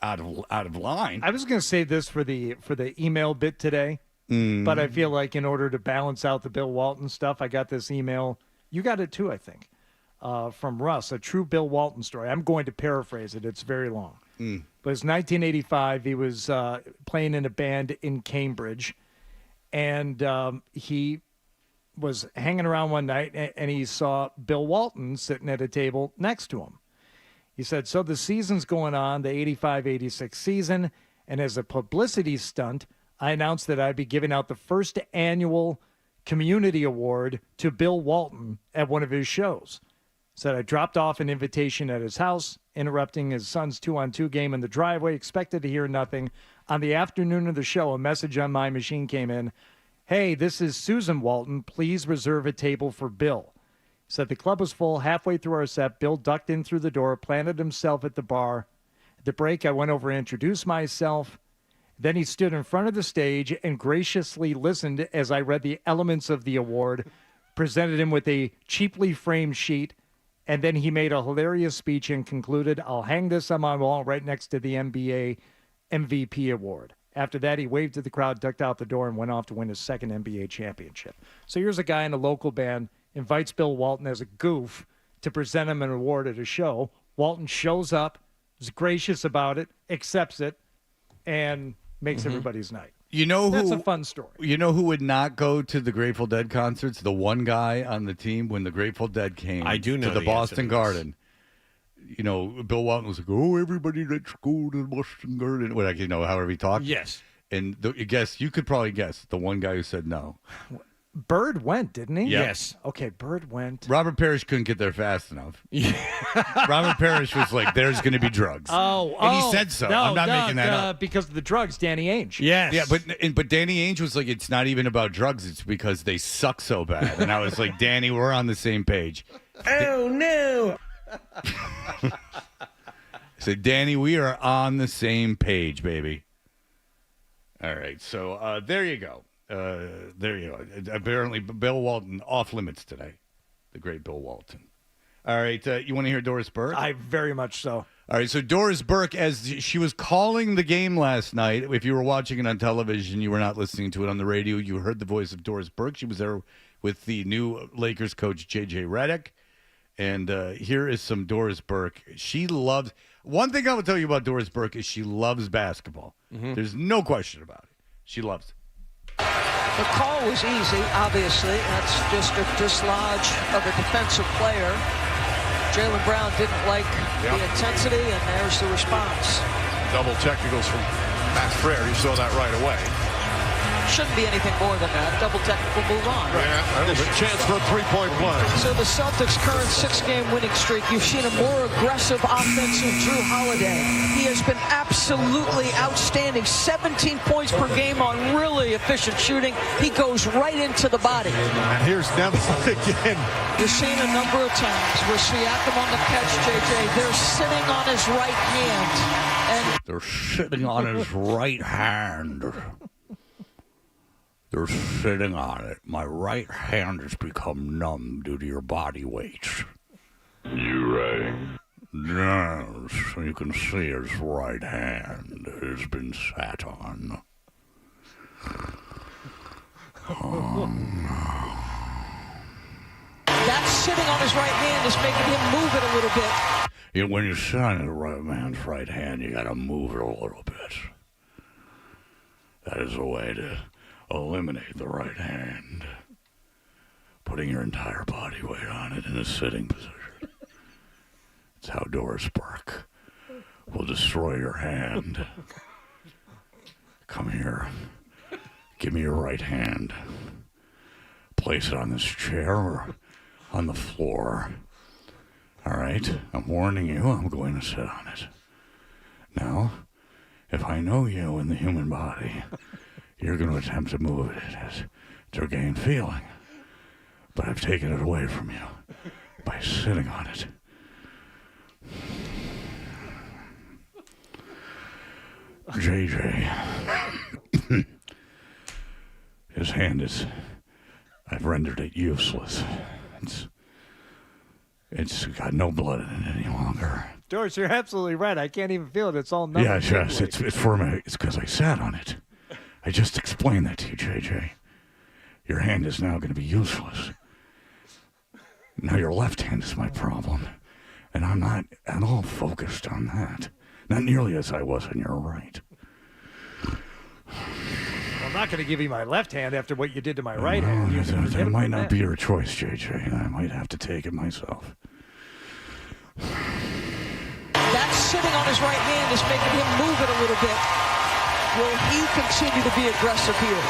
out of line. I was going to say this for the email bit today, but I feel like in order to balance out the Bill Walton stuff, I got this email. You got it too, I think, from Russ, a true Bill Walton story. I'm going to paraphrase it. It's very long. But it's 1985. He was playing in a band in Cambridge, and he was hanging around one night, and he saw Bill Walton sitting at a table next to him. He said, so the season's going on, the 85-86 season, and as a publicity stunt, I announced that I'd be giving out the first annual community award to Bill Walton at one of his shows. Said I dropped off an invitation at his house, interrupting his son's 2-on-2 game in the driveway, expected to hear nothing. On the afternoon of the show, a message on my machine came in. Hey, this is Susan Walton. Please reserve a table for Bill. Said the club was full. Halfway through our set, Bill ducked in through the door, planted himself at the bar. At the break, I went over and introduced myself. Then he stood in front of the stage and graciously listened as I read the elements of the award, presented him with a cheaply framed sheet, and then he made a hilarious speech and concluded, I'll hang this on my wall right next to the NBA MVP award. After that, he waved to the crowd, ducked out the door, and went off to win his second NBA championship. So here's a guy in a local band, invites Bill Walton as a goof to present him an award at a show. Walton shows up, is gracious about it, accepts it, and makes everybody's night. You know That's who? a fun story. You know who would not go to the Grateful Dead concerts? The one guy on the team when the Grateful Dead came I do know to the the Boston answer to this. Garden. You know, Bill Walton was like, "Oh, everybody, let's go to the Boston Garden." However he talked. Yes. And you could probably guess the one guy who said no. Bird went, didn't he? Yes. Okay, Bird went. Robert Parrish couldn't get there fast enough. Robert Parrish was like, "There's going to be drugs." And he said so. No, I'm not making that up. Because of the drugs, Danny Ainge. Yes. Yeah, but Danny Ainge was like, "It's not even about drugs. It's because they suck so bad." And I was like, "Danny, we're on the same page." Oh, no. I said, "Danny, we are on the same page, baby." All right, so there you go. There you go. Apparently, Bill Walton off limits today. The great Bill Walton. All right, you want to hear Doris Burke? I very much so. All right, so Doris Burke, as she was calling the game last night, if you were watching it on television, you were not listening to it on the radio, you heard the voice of Doris Burke. She was there with the new Lakers coach, J.J. Redick. And here is some Doris Burke. She loves – one thing I will tell you about Doris Burke is she loves basketball. There's no question about it. She loves it. The call was easy, obviously. That's just a dislodge of a defensive player. Jaylen Brown didn't like the intensity, and there's the response. Double technicals from Matt Frere. You saw that right away. Shouldn't be anything more than that. Double technical, move on. Yeah, a chance for a three-point play. So the Celtics' current 6-game winning streak, you've seen a more aggressive offensive Drew Holiday. He has been absolutely outstanding. 17 points per game on really efficient shooting. He goes right into the body. And here's Neville again. You're seeing a number of times where Siakam on the catch, JJ, they're sitting on his right hand. And they're sitting on his right hand. They're sitting on it. My right hand has become numb due to your body weight. You right? Yes, you can see his right hand has been sat on. that sitting on his right hand is making him move it a little bit. You know, when you sit on a right man's right hand, you got to move it a little bit. That is a way to eliminate the right hand. Putting your entire body weight on it in a sitting position. It's how Doris Burke will destroy your hand. Come here. Give me your right hand. Place it on this chair or on the floor. All right? I'm warning you, I'm going to sit on it. Now, if I know you in the human body, you're going to attempt to move it to gain feeling. But I've taken it away from you by sitting on it. JJ, His hand is... I've rendered it useless. It's got no blood in it any longer. Doris, you're absolutely right. I can't even feel it. It's all numb. Yes, it's for me. It's because I sat on it. I just explained that to you, JJ. Your hand is now going to be useless. Now your left hand is my problem. And I'm not at all focused on that. Not nearly as I was on your right. I'm not going to give you my left hand after what you did to my right hand. That might not be your choice, JJ. I might have to take it myself. That sitting on his right hand is making him move it a little bit. Will he continue to be aggressive here?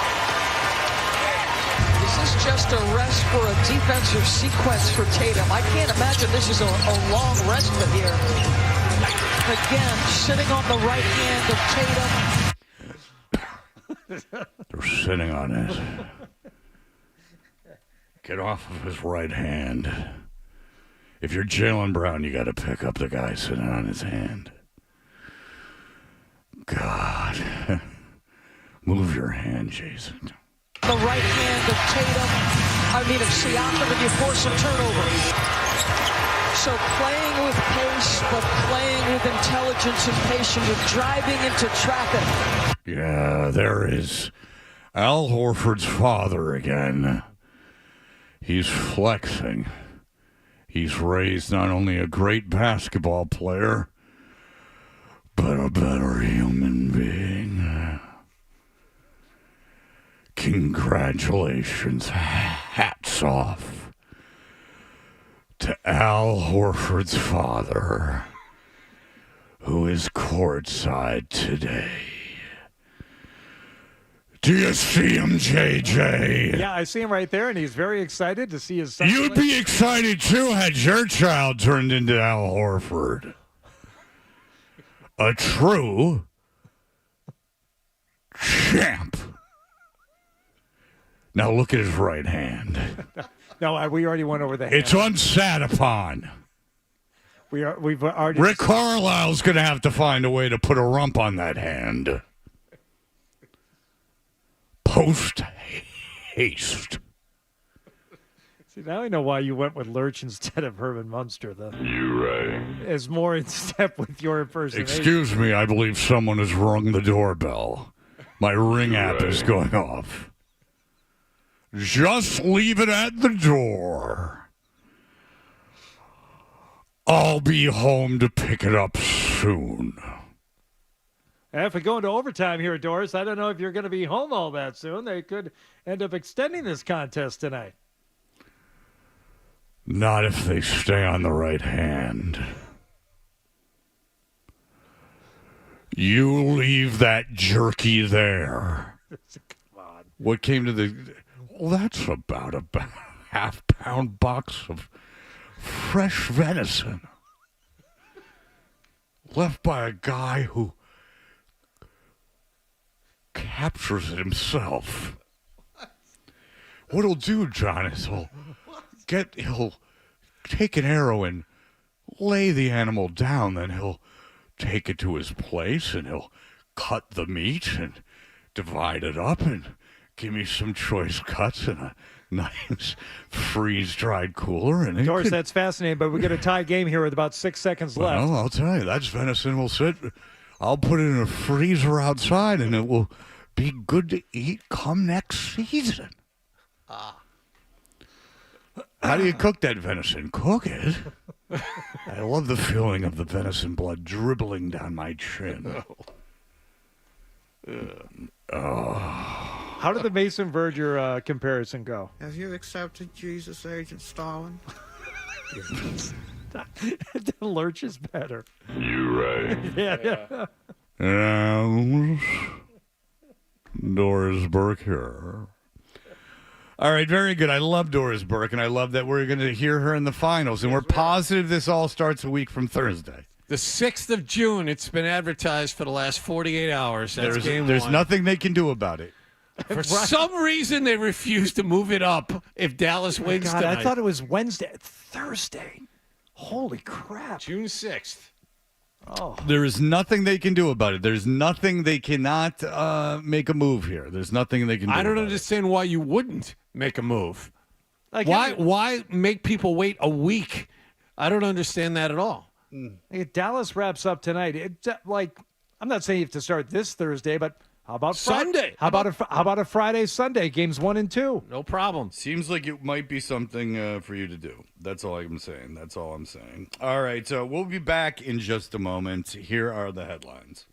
Is this just a rest for a defensive sequence for Tatum? I can't imagine this is a long respite here. Again, sitting on the right hand of Tatum. They're sitting on it. Get off of his right hand. If you're Jaylen Brown, you got to pick up the guy sitting on his hand. God. Move your hand, Jason. The right hand of Siakam, and you force a turnover. So playing with pace, but playing with intelligence and patience, with driving into traffic. Yeah, there is Al Horford's father again. He's flexing. He's raised not only a great basketball player, but a better human being. Congratulations. Hats off to Al Horford's father, who is courtside today. Do you see him, JJ? Yeah, I see him right there, and he's very excited to see his son. You'd be excited, too, had your child turned into Al Horford. A true champ. Now look at his right hand. No, we already went over the hand. It's unsat upon. We've already. Rick Carlisle's going to have to find a way to put a rump on that hand. Post haste. See, now I know why you went with Lurch instead of Herman Munster. You're right. Is more in step with your impersonation. Excuse me, I believe someone has rung the doorbell. My Ring app is going off. Just leave it at the door. I'll be home to pick it up soon. If we go into overtime here, Doris, I don't know if you're going to be home all that soon. They could end up extending this contest tonight. Not if they stay on the right hand. You leave that jerky there. Come on. What came to the... Well, that's about a half-pound box of fresh venison. Left by a guy who captures it himself. What he'll do, John, is he'll take an arrow and lay the animal down, then he'll take it to his place and he'll cut the meat and divide it up and give me some choice cuts in a nice freeze-dried cooler. And Doris, that's fascinating, but we got a tie game here with about 6 seconds left. Well, I'll tell you, that's venison will sit. I'll put it in a freezer outside, and it will be good to eat come next season. How do you cook that venison? Cook it. I love the feeling of the venison blood dribbling down my chin. How did the Mason Verger comparison go? Have you accepted Jesus, Agent Stalin? Lurch is better. You're right. Yeah. And Doris Burke here. All right, very good. I love Doris Burke, and I love that we're going to hear her in the finals. And we're positive this all starts a week from Thursday. The 6th of June. It's been advertised for the last 48 hours. That's There's nothing they can do about it. For some reason, they refuse to move it up if Dallas wins tonight. I thought it was Thursday. Holy crap. June 6th. Oh. There is nothing they can do about it. There's nothing they cannot make a move here. There's nothing they can do. I don't about understand why you wouldn't make a move. Like, Why make people wait a week? I don't understand that at all. If Dallas wraps up tonight, I'm not saying you have to start this Thursday, but how about Sunday? How about a Friday, Sunday, games 1 and 2? No problem. Seems like it might be something for you to do. That's all I'm saying. That's all I'm saying. All right, so we'll be back in just a moment. Here are the headlines.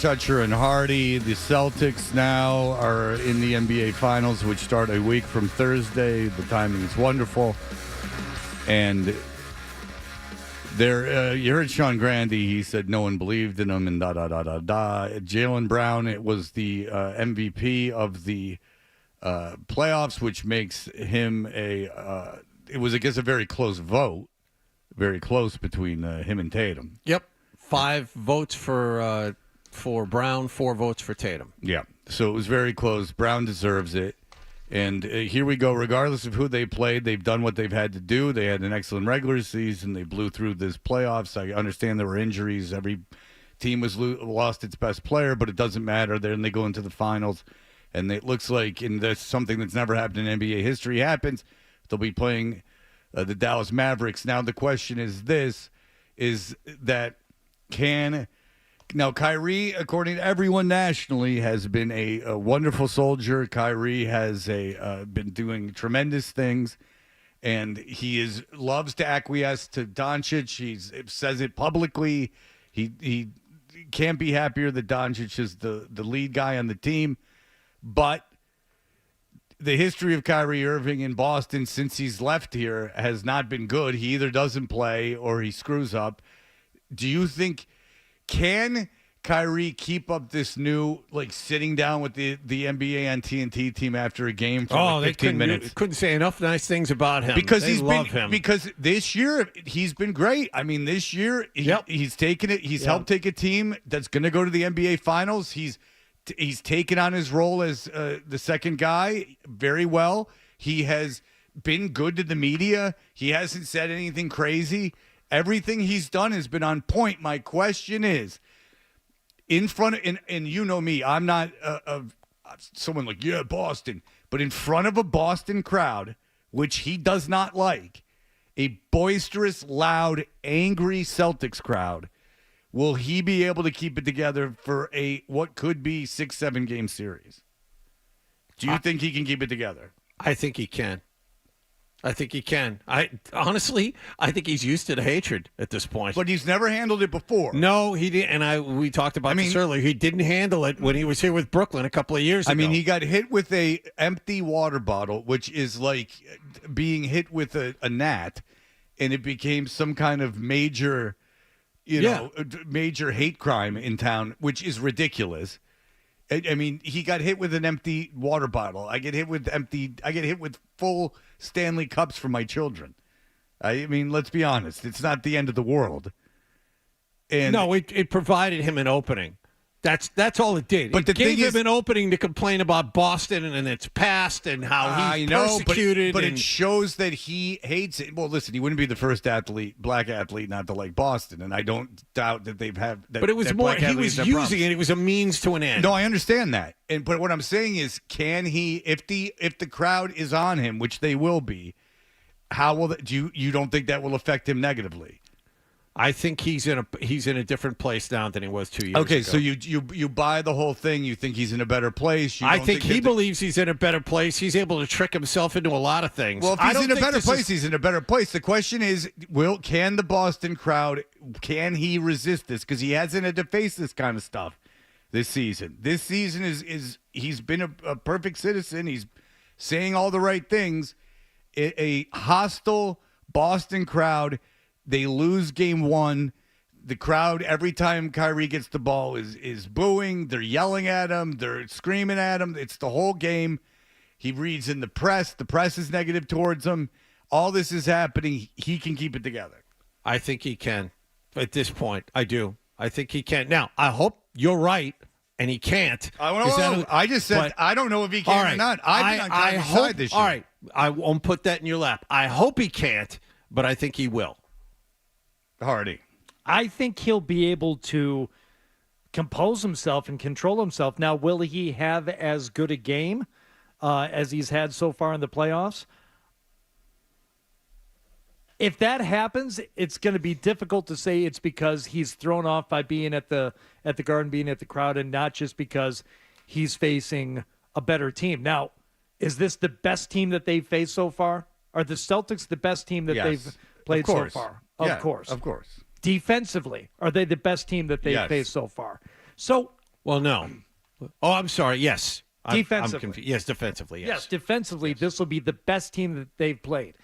Toucher and Hardy. The Celtics now are in the NBA Finals, which start a week from Thursday. The timing is wonderful. And there, you heard Sean Grandy. He said no one believed in him and da-da-da-da-da. Jaylen Brown, it was the MVP of the playoffs, which makes him it was, I guess, a very close vote. Very close between him and Tatum. Yep. 5 votes for Brown, 4 votes for Tatum. Yeah. So it was very close. Brown deserves it. And here we go. Regardless of who they played, they've done what they've had to do. They had an excellent regular season. They blew through this playoffs. I understand there were injuries. Every team lost its best player, but it doesn't matter. Then they go into the finals. And it looks like, and that's something that's never happened in NBA history happens, they'll be playing the Dallas Mavericks. Now the question is that now Kyrie, according to everyone nationally, has been a wonderful soldier. Kyrie has been doing tremendous things, and he loves to acquiesce to Doncic. He says it publicly. He can't be happier that Doncic is the lead guy on the team, but the history of Kyrie Irving in Boston since he's left here has not been good. He either doesn't play or he screws up. Do you think, can Kyrie keep up this new, sitting down with the NBA on TNT team after a game for 15 minutes? Couldn't say enough nice things about him. Because they love him. Because this year he's been great. I mean, this year he's taken it. He's helped take a team that's going to go to the NBA Finals. He's taken on his role as the second guy very well. He has been good to the media. He hasn't said anything crazy. Everything he's done has been on point. My question is, in front of, and you know me, I'm not someone like, yeah, Boston, but in front of a Boston crowd, which he does not like, a boisterous, loud, angry Celtics crowd, will he be able to keep it together for what could be 6-7 game series? Do you think he can keep it together? I think he can. I think he's used to the hatred at this point. But he's never handled it before. No, he didn't. And we talked about this earlier. He didn't handle it when he was here with Brooklyn a couple of years ago. I mean, he got hit with a empty water bottle, which is like being hit with a gnat, and it became some kind of major hate crime in town, which is ridiculous. I mean, he got hit with an empty water bottle. I get hit with full Stanley cups for my children. I mean, let's be honest. It's not the end of the world. And no, it provided him an opening. That's all it did. But it gave him an opening to complain about Boston and its past and how he's persecuted. But it shows that he hates it. Well, listen, he wouldn't be the first black athlete not to like Boston, and I don't doubt that they've had that. But it was more he was using it. It was a means to an end. No, I understand that. But what I'm saying is, can he, if the crowd is on him, which they will be, how will you don't think that will affect him negatively? I think he's in a different place now than he was 2 years ago. Okay, so you buy the whole thing. You think he's in a better place. I think he believes he's in a better place. He's able to trick himself into a lot of things. Well, if he's in a better place, he's in a better place. The question is, can the Boston crowd, can he resist this? Because he hasn't had to face this kind of stuff this season. This season is he's been a perfect citizen. He's saying all the right things. A hostile Boston crowd. They lose game 1. The crowd, every time Kyrie gets the ball, is booing. They're yelling at him. They're screaming at him. It's the whole game. He reads in the press. The press is negative towards him. All this is happening. He can keep it together. I think he can. At this point, I do. I think he can. Now, I hope you're right, and he can't. I just said I don't know if he can or not. I've been on Kyrie's side this year. All right. I won't put that in your lap. I hope he can't, but I think he will. Hardy. I think he'll be able to compose himself and control himself. Now, will he have as good a game as he's had so far in the playoffs? If that happens, it's going to be difficult to say it's because he's thrown off by being at the Garden, being at the crowd, and not just because he's facing a better team. Now, is this the best team that they've faced so far? Are the Celtics the best team that they've played so far? Of course. Of course. Defensively, are they the best team that they've faced so far? So Well, no. Oh, I'm sorry. Yes. Defensively. I'm confused. Yes, defensively. Yes. Defensively, this will be the best team that they've played.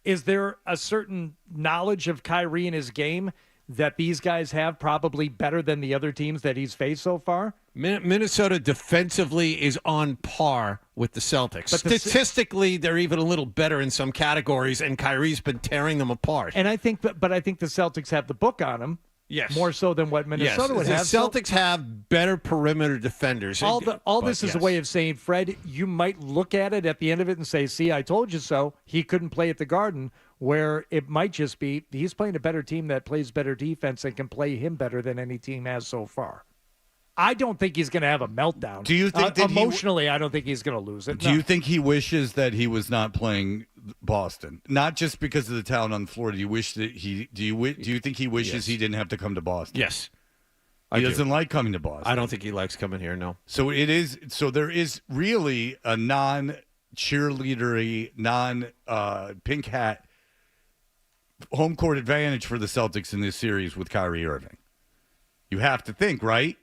Is there a certain knowledge of Kyrie and his game that these guys have probably better than the other teams that he's faced so far? Minnesota defensively is on par with the Celtics. But statistically, they're even a little better in some categories, and Kyrie's been tearing them apart. And I think the Celtics have the book on them. Yes. More so than what Minnesota would the have. Celtics have better perimeter defenders. This is a way of saying, Fred, you might look at it at the end of it and say, see, I told you so. He couldn't play at the Garden, where it might just be he's playing a better team that plays better defense and can play him better than any team has so far. I don't think he's going to have a meltdown. Do you think emotionally? I don't think he's going to lose it. Do you think he wishes that he was not playing Boston? Not just because of the talent on the floor. Do you wish that he? Do you think he wishes he didn't have to come to Boston? Yes. He doesn't like coming to Boston. I don't think he likes coming here. No. So it is. So there is really a non-cheerleadery, non-pink hat home court advantage for the Celtics in this series with Kyrie Irving. You have to think, right?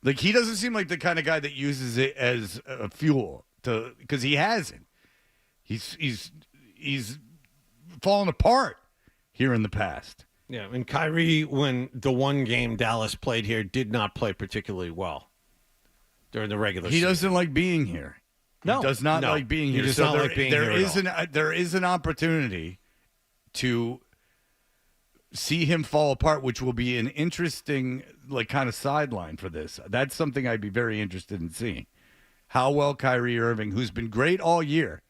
Like, he doesn't seem like the kind of guy that uses it as a fuel because he hasn't. He's fallen apart here in the past. Yeah, and Kyrie, when the one game Dallas played here, did not play particularly well during the regular season. He doesn't like being here. No. He does not like being here. He does so not like being here at all. There is an opportunity to see him fall apart, which will be an interesting, kind of sideline for this. That's something I'd be very interested in seeing. How well Kyrie Irving, who's been great all year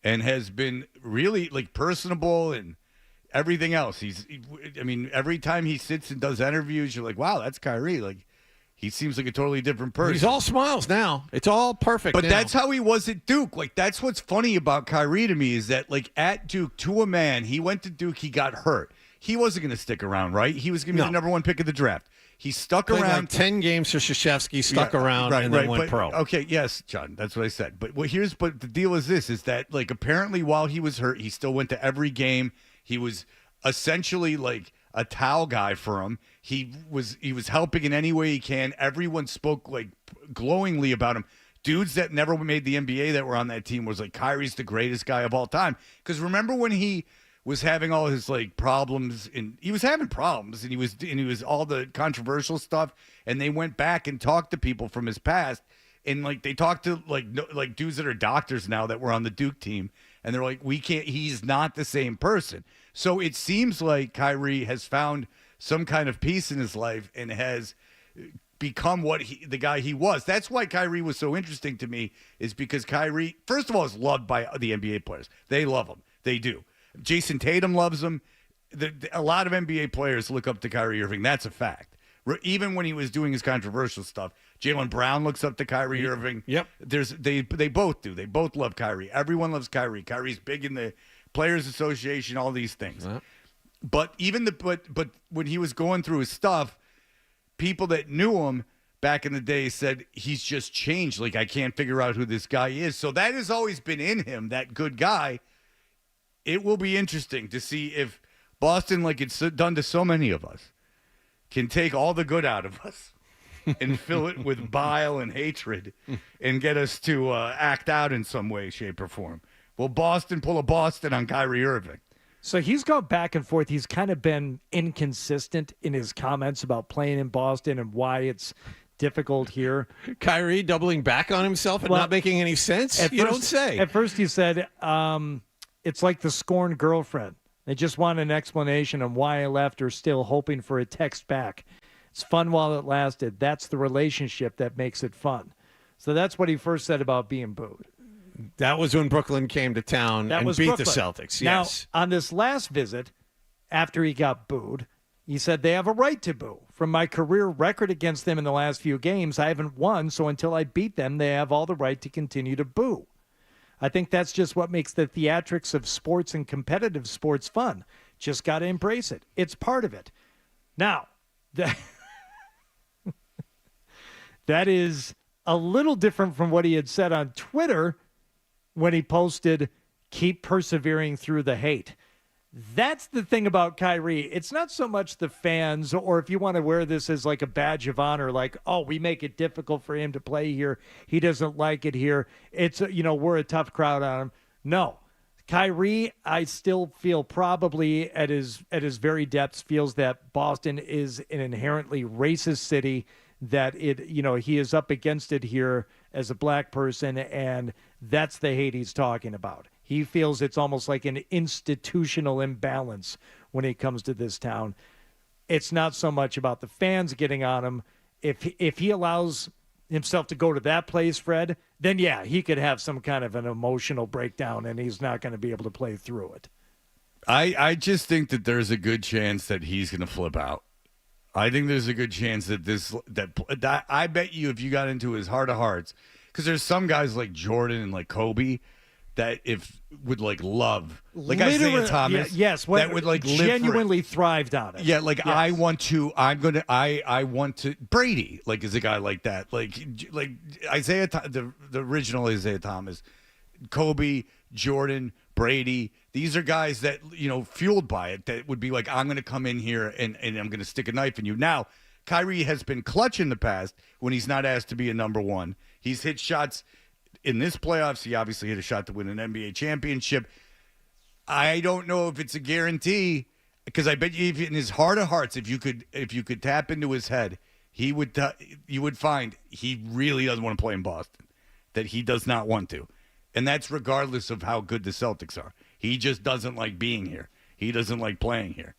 and has been really, personable and everything else. Every time he sits and does interviews, you're like, wow, that's Kyrie. He seems like a totally different person. He's all smiles now. It's all perfect But now. that's how he was at Duke. That's what's funny about Kyrie to me is that, at Duke, to a man, he went to Duke, he got hurt. He wasn't going to stick around, right? He was going to be the number one pick of the draft. He stuck Played around. 10 games for Krzyzewski, stuck around, and then went pro. Okay, yes, John, that's what I said. But the deal is this, is that, apparently while he was hurt, he still went to every game. He was essentially, a towel guy for him. He was helping in any way he can. Everyone spoke, glowingly about him. Dudes that never made the NBA that were on that team was Kyrie's the greatest guy of all time. Because remember when he was having all his problems, and he was having problems, and he was all the controversial stuff, and they went back and talked to people from his past, and they talked to dudes that are doctors now that were on the Duke team, and they're like, he's not the same person. So it seems like Kyrie has found some kind of peace in his life and has become the guy he was. That's why Kyrie was so interesting to me, is because Kyrie, first of all, is loved by the NBA players. They love him. They do. Jason Tatum loves him. A lot of NBA players look up to Kyrie Irving. That's a fact. Even when he was doing his controversial stuff, Jaylen Brown looks up to Kyrie Irving. Yep. They both do. They both love Kyrie. Everyone loves Kyrie. Kyrie's big in the Players Association, all these things. Yep. But but when he was going through his stuff, people that knew him back in the day said he's just changed. I can't figure out who this guy is. So that has always been in him, that good guy. It will be interesting to see if Boston, like it's done to so many of us, can take all the good out of us and fill it with bile and hatred and get us to act out in some way, shape, or form. Will Boston pull a Boston on Kyrie Irving? So he's gone back and forth. He's kind of been inconsistent in his comments about playing in Boston and why it's difficult here. Kyrie doubling back on himself and not making any sense? Don't say. At first he said, it's like the scorned girlfriend. They just want an explanation on why I left or still hoping for a text back. It's fun while it lasted. That's the relationship that makes it fun. So that's what he first said about being booed. That was when Brooklyn came to town and beat Brooklyn. the Celtics. Yes. Now, on this last visit, after he got booed, he said they have a right to boo. From my career record against them in the last few games, I haven't won, so until I beat them, they have all the right to continue to boo. I think that's just what makes the theatrics of sports and competitive sports fun. Just got to embrace it. It's part of it. Now, that is a little different from what he had said on Twitter when he posted, keep persevering through the hate. That's the thing about Kyrie. It's not so much the fans, or if you want to wear this as like a badge of honor, like, oh, we make it difficult for him to play here. He doesn't like it here. It's, we're a tough crowd on him. No. Kyrie, I still feel probably at his very depths feels that Boston is an inherently racist city, that he is up against it here as a black person, and that's the hate he's talking about. He feels it's almost like an institutional imbalance when it comes to this town. It's not so much about the fans getting on him. If he allows himself to go to that place, Fred, then yeah, he could have some kind of an emotional breakdown, and he's not going to be able to play through it. I just think that there's a good chance that he's going to flip out. I think there's a good chance that I bet you if you got into his heart of hearts, because there's some guys like Jordan and like Kobe that would like love, like Isaiah Thomas, that would like genuinely thrived on it. Yeah, like yes. I want to Brady, like is a guy like that, like Isaiah, the original Isaiah Thomas, Kobe, Jordan, Brady. These are guys that fueled by it, that would be like, I'm going to come in here and I'm going to stick a knife in you. Now, Kyrie has been clutch in the past when he's not asked to be a number one. He's hit shots in this playoffs. He obviously hit a shot to win an NBA championship. I don't know if it's a guarantee, because I bet you if in his heart of hearts, if you could tap into his head, you would find he really doesn't want to play in Boston, that he does not want to. And that's regardless of how good the Celtics are. He just doesn't like being here. He doesn't like playing here.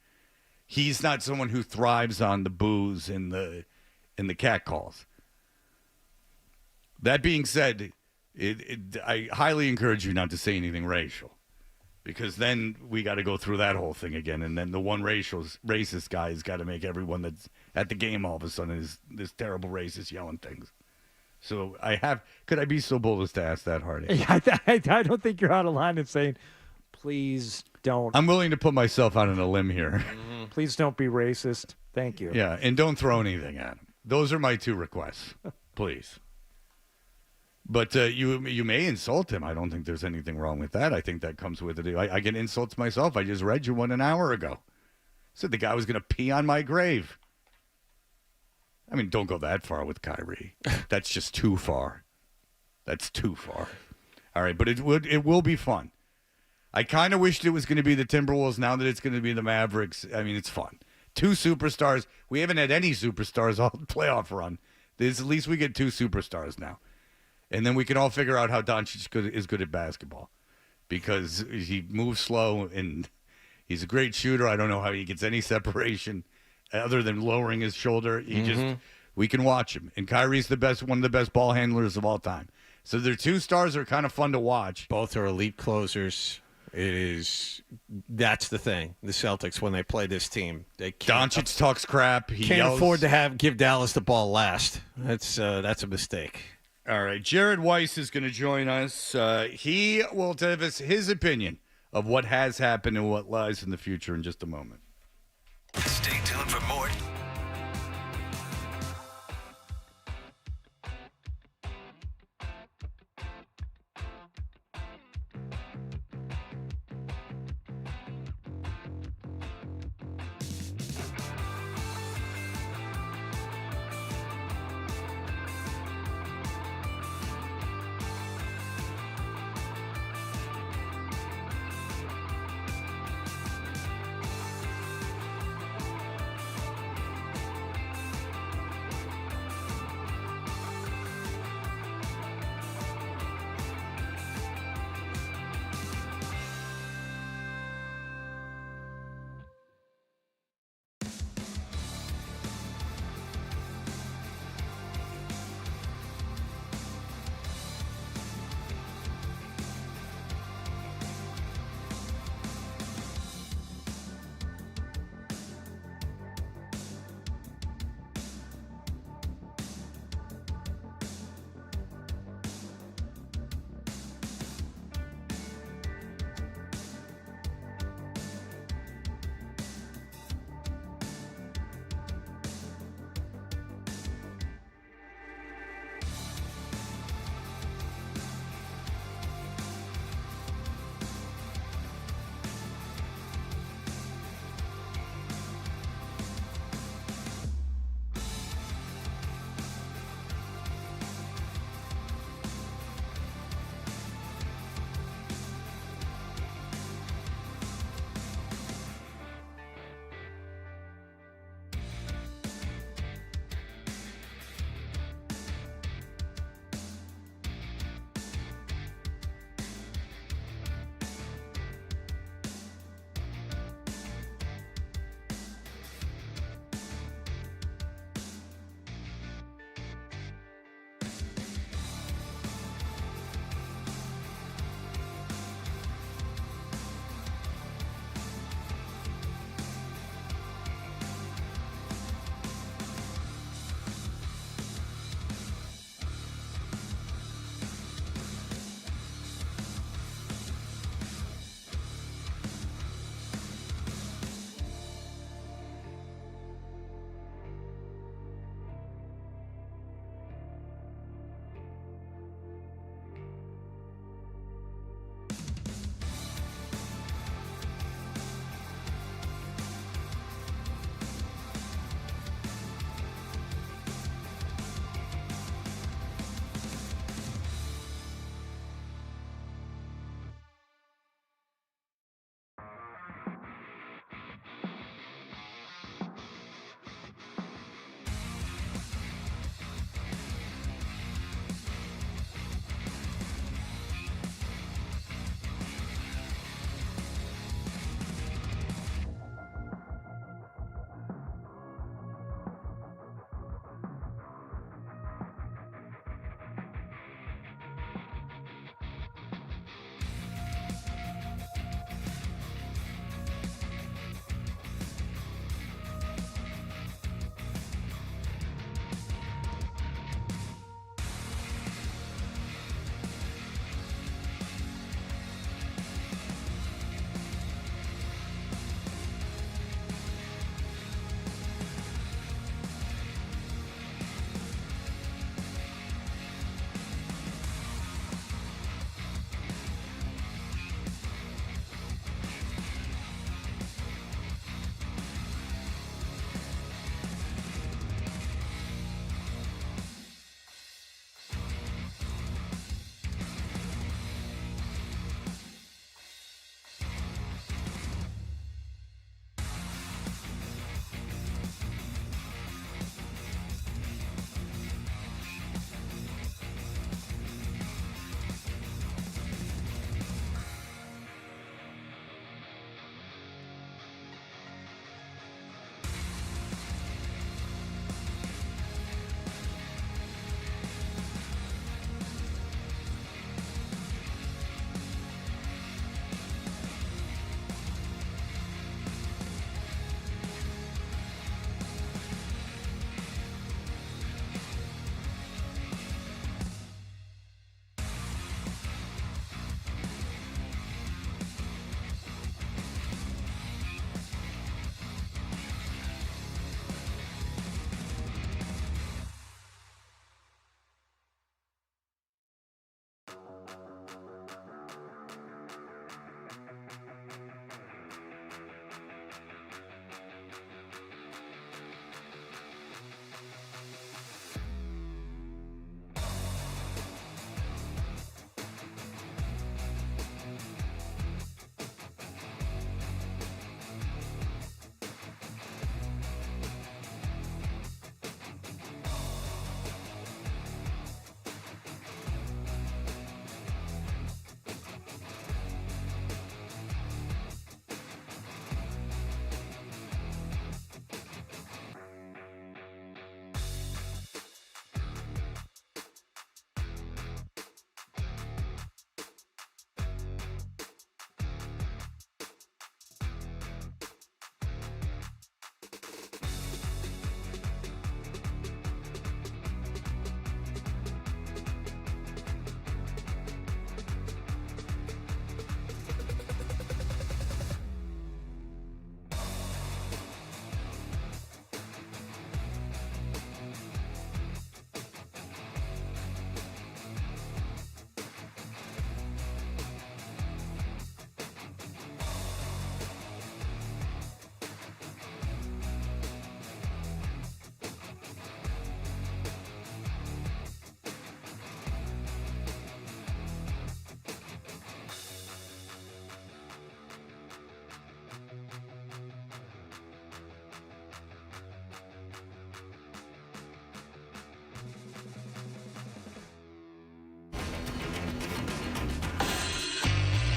He's not someone who thrives on the boos and the catcalls. That being said, I highly encourage you not to say anything racial, because then we got to go through that whole thing again, and then the one racist guy has got to make everyone that's at the game all of a sudden is this terrible racist yelling things. So could I be so bold as to ask that, Hardy? I don't think you're out of line in saying, please don't. I'm willing to put myself out on a limb here. Please don't be racist. Thank you. Yeah, and don't throw anything at him. Those are my two requests, please. But you may insult him. I don't think there's anything wrong with that. I think that comes with it. I get insults myself. I just read you one an hour ago. Said the guy was going to pee on my grave. I mean, don't go that far with Kyrie. That's just too far. That's too far. All right, but it will be fun. I kind of wished it was going to be the Timberwolves. Now that it's going to be the Mavericks, I mean, it's fun. Two superstars. We haven't had any superstars all the playoff run. At least we get two superstars now. And then we can all figure out how Doncic is good at basketball, because he moves slow and he's a great shooter. I don't know how he gets any separation other than lowering his shoulder. We can watch him. And Kyrie's one of the best ball handlers of all time. So their two stars are kind of fun to watch. Both are elite closers. That's the thing. The Celtics, when they play this team, they Doncic talks crap. He can't yells. afford to give Dallas the ball last. That's a mistake. All right, Jared Weiss is going to join us. He will tell us his opinion of what has happened and what lies in the future in just a moment. Stay tuned for more.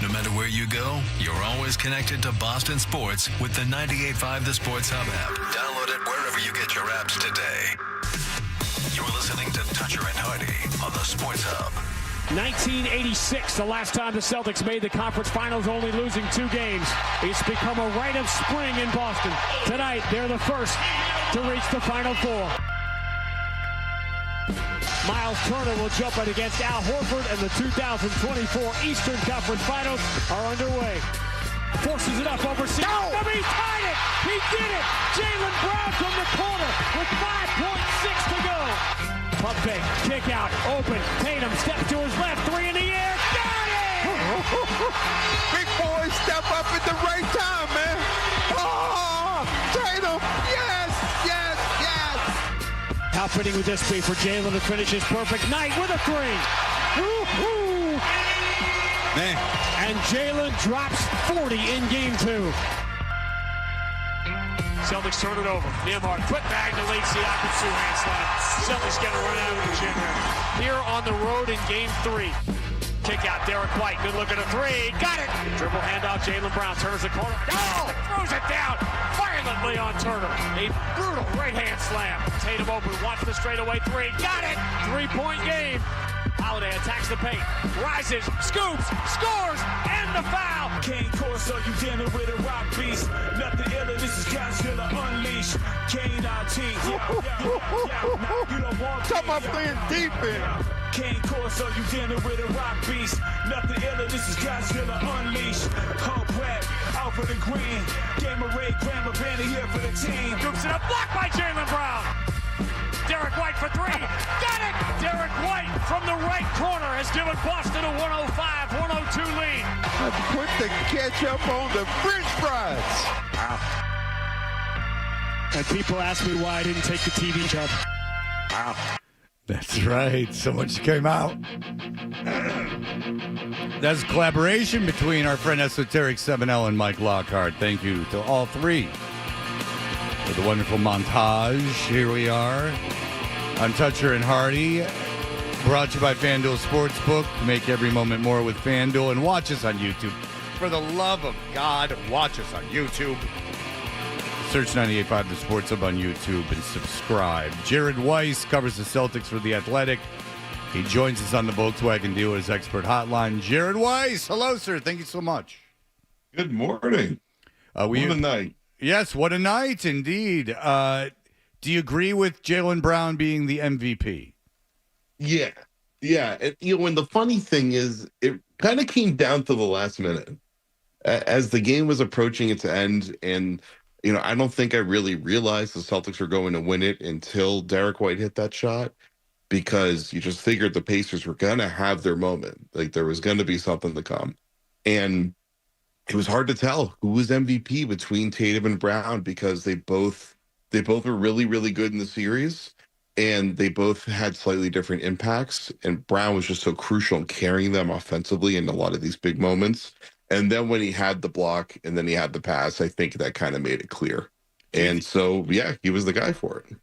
no matter where you go, you're always connected to Boston sports with the 98.5 The Sports Hub app. Download it wherever you get your apps today. You're listening to Toucher and Hardy on the Sports Hub. 1986, the last time the Celtics made the conference finals, only losing 2 games. It's become a rite of spring in Boston. Tonight, they're the first to reach the Final Four. Miles Turner will jump it against Al Horford, and the 2024 Eastern Conference Finals are underway. Forces it up over C. No! He tied it! He did it! Jaylen Brown from the corner with 5.6 to go. Pump fake, kick out, open. Tatum steps to his left, 3 in the air. Got it! Big boy step up at the right time, man. Oh, Tatum, yes, yes, yes. How fitting would this be for Jaylen to finish his perfect night with a 3? Woo-hoo! Man. And Jaylen drops 40 in game 2. Celtics turn it over. Nembhard, quick bag to late Siakam, two-hand slam. Celtics get a run out of the gym here on the road in game 3. Kick out, Derek White. Good look at a 3. Got it! Dribble handoff, Jaylen Brown turns the corner. Oh! Throws it down violently on Turner. A brutal right-hand slam. Tatum open, watch the straightaway 3. Got it! 3-point game. Holiday attacks the paint, rises, scoops, scores, and the foul. Kane Corso, you dealing with a rock beast. Nothing iller, this is Godzilla Unleashed. Kane RT. You don't want Talk about playing defense. Kane Corso, you dealing with a rock beast. Nothing iller, this is Godzilla Unleashed. Hope rap, Alfred and Green. Game of Ray, Grandma Banner here for the team. Scoops it up, blocked by Jaylen Brown. Derek White for 3. Got it! Derek White from the right corner has given Boston a 105-102 lead. I put the ketchup on the French fries. Wow. And people ask me why I didn't take the TV job. Wow. That's right. So much came out. That's a collaboration between our friend Esoteric 7L and Mike Lockhart. Thank you to all three for the wonderful montage. Here we are on Toucher and Hardy, brought to you by FanDuel Sportsbook. Make every moment more with FanDuel, and watch us on YouTube. For the love of God, watch us on YouTube. Search 98.5 The Sports Hub on YouTube and subscribe. Jared Weiss covers the Celtics for The Athletic. He joins us on the Volkswagen Dealers Expert Hotline. Jared Weiss, hello, sir. Thank you so much. Good morning. What a night. Yes, what a night indeed. Do you agree with Jaylen Brown being the MVP? Yeah. And, and the funny thing is, it kind of came down to the last minute. As the game was approaching its end, and, I don't think I really realized the Celtics were going to win it until Derek White hit that shot, because you just figured the Pacers were going to have their moment. Like, there was going to be something to come. And it was hard to tell who was MVP between Tatum and Brown, because they both were really, really good in the series, and they both had slightly different impacts. And Brown was just so crucial in carrying them offensively in a lot of these big moments. And then when he had the block and then he had the pass, I think that kind of made it clear. And so, yeah, he was the guy for it.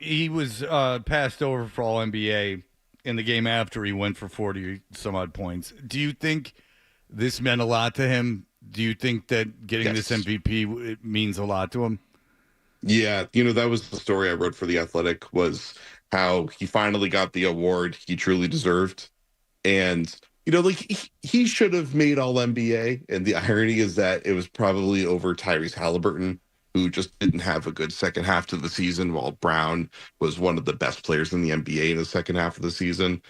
He was passed over for All-NBA in the game after he went for 40-some-odd points. Do you think this meant a lot to him? Do you think that getting this MVP it means a lot to him? Yeah, that was the story I wrote for The Athletic, was how he finally got the award he truly deserved. And, he should have made All-NBA. And the irony is that it was probably over Tyrese Halliburton, who just didn't have a good second half to the season, while Brown was one of the best players in the NBA in the second half of the season.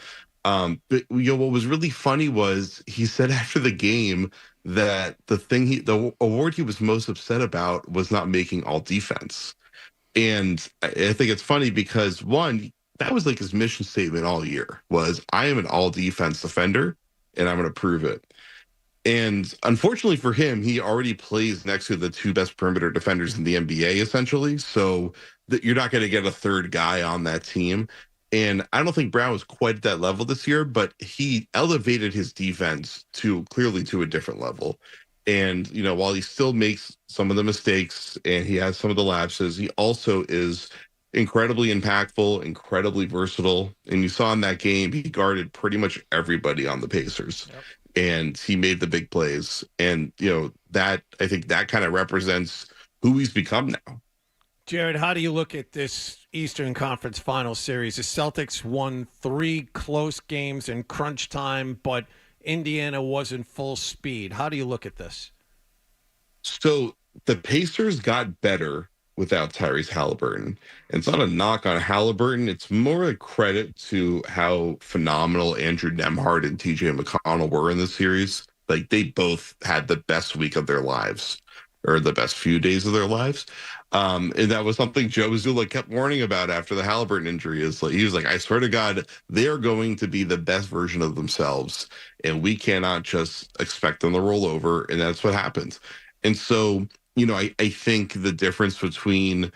But what was really funny was he said after the game that the award he was most upset about was not making all defense. And I think it's funny because, one, that was like his mission statement all year, was I am an all defense defender and I'm going to prove it. And unfortunately for him, he already plays next to the 2 best perimeter defenders in the NBA, essentially. So you're not going to get a third guy on that team. And I don't think Brown was quite at that level this year, but he elevated his defense clearly to a different level. And, while he still makes some of the mistakes and he has some of the lapses, he also is incredibly impactful, incredibly versatile. And you saw in that game, he guarded pretty much everybody on the Pacers. Yep. and he made the big plays. And, that I think that kind of represents who he's become now. Jared, how do you look at this Eastern Conference Final Series? The Celtics won 3 close games in crunch time, but Indiana wasn't full speed. How do you look at this? So the Pacers got better without Tyrese Halliburton. And it's not a knock on Halliburton. It's more a credit to how phenomenal Andrew Nembhard and TJ McConnell were in this series. Like, they both had the best week of their lives, or the best few days of their lives. And that was something Joe Mazzulla kept warning about after the Halliburton injury. He was like, I swear to God, they're going to be the best version of themselves, and we cannot just expect them to roll over. And that's what happened. And so, I think the difference between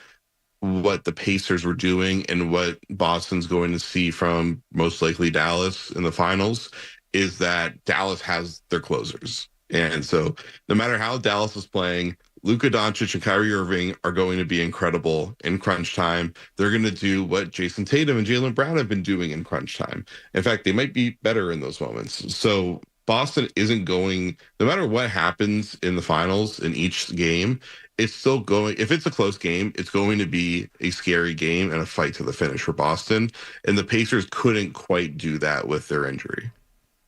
what the Pacers were doing and what Boston's going to see from most likely Dallas in the finals is that Dallas has their closers. And so no matter how Dallas is playing, Luka Doncic and Kyrie Irving are going to be incredible in crunch time. They're going to do what Jason Tatum and Jaylen Brown have been doing in crunch time. In fact, they might be better in those moments. So Boston isn't going, no matter what happens in the finals in each game, it's still going, if it's a close game, it's going to be a scary game and a fight to the finish for Boston. And the Pacers couldn't quite do that with their injury.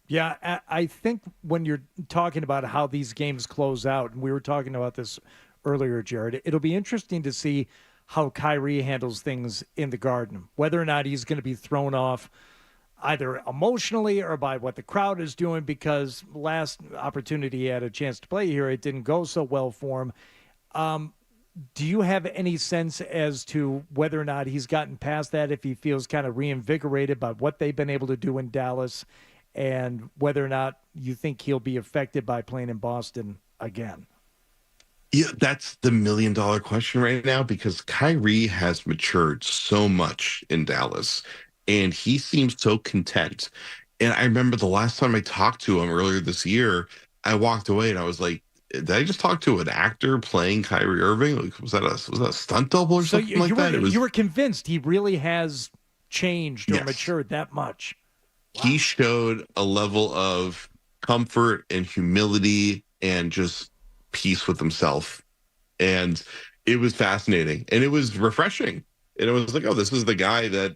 Yeah, I think when you're talking about how these games close out, and we were talking about this earlier, Jared, it'll be interesting to see how Kyrie handles things in the Garden, whether or not he's going to be thrown off either emotionally or by what the crowd is doing, because last opportunity he had a chance to play here, it didn't go so well for him. Do you have any sense as to whether or not he's gotten past that, if he feels kind of reinvigorated by what they've been able to do in Dallas, and whether or not you think he'll be affected by playing in Boston again? Yeah, that's the $1 million question right now, because Kyrie has matured so much in Dallas, and he seems so content. And I remember the last time I talked to him earlier this year, I walked away and I was like, did I just talk to an actor playing Kyrie Irving? Like, was that a stunt double or something like that? You were convinced he really has changed or matured that much. Wow. He showed a level of comfort and humility and just peace with himself. And it was fascinating and it was refreshing. And it was like, oh, this is the guy that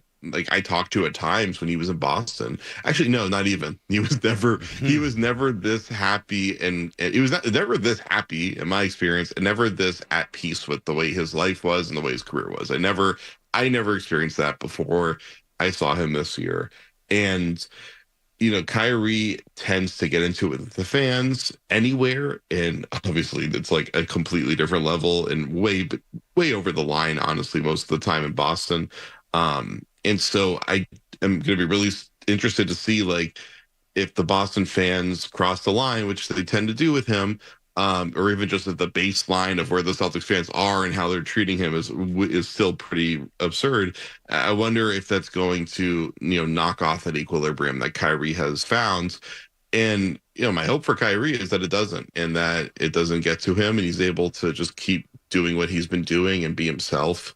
I talked to at times when he was in Boston. Actually, no, not even. He was never this happy, and it was never this happy in my experience, and never this at peace with the way his life was and the way his career was. I never experienced that before I saw him this year. And Kyrie tends to get into it with the fans anywhere, and obviously it's like a completely different level and way over the line, honestly, most of the time in Boston. And so I am going to be really interested to see, if the Boston fans cross the line, which they tend to do with him, or even just at the baseline of where the Celtics fans are and how they're treating him is still pretty absurd. I wonder if that's going to, knock off that equilibrium that Kyrie has found. And, my hope for Kyrie is that it doesn't, and that it doesn't get to him, and he's able to just keep doing what he's been doing and be himself,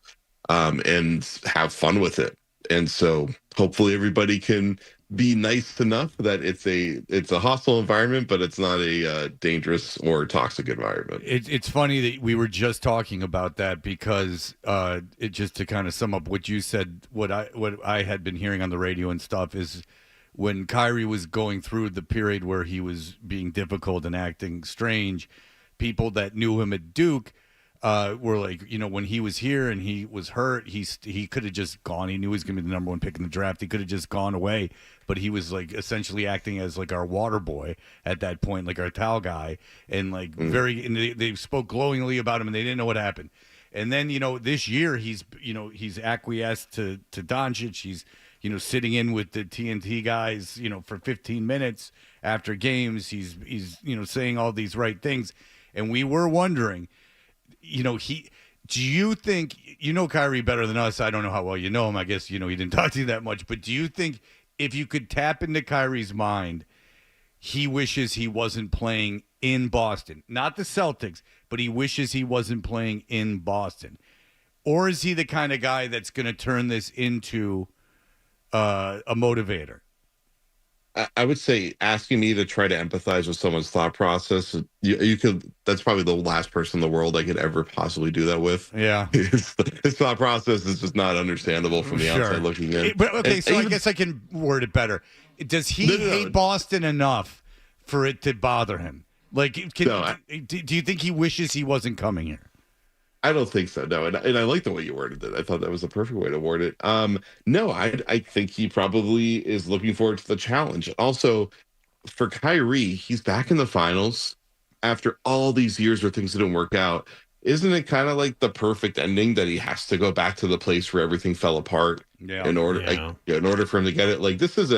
and have fun with it. And so hopefully everybody can be nice enough that it's a hostile environment, but it's not a dangerous or toxic environment. It's funny that we were just talking about that, because just to kind of sum up what you said, what I had been hearing on the radio and stuff is when Kyrie was going through the period where he was being difficult and acting strange, people that knew him at Duke were like, when he was here and he was hurt, he could have just gone. He knew he was going to be the number 1 pick in the draft. He could have just gone away, but he was essentially acting as our water boy at that point, like our towel guy, and and they spoke glowingly about him, and they didn't know what happened. And then this year he's acquiesced to Doncic. He's sitting in with the TNT guys for 15 minutes after games. He's saying all these right things, and we were wondering. Do you think, Kyrie better than us? I don't know how well you know him. I guess, he didn't talk to you that much. But do you think if you could tap into Kyrie's mind, he wishes he wasn't playing in Boston? Not the Celtics, but he wishes he wasn't playing in Boston. Or is he the kind of guy that's going to turn this into a motivator? I would say asking me to try to empathize with someone's thought process, you could. That's probably the last person in the world I could ever possibly do that with. Yeah, his thought process is just not understandable from the outside looking in. But okay, And so I even- guess I can word it better. Does he hate Boston enough for it to bother him? Like, do you think he wishes he wasn't coming here? I don't think so. No, and I like the way you worded it. I thought that was the perfect way to word it. No, I think he probably is looking forward to the challenge. Also, for Kyrie, he's back in the finals after all these years where things didn't work out. Isn't it kind of like the perfect ending that he has to go back to the place where everything fell apart in order for him to get it? Like, this is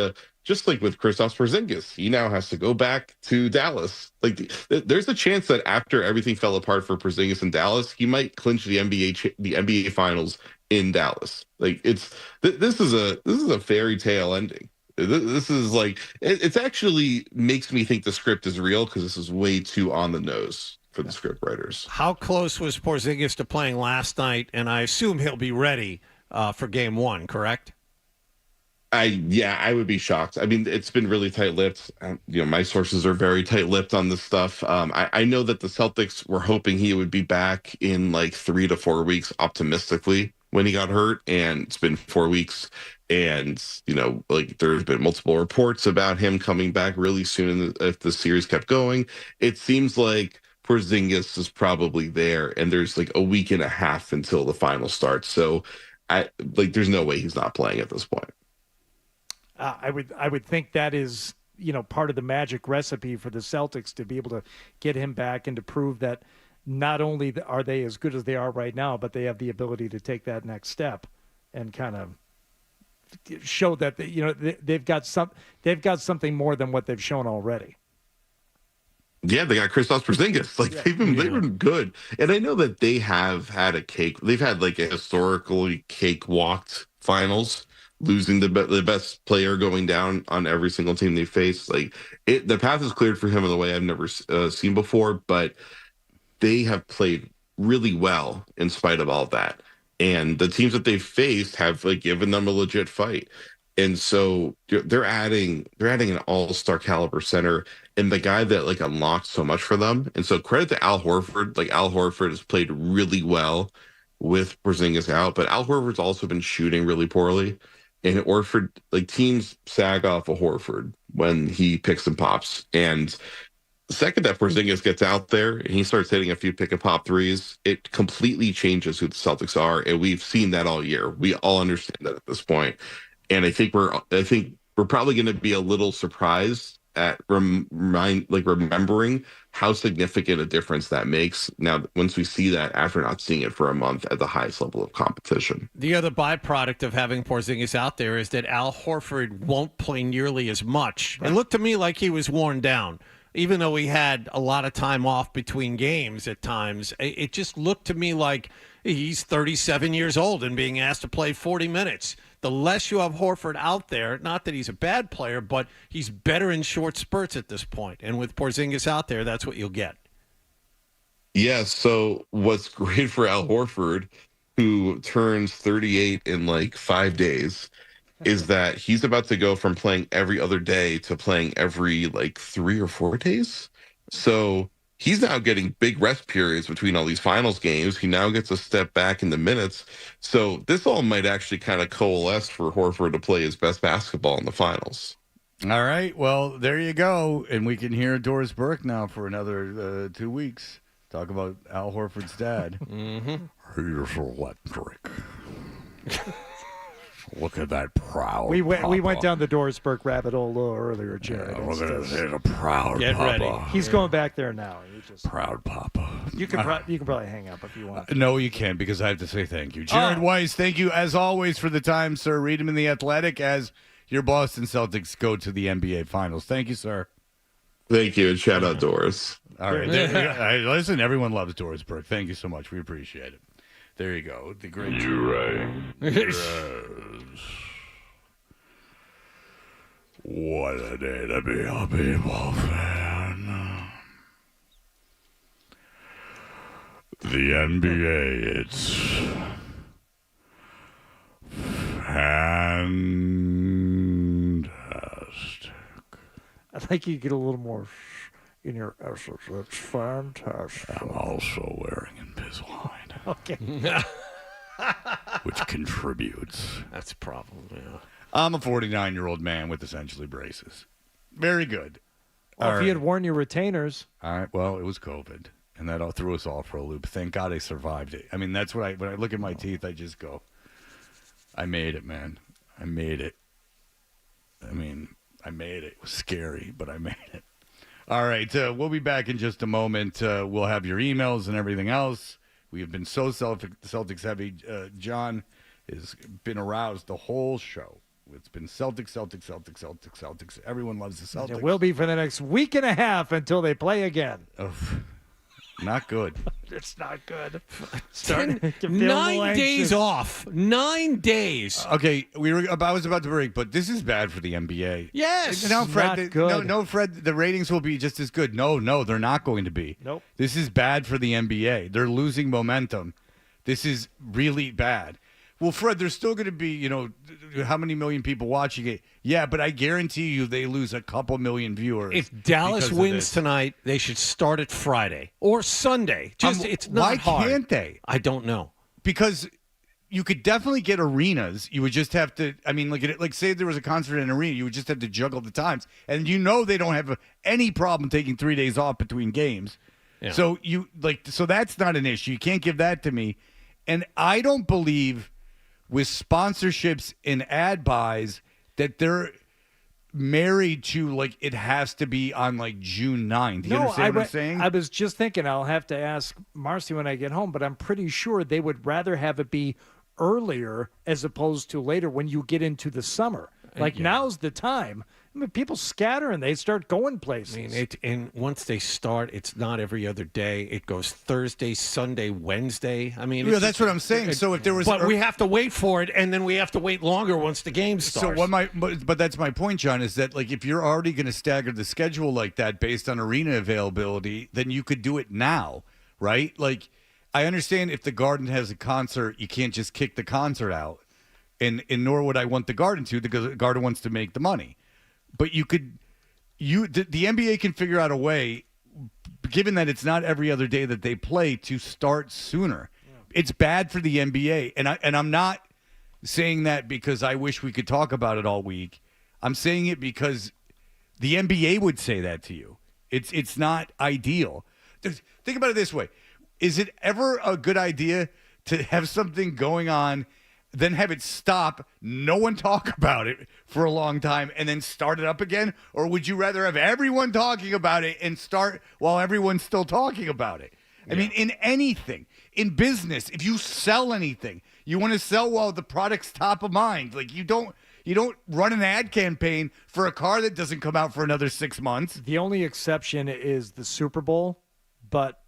just like with Kristaps Porzingis, he now has to go back to Dallas. Like, there's a chance that after everything fell apart for Porzingis in Dallas, he might clinch the NBA Finals in Dallas. Like, this is a fairy tale ending. This is like it's actually makes me think the script is real because this is way too on the nose for the script writers. How close was Porzingis to playing last night? And I assume he'll be ready for Game 1, correct? I would be shocked. I mean, it's been really tight-lipped. My sources are very tight-lipped on this stuff. I know that the Celtics were hoping he would be back in like 3 to 4 weeks, optimistically, when he got hurt, and it's been 4 weeks. And there's been multiple reports about him coming back really soon if the series kept going. It seems like Porzingis is probably there, and there's like a week and a half until the final starts. So, there's no way he's not playing at this point. I would think that is, part of the magic recipe for the Celtics to be able to get him back and to prove that not only are they as good as they are right now, but they have the ability to take that next step and kind of show that they've got something more than what they've shown already. Yeah, they got Kristaps Porzingis. They've been good, and I know that they have had they've had like a historically cakewalked finals, losing the best player going down on every single team they face. The path is cleared for him in a way I've never seen before, but they have played really well in spite of all that. And the teams that they've faced have given them a legit fight. And so they're adding an all-star caliber center and the guy that unlocked so much for them. And so credit to Al Horford. Al Horford has played really well with Porzingis out, but Al Horford's also been shooting really poorly. And Horford, teams sag off of Horford when he picks and pops. And the second that Porzingis gets out there and he starts hitting a few pick and pop threes, it completely changes who the Celtics are. And we've seen that all year. We all understand that at this point. And I think we're probably going to be a little surprised at remembering how significant a difference that makes now once we see that after not seeing it for a month at the highest level of competition. The other byproduct of having Porzingis out there is that Al Horford won't play nearly as much. It looked to me like he was worn down. Even though he had a lot of time off between games at times, it just looked to me like he's 37 years old and being asked to play 40 minutes. The less you have Horford out there, not that he's a bad player, but he's better in short spurts at this point. And with Porzingis out there, that's what you'll get. Yeah, so what's great for Al Horford, who turns 38 in 5 days, is that he's about to go from playing every other day to playing every 3 or 4 days. So he's now getting big rest periods between all these finals games. He now gets a step back in the minutes. So this all might actually kind of coalesce for Horford to play his best basketball in the finals. All right. Well, there you go. And we can hear Doris Burke now for another 2 weeks. Talk about Al Horford's dad. Mm-hmm. Here's electric. Look at that proud We papa. went down the Doris Burke rabbit hole a little earlier, Jared. Look at a proud Get papa. ready. He's going back there now. Proud papa. You can probably hang up if you want. No, you can't because I have to say thank you. Jared Weiss, thank you as always for the time, sir. Read him in The Athletic as your Boston Celtics go to the NBA Finals. Thank you, sir. Thank you, and shout out Doris. All right. Listen, everyone loves Doris Burke. Thank you so much. We appreciate it. There you go. The great yes. What a day to be a people fan. The NBA, it's fantastic. I'd like you to get a little more in your essence. It's fantastic. I'm also wearing Invisalign. Okay. Which contributes. That's a problem, yeah. I'm a 49-year-old man with essentially braces. Very good. Well, if you had worn your retainers. All right. Well, it was COVID, and that all threw us all for a loop. Thank God I survived it. I mean, that's what when I look at my teeth, I just go, I made it, man. I made it. I mean, I made it. It was scary, but I made it. All right. We'll be back in just a moment. We'll have your emails and everything else. We have been so Celtics heavy. John has been aroused the whole show. It's been Celtics. Everyone loves the Celtics. It will be for the next week and a half until they play again. Not good. It's not good. 9 days off. 9 days. Okay, I was about to break, but this is bad for the NBA. Yes. No, Fred. Not good. No, Fred. The ratings will be just as good. No, they're not going to be. Nope. This is bad for the NBA. They're losing momentum. This is really bad. Well, Fred, there's still going to be, how many million people watching it? Yeah, but I guarantee you they lose a couple million viewers. If Dallas wins tonight, they should start it Friday or Sunday. It's not hard. Why can't they? I don't know. Because you could definitely get arenas. You would just have to, like say there was a concert in an arena, you would just have to juggle the times. And they don't have any problem taking 3 days off between games. Yeah. So so that's not an issue. You can't give that to me. And I don't believe with sponsorships and ad buys that they're married to it has to be on June 9th. You understand what I'm saying? I was just thinking I'll have to ask Marcy when I get home, but I'm pretty sure they would rather have it be earlier as opposed to later when you get into the summer. Now's the time. I mean, people scatter and they start going places. And once they start, it's not every other day. It goes Thursday, Sunday, Wednesday. I mean, that's what I'm saying. So if there was, but we have to wait for it, and then we have to wait longer once the game starts. So but that's my point, John, is that if you're already going to stagger the schedule like that based on arena availability, then you could do it now, right? I understand if the Garden has a concert, you can't just kick the concert out, and nor would I want the Garden to, because the Garden wants to make the money. But the NBA can figure out a way, given that it's not every other day that they play, to start sooner. Yeah. It's bad for the NBA, and I'm not saying that because I wish we could talk about it all week. I'm saying it because the NBA would say that to you. It's not ideal. Think about it this way: is it ever a good idea to have something going on, then have it stop, no one talk about it for a long time, and then start it up again? Or would you rather have everyone talking about it and start while everyone's still talking about it? I mean, in anything, in business, if you sell anything, you want to sell while the product's top of mind. You don't run an ad campaign for a car that doesn't come out for another 6 months. The only exception is the Super Bowl, but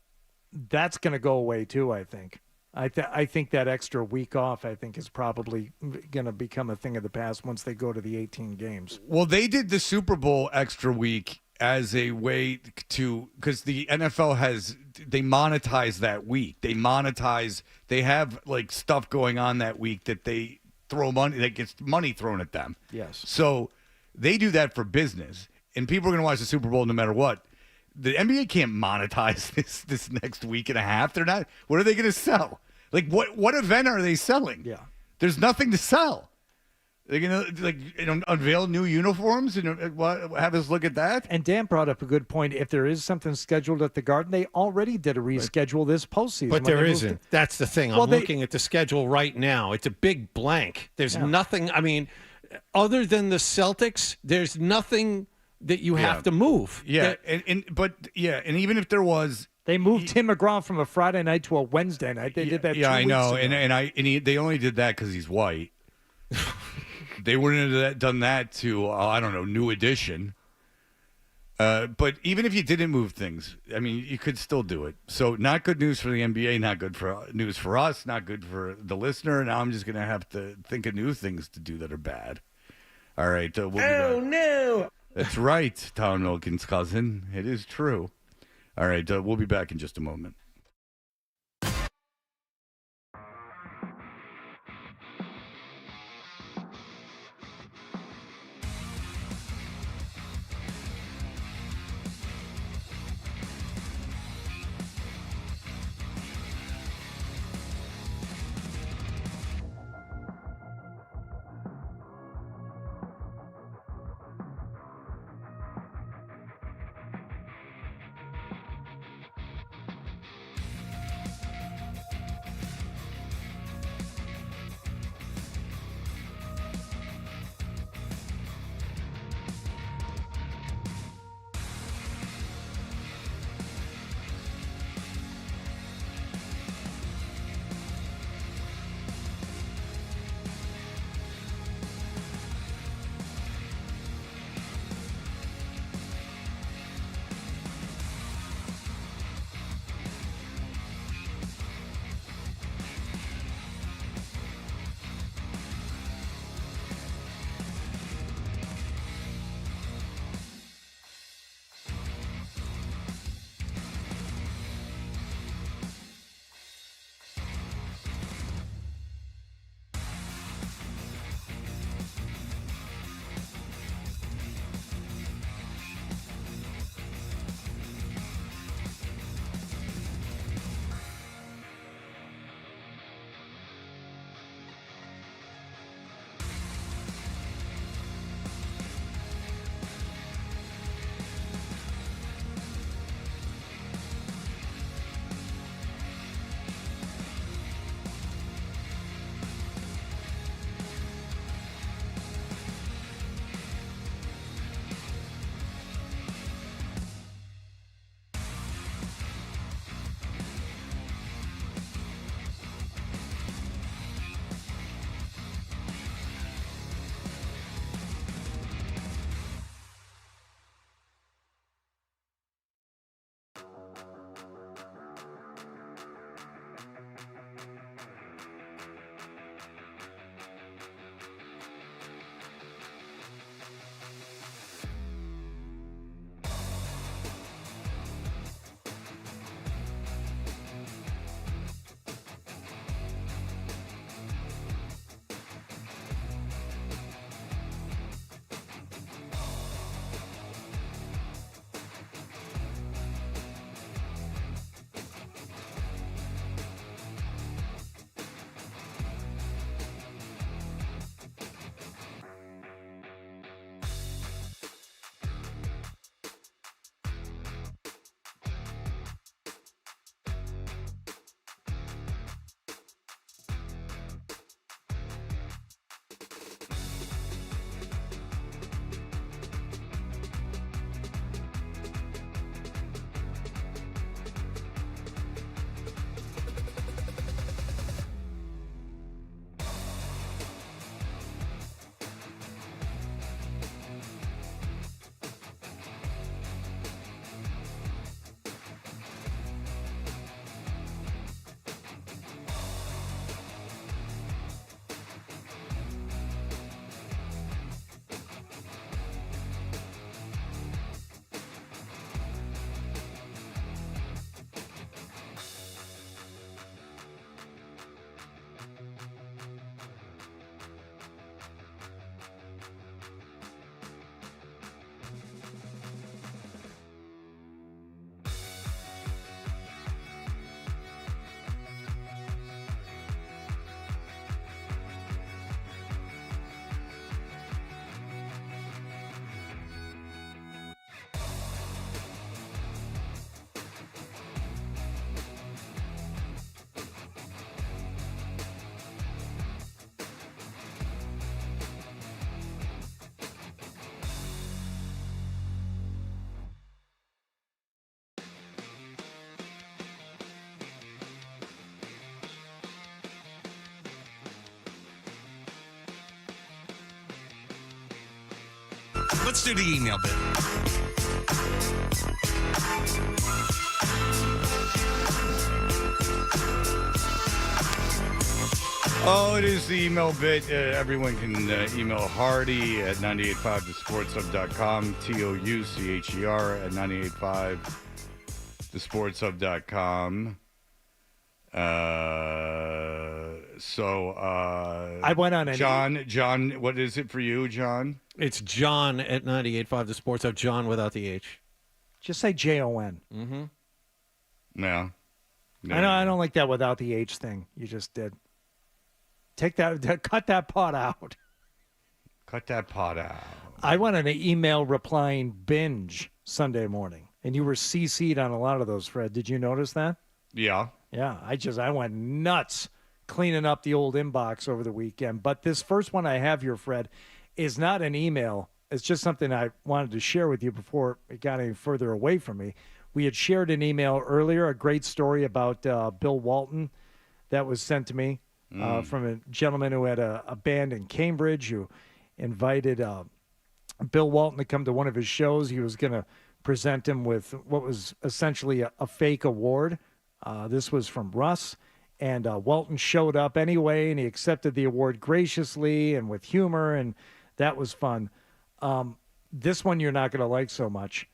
that's going to go away too, I think. I think that extra week off, is probably going to become a thing of the past once they go to the 18 games. Well, they did the Super Bowl extra week as a way to, because the NFL they monetize that week. They have stuff going on that week that they throw money, that gets money thrown at them. Yes. So they do that for business, and people are going to watch the Super Bowl no matter what. The NBA can't monetize this next week and a half. They're not. What are they going to sell? What event are they selling? Yeah, there's nothing to sell. They're going to unveil new uniforms and have us look at that. And Dan brought up a good point. If there is something scheduled at the Garden, they already did a reschedule this postseason. But there isn't. That's the thing. I'm looking at the schedule right now. It's a big blank. There's nothing. I mean, other than the Celtics, there's nothing that you have to move. Yeah, and even if there was, they moved Tim McGraw from a Friday night to a Wednesday night. They did that. Yeah, 2 I know, weeks ago. they only did that because he's white. They wouldn't have done that to I don't know, New Edition. But even if you didn't move things, I mean, you could still do it. So not good news for the NBA, not good news for us, not good for the listener. Now I'm just going to have to think of new things to do that are bad. All right. We'll no. That's right, Tom Wilkins' cousin. It is true. All right. We'll be back in just a moment. Let's do the email bit. Oh, it is the email bit. Everyone can email Hardy at 985thesportshub.com, TOUCHER at 985thesportshub.com. I went on John, what is it for you, John? It's John at 98.5 The Sports Hub. John without the H. Just say Jon. Mm-hmm. No. I don't like that without the H thing you just did. Cut that pot out. Cut that pot out. I went on an email replying binge Sunday morning, and you were CC'd on a lot of those, Fred. Did you notice that? Yeah. Yeah, I went nuts cleaning up the old inbox over the weekend. But this first one I have here, Fred, is not an email. It's just something I wanted to share with you before it got any further away from me. We had shared an email earlier, a great story about Bill Walton that was sent to me from a gentleman who had a band in Cambridge who invited Bill Walton to come to one of his shows. He was going to present him with what was essentially a fake award. This was from Russ, and Walton showed up anyway, and he accepted the award graciously and with humor, and that was fun. This one you're not going to like so much.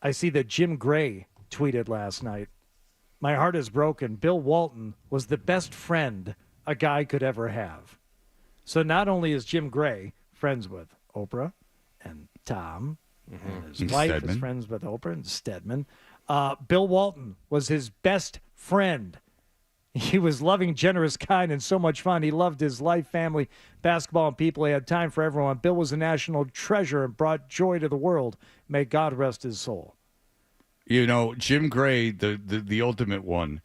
I see that Jim Gray tweeted last night, "My heart is broken. Bill Walton was the best friend a guy could ever have." So not only is Jim Gray friends with Oprah and Tom, and his wife Stedman. is friends with Oprah and Stedman, Bill Walton was his best friend. He was loving, generous, kind, and so much fun. He loved his life, family, basketball, and people. He had time for everyone. Bill was a national treasure and brought joy to the world. May God rest his soul. You know, Jim Gray, the ultimate one,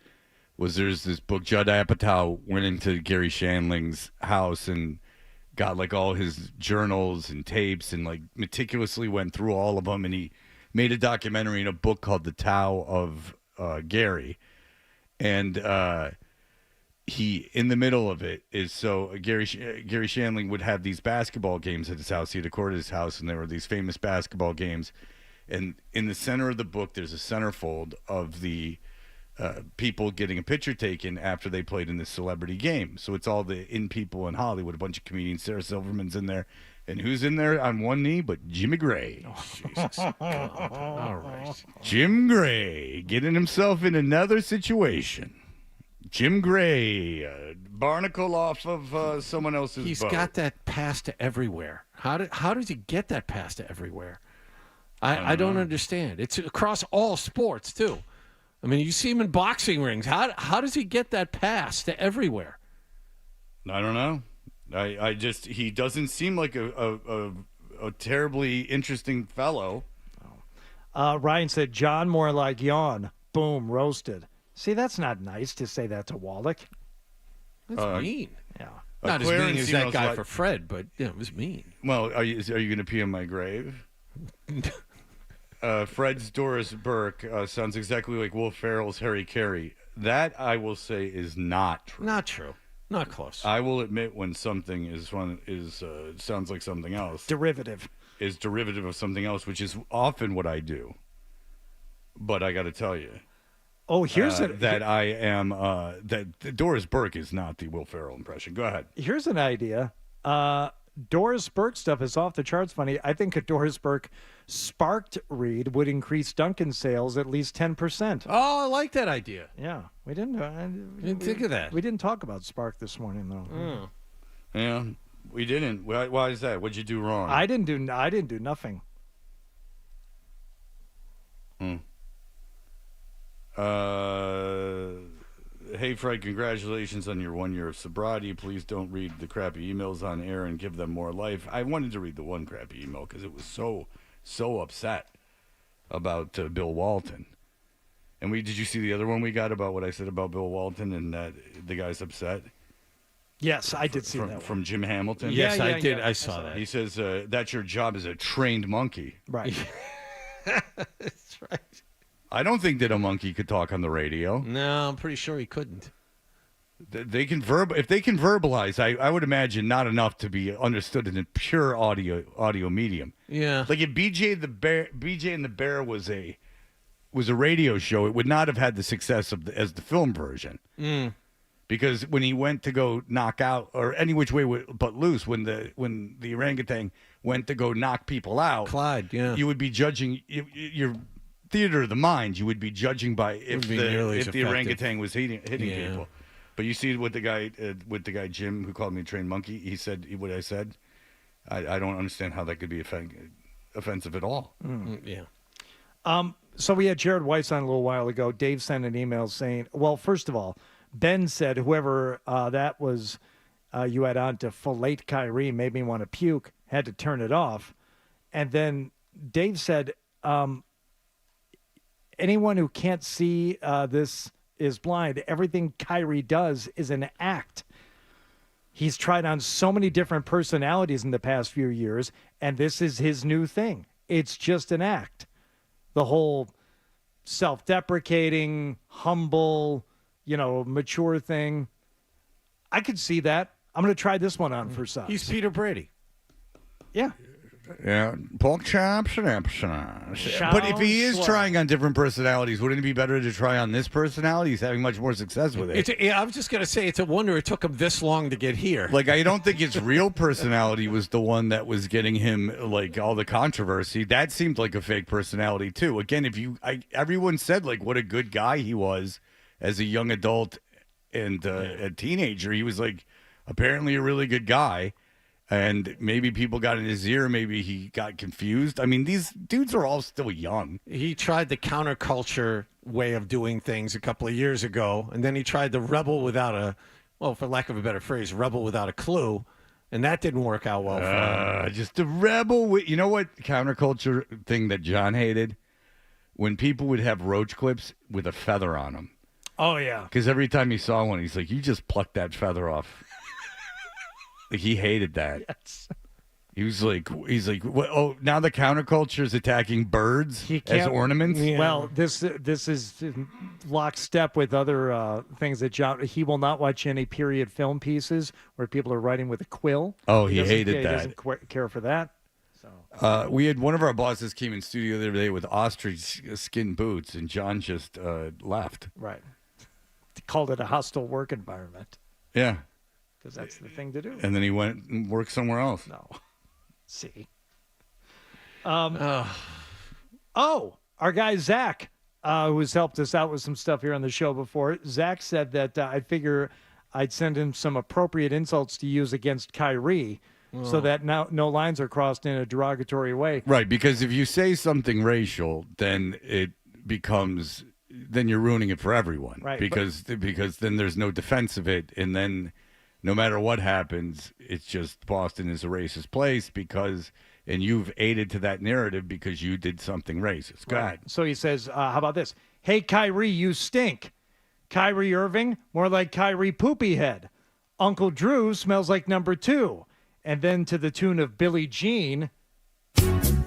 was there's this book. Judd Apatow went into Gary Shandling's house and got like all his journals and tapes and like meticulously went through all of them. And he made a documentary in a book called The Tao of Gary. And he, in the middle of it, is so Gary Shandling would have these basketball games at his house. He had recorded his house, and there were these famous basketball games. And in the center of the book, there's a centerfold of the people getting a picture taken after they played in this celebrity game. So it's all the people in Hollywood, a bunch of comedians. Sarah Silverman's in there. And who's in there on one knee but Jimmy Gray? Oh, Jesus. All right. Jim Gray getting himself in another situation. Jim Gray, barnacle off of someone else's He's boat. got that pass to everywhere. How does he get that pass to everywhere? I don't understand. It's across all sports, too. I mean, you see him in boxing rings. How does he get that pass to everywhere? I don't know. He doesn't seem like a terribly interesting fellow. Ryan said, John more like yawn. Boom, roasted. See, that's not nice to say that to Wallach. That's mean. Yeah. Not as mean as that guy for Fred, but it was mean. Well, are you going to pee on my grave? Fred's Doris Burke sounds exactly like Will Ferrell's Harry Carey. That, I will say, is not true. Not true. Not close. I will admit when something sounds like something else. Derivative. Is derivative of something else, which is often what I do. But I got to tell you. Oh, here's that Doris Burke is not the Will Ferrell impression. Go ahead. Here's an idea. Doris Burke stuff is off the charts funny. I think a Doris Burke sparked read would increase Dunkin' sales at least 10%. Oh, I like that idea. Yeah, we didn't think of that. We didn't talk about Spark this morning though. Yeah, we didn't. Why is that? What'd you do wrong? I didn't do nothing. Hey, Fred, congratulations on your 1 year of sobriety. Please don't read the crappy emails on air and give them more life. I wanted to read the one crappy email because it was so upset about Bill Walton. And did you see the other one we got about what I said about Bill Walton and that the guy's upset? Yes, I did see that one. From Jim Hamilton? Yes, I did. I saw that. He says, that's your job as a trained monkey. Right. That's right. I don't think that a monkey could talk on the radio. No, I'm pretty sure he couldn't. They can if they can verbalize, I would imagine not enough to be understood in a pure audio medium. Yeah. Like if BJ and the Bear was a radio show, it would not have had the success as the film version. Because when he went to go knock out, or any which way but loose, when the orangutan went to go knock people out, Clyde, yeah, you would be judging your theater of the mind. You would be judging by if the orangutan was hitting people. But you see with the guy Jim, who called me a trained monkey, he said what I said. I don't understand how that could be offensive at all. Yeah. So we had Jared Weiss on a little while ago. Dave sent an email saying, well, first of all, Ben said whoever that was you had on to fillet Kyrie made me want to puke, had to turn it off. And then Dave said, anyone who can't see this is blind. Everything Kyrie does is an act. He's tried on so many different personalities in the past few years, and this is his new thing. It's just an act. The whole self-deprecating, humble, mature thing. I could see that. I'm going to try this one on for size. He's Peter Brady. Yeah. Yeah, pork chops and applesauce. But if he is trying on different personalities, wouldn't it be better to try on this personality? He's having much more success with it. I was just going to say, it's a wonder it took him this long to get here. Like, I don't think his real personality was the one that was getting him, like, all the controversy. That seemed like a fake personality, too. Again, everyone said, like, what a good guy he was as a young adult and a teenager. He was, like, apparently a really good guy. And maybe people got in his ear. Maybe he got confused. I mean, these dudes are all still young. He tried the counterculture way of doing things a couple of years ago. And then he tried the rebel without for lack of a better phrase, rebel without a clue. And that didn't work out well for him. Just the rebel. You know what counterculture thing that John hated? When people would have roach clips with a feather on them. Oh, yeah. Because every time he saw one, he's like, you just plucked that feather off. Like, he hated that. Yes. He's like, what, oh, now the counterculture is attacking birds as ornaments? Yeah. Well, this is lockstep with other things that John, he will not watch any period film pieces where people are writing with a quill. Oh, he hated that. He doesn't care for that. So we had one of our bosses came in studio the other day with ostrich skin boots, and John just left. Right. Called it a hostile work environment. Yeah. Because that's the thing to do. And then he went and worked somewhere else. No. See. Our guy Zach, who's helped us out with some stuff here on the show before, Zach said that I figure I'd send him some appropriate insults to use against Kyrie so that now no lines are crossed in a derogatory way. Right, because if you say something racial, then then you're ruining it for everyone. Right. Because then there's no defense of it, and then no matter what happens, it's just Boston is a racist place and you've aided to that narrative because you did something racist. Go ahead. So he says, how about this? Hey, Kyrie, you stink. Kyrie Irving, more like Kyrie Poopy Head. Uncle Drew smells like number 2. And then to the tune of Billie Jean,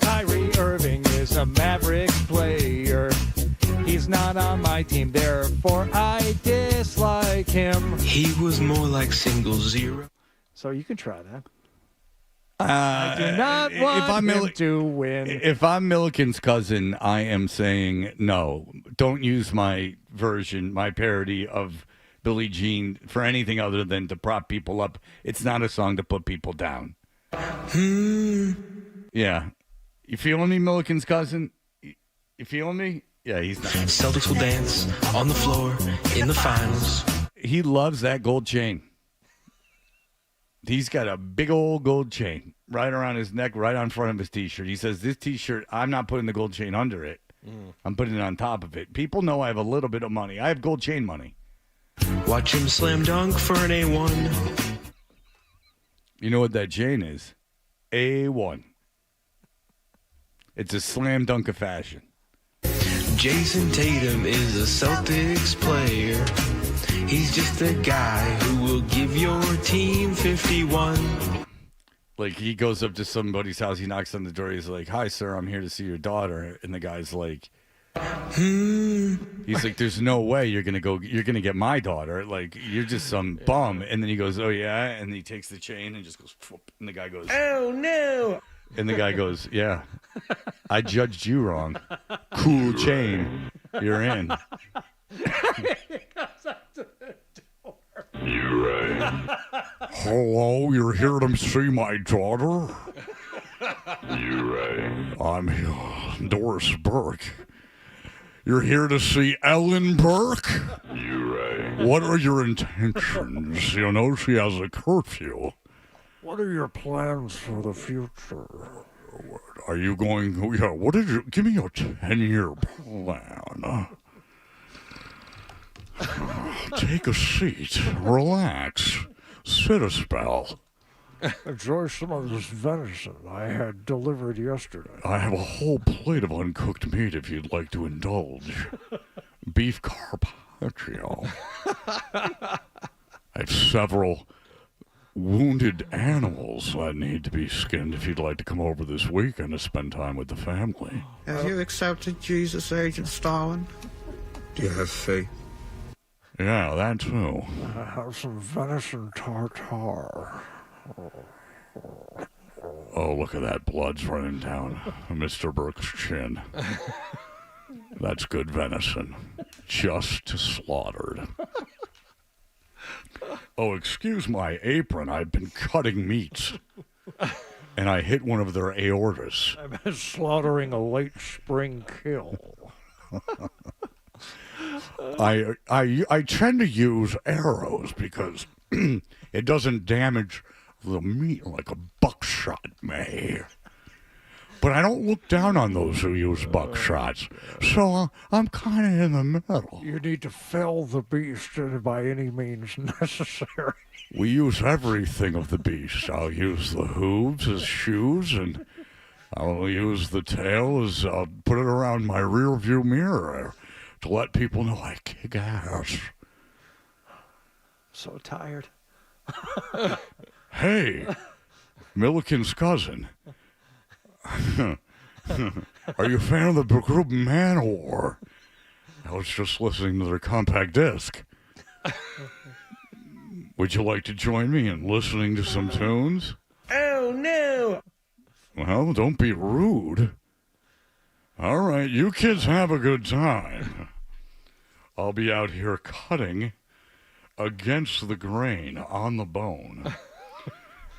Kyrie Irving is a Mavericks player. He's not on my team, therefore I dislike him. He was more like single zero. So you can try that. I do not want him to win. If I'm Milliken's cousin, I am saying no. Don't use my version, my parody of Billie Jean for anything other than to prop people up. It's not a song to put people down. Yeah. You feeling me, Milliken's cousin? You feeling me? Yeah, he's not. Celtics will dance on the floor in the finals. He loves that gold chain. He's got a big old gold chain right around his neck, right on front of his T-shirt. He says, this T-shirt, I'm not putting the gold chain under it. I'm putting it on top of it. People know I have a little bit of money. I have gold chain money. Watch him slam dunk for an A1. You know what that chain is? A1. It's a slam dunk of fashion. Jason Tatum is a Celtics player. He's just a guy who will give your team 51. Like, he goes up to somebody's house, he knocks on the door, he's like, hi, sir, I'm here to see your daughter. And the guy's like, He's like, there's no way you're gonna get my daughter. Like, you're just some bum. And then he goes, oh yeah, and he takes the chain and just goes, and the guy goes, Oh no! and the guy goes, yeah, I judged you wrong. Cool chain, you're in. You're right. Hello, you're here to see my daughter? You're right. I'm here, Doris Burke. You're here to see Ellen Burke? You're right. What are your intentions? You know, she has a curfew. What are your plans for the future? Are you going, give me your 10-year plan. Take a seat, relax, sit a spell. Enjoy some of this venison I had delivered yesterday. I have a whole plate of uncooked meat if you'd like to indulge. Beef carpaccio. I have several wounded animals that need to be skinned if you'd like to come over this weekend to spend time with the family. Have you accepted Jesus, Agent Stalin? Do you have faith? Yeah, that too. I have some venison tartare. Oh, look at that. Blood's running down Mr. Burke's chin. That's good venison. Just slaughtered. Oh, excuse my apron. I've been cutting meats. And I hit one of their aortas. I've been slaughtering a late spring kill. I tend to use arrows because it doesn't damage the meat like a buckshot may. But I don't look down on those who use buckshots, so I'm kind of in the middle. You need to fell the beast by any means necessary. We use everything of the beast. I'll use the hooves as shoes, and I'll use the tail as I'll put it around my rear view mirror to let people know I kick ass. So tired. Hey, Milliken's cousin. Are you a fan of the group Manowar? I was just listening to their compact disc. Would you like to join me in listening to some tunes? Oh no! Well, don't be rude. All right, you kids have a good time. I'll be out here cutting against the grain on the bone.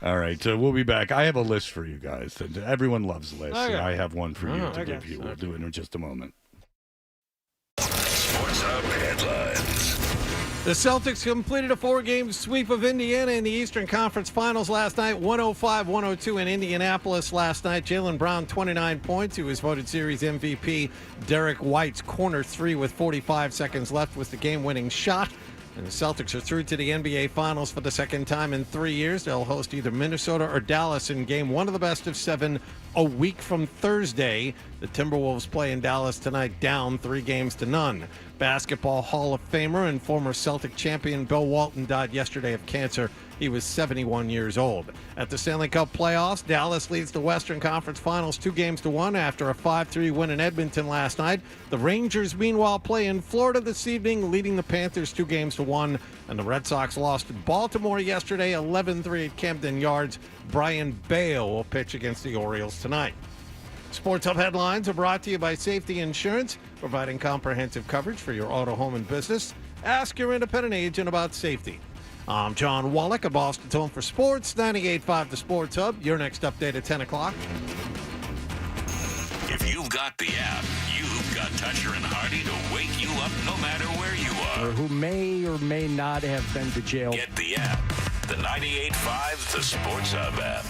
All right, we'll be back. I have a list for you guys. Everyone loves lists. Okay. And I have one for you to Okay. give you. We'll do it in just a moment. Sports Hub headlines. The Celtics completed a 4-game sweep of Indiana in the Eastern Conference Finals last night, 105-102 in Indianapolis last night. Jaylen Brown, 29 points. He was voted series MVP. Derek White's corner three with 45 seconds left was the game-winning shot. And the Celtics are through to the NBA Finals for the second time in 3 years. They'll host either Minnesota or Dallas in game one of the best of seven a week from Thursday. The Timberwolves play in Dallas tonight, down 3-0. Basketball Hall of Famer and former Celtic champion Bill Walton died yesterday of cancer. He was 71 years old. At the Stanley Cup playoffs, Dallas leads the Western Conference Finals 2-1 after a 5-3 win in Edmonton last night. The Rangers, meanwhile, play in Florida this evening, leading the Panthers 2-1. And the Red Sox lost to Baltimore yesterday, 11-3 at Camden Yards. Brian Bale will pitch against the Orioles tonight. Sports Hub headlines are brought to you by Safety Insurance, providing comprehensive coverage for your auto, home, and business. Ask your independent agent about safety. I'm John Wallach of Boston's Home for Sports, 98.5 The Sports Hub. Your next update at 10 o'clock. If you've got the app, you've got Toucher and Hardy to wake you up no matter where you are. Or who may or may not have been to jail. Get the app. The 98.5 The Sports Hub app.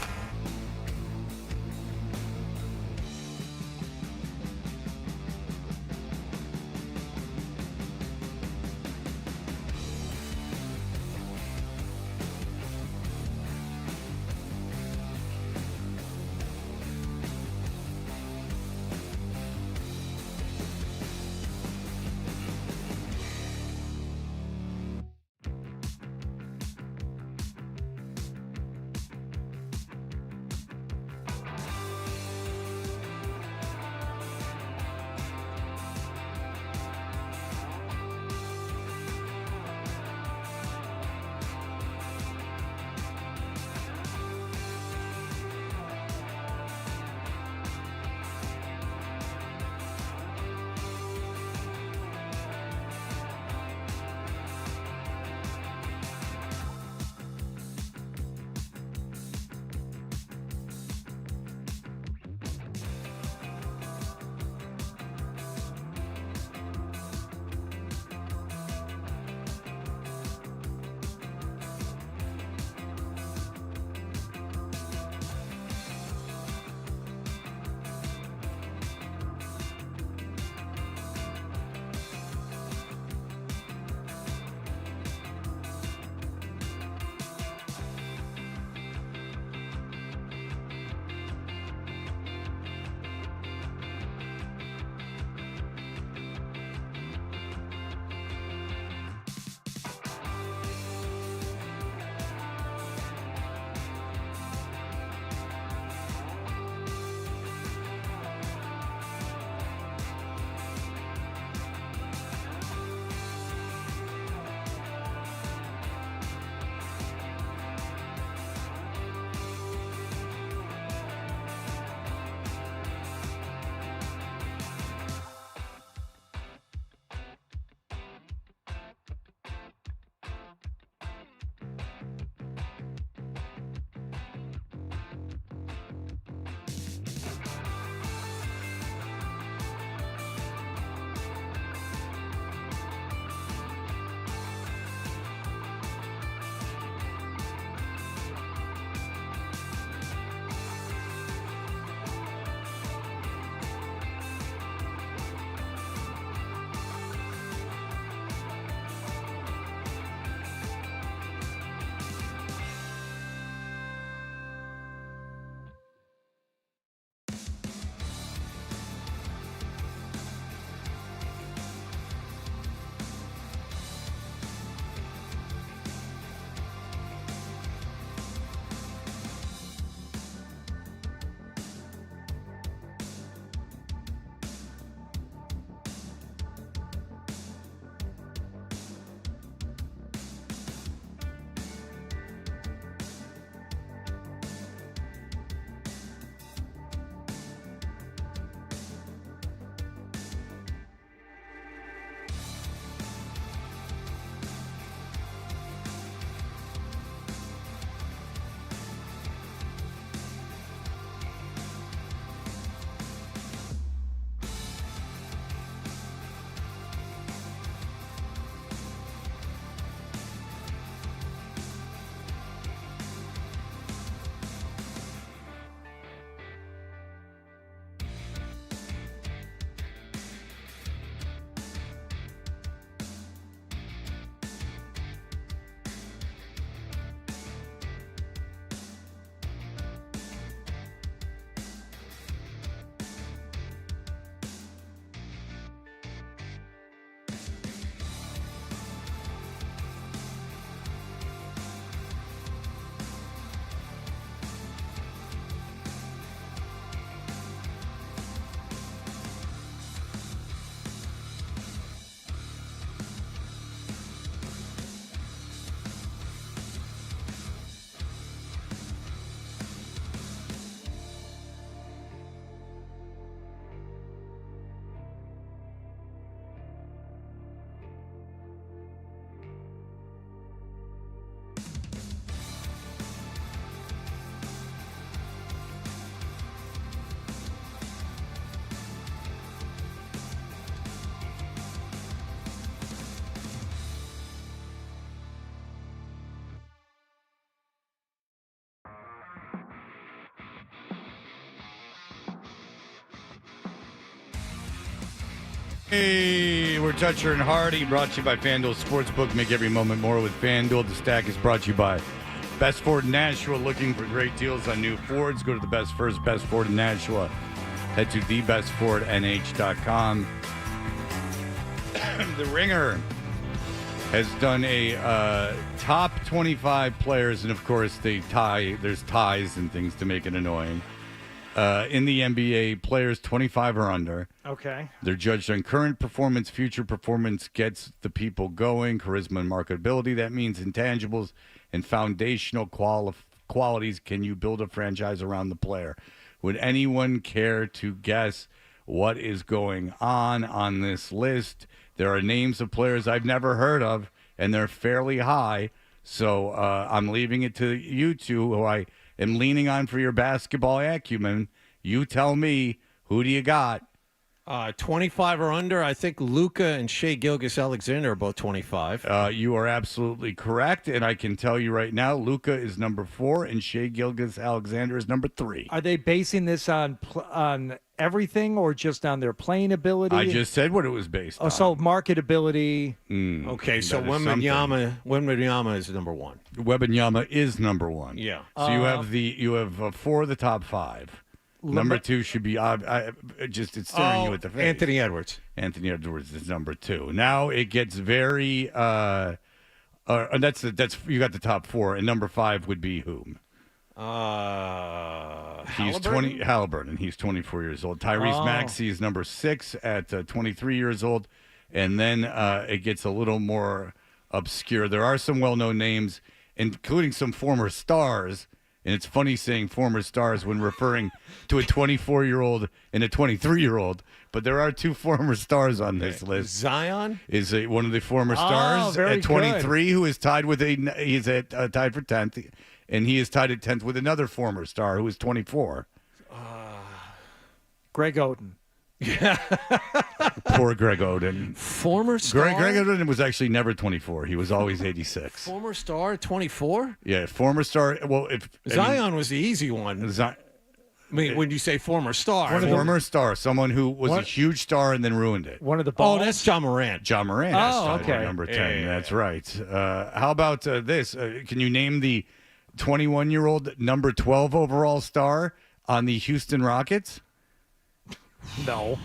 Hey, we're Toucher and Hardy, brought to you by FanDuel Sportsbook. Make every moment more with FanDuel. The Stack is brought to you by Best Ford in Nashua. Looking for great deals on new Fords? Go to the Best Ford in Nashua. Head to thebestfordnh.com. The Ringer has done a top 25 players, and of course there's ties and things to make it annoying. In the NBA, players 25 or under. Okay. They're judged on current performance, future performance gets the people going, charisma and marketability. That means intangibles and foundational qualities. Can you build a franchise around the player? Would anyone care to guess what is going on this list? There are names of players I've never heard of, and they're fairly high. So I'm leaving it to you two, who I am leaning on for your basketball acumen. You tell me, who do you got? 25 or under. I think Luka and Shai Gilgeous-Alexander are both 25. You are absolutely correct, and I can tell you right now, Luka is number 4, and Shai Gilgeous-Alexander is number 3. Are they basing this on everything or just on their playing ability? I just said what it was based on. So marketability. Okay, so Wembanyama is number 1. Wembanyama is number 1. Yeah. So you have 4 of the top 5. Number 2 should be it's staring you at the face. Anthony Edwards. Anthony Edwards is number 2. Now it gets very that's you got the top 4, and number 5 would be whom? He's Halliburton. He's 24 years old. Tyrese Maxey is number 6 at 23 years old, and then it gets a little more obscure. There are some well-known names, including some former stars. And it's funny saying former stars when referring to a 24-year-old and a 23-year-old. But there are 2 former stars on this list. Zion is one of the former stars at 23, who is tied with tied for 10th, and he is tied at 10th with another former star who is 24. Greg Oden. Poor Greg Oden. Former star? Greg Oden was actually never 24. He was always 86. Former star, 24? Yeah, former star. Well, Zion was the easy one. When you say former star. Former star, someone who was a huge star and then ruined it. One of the balls? Oh, that's John Morant. John Morant. Okay. Number 10. Yeah. That's right. How about this? Can you name the 21-year-old number 12 overall star on the Houston Rockets? No.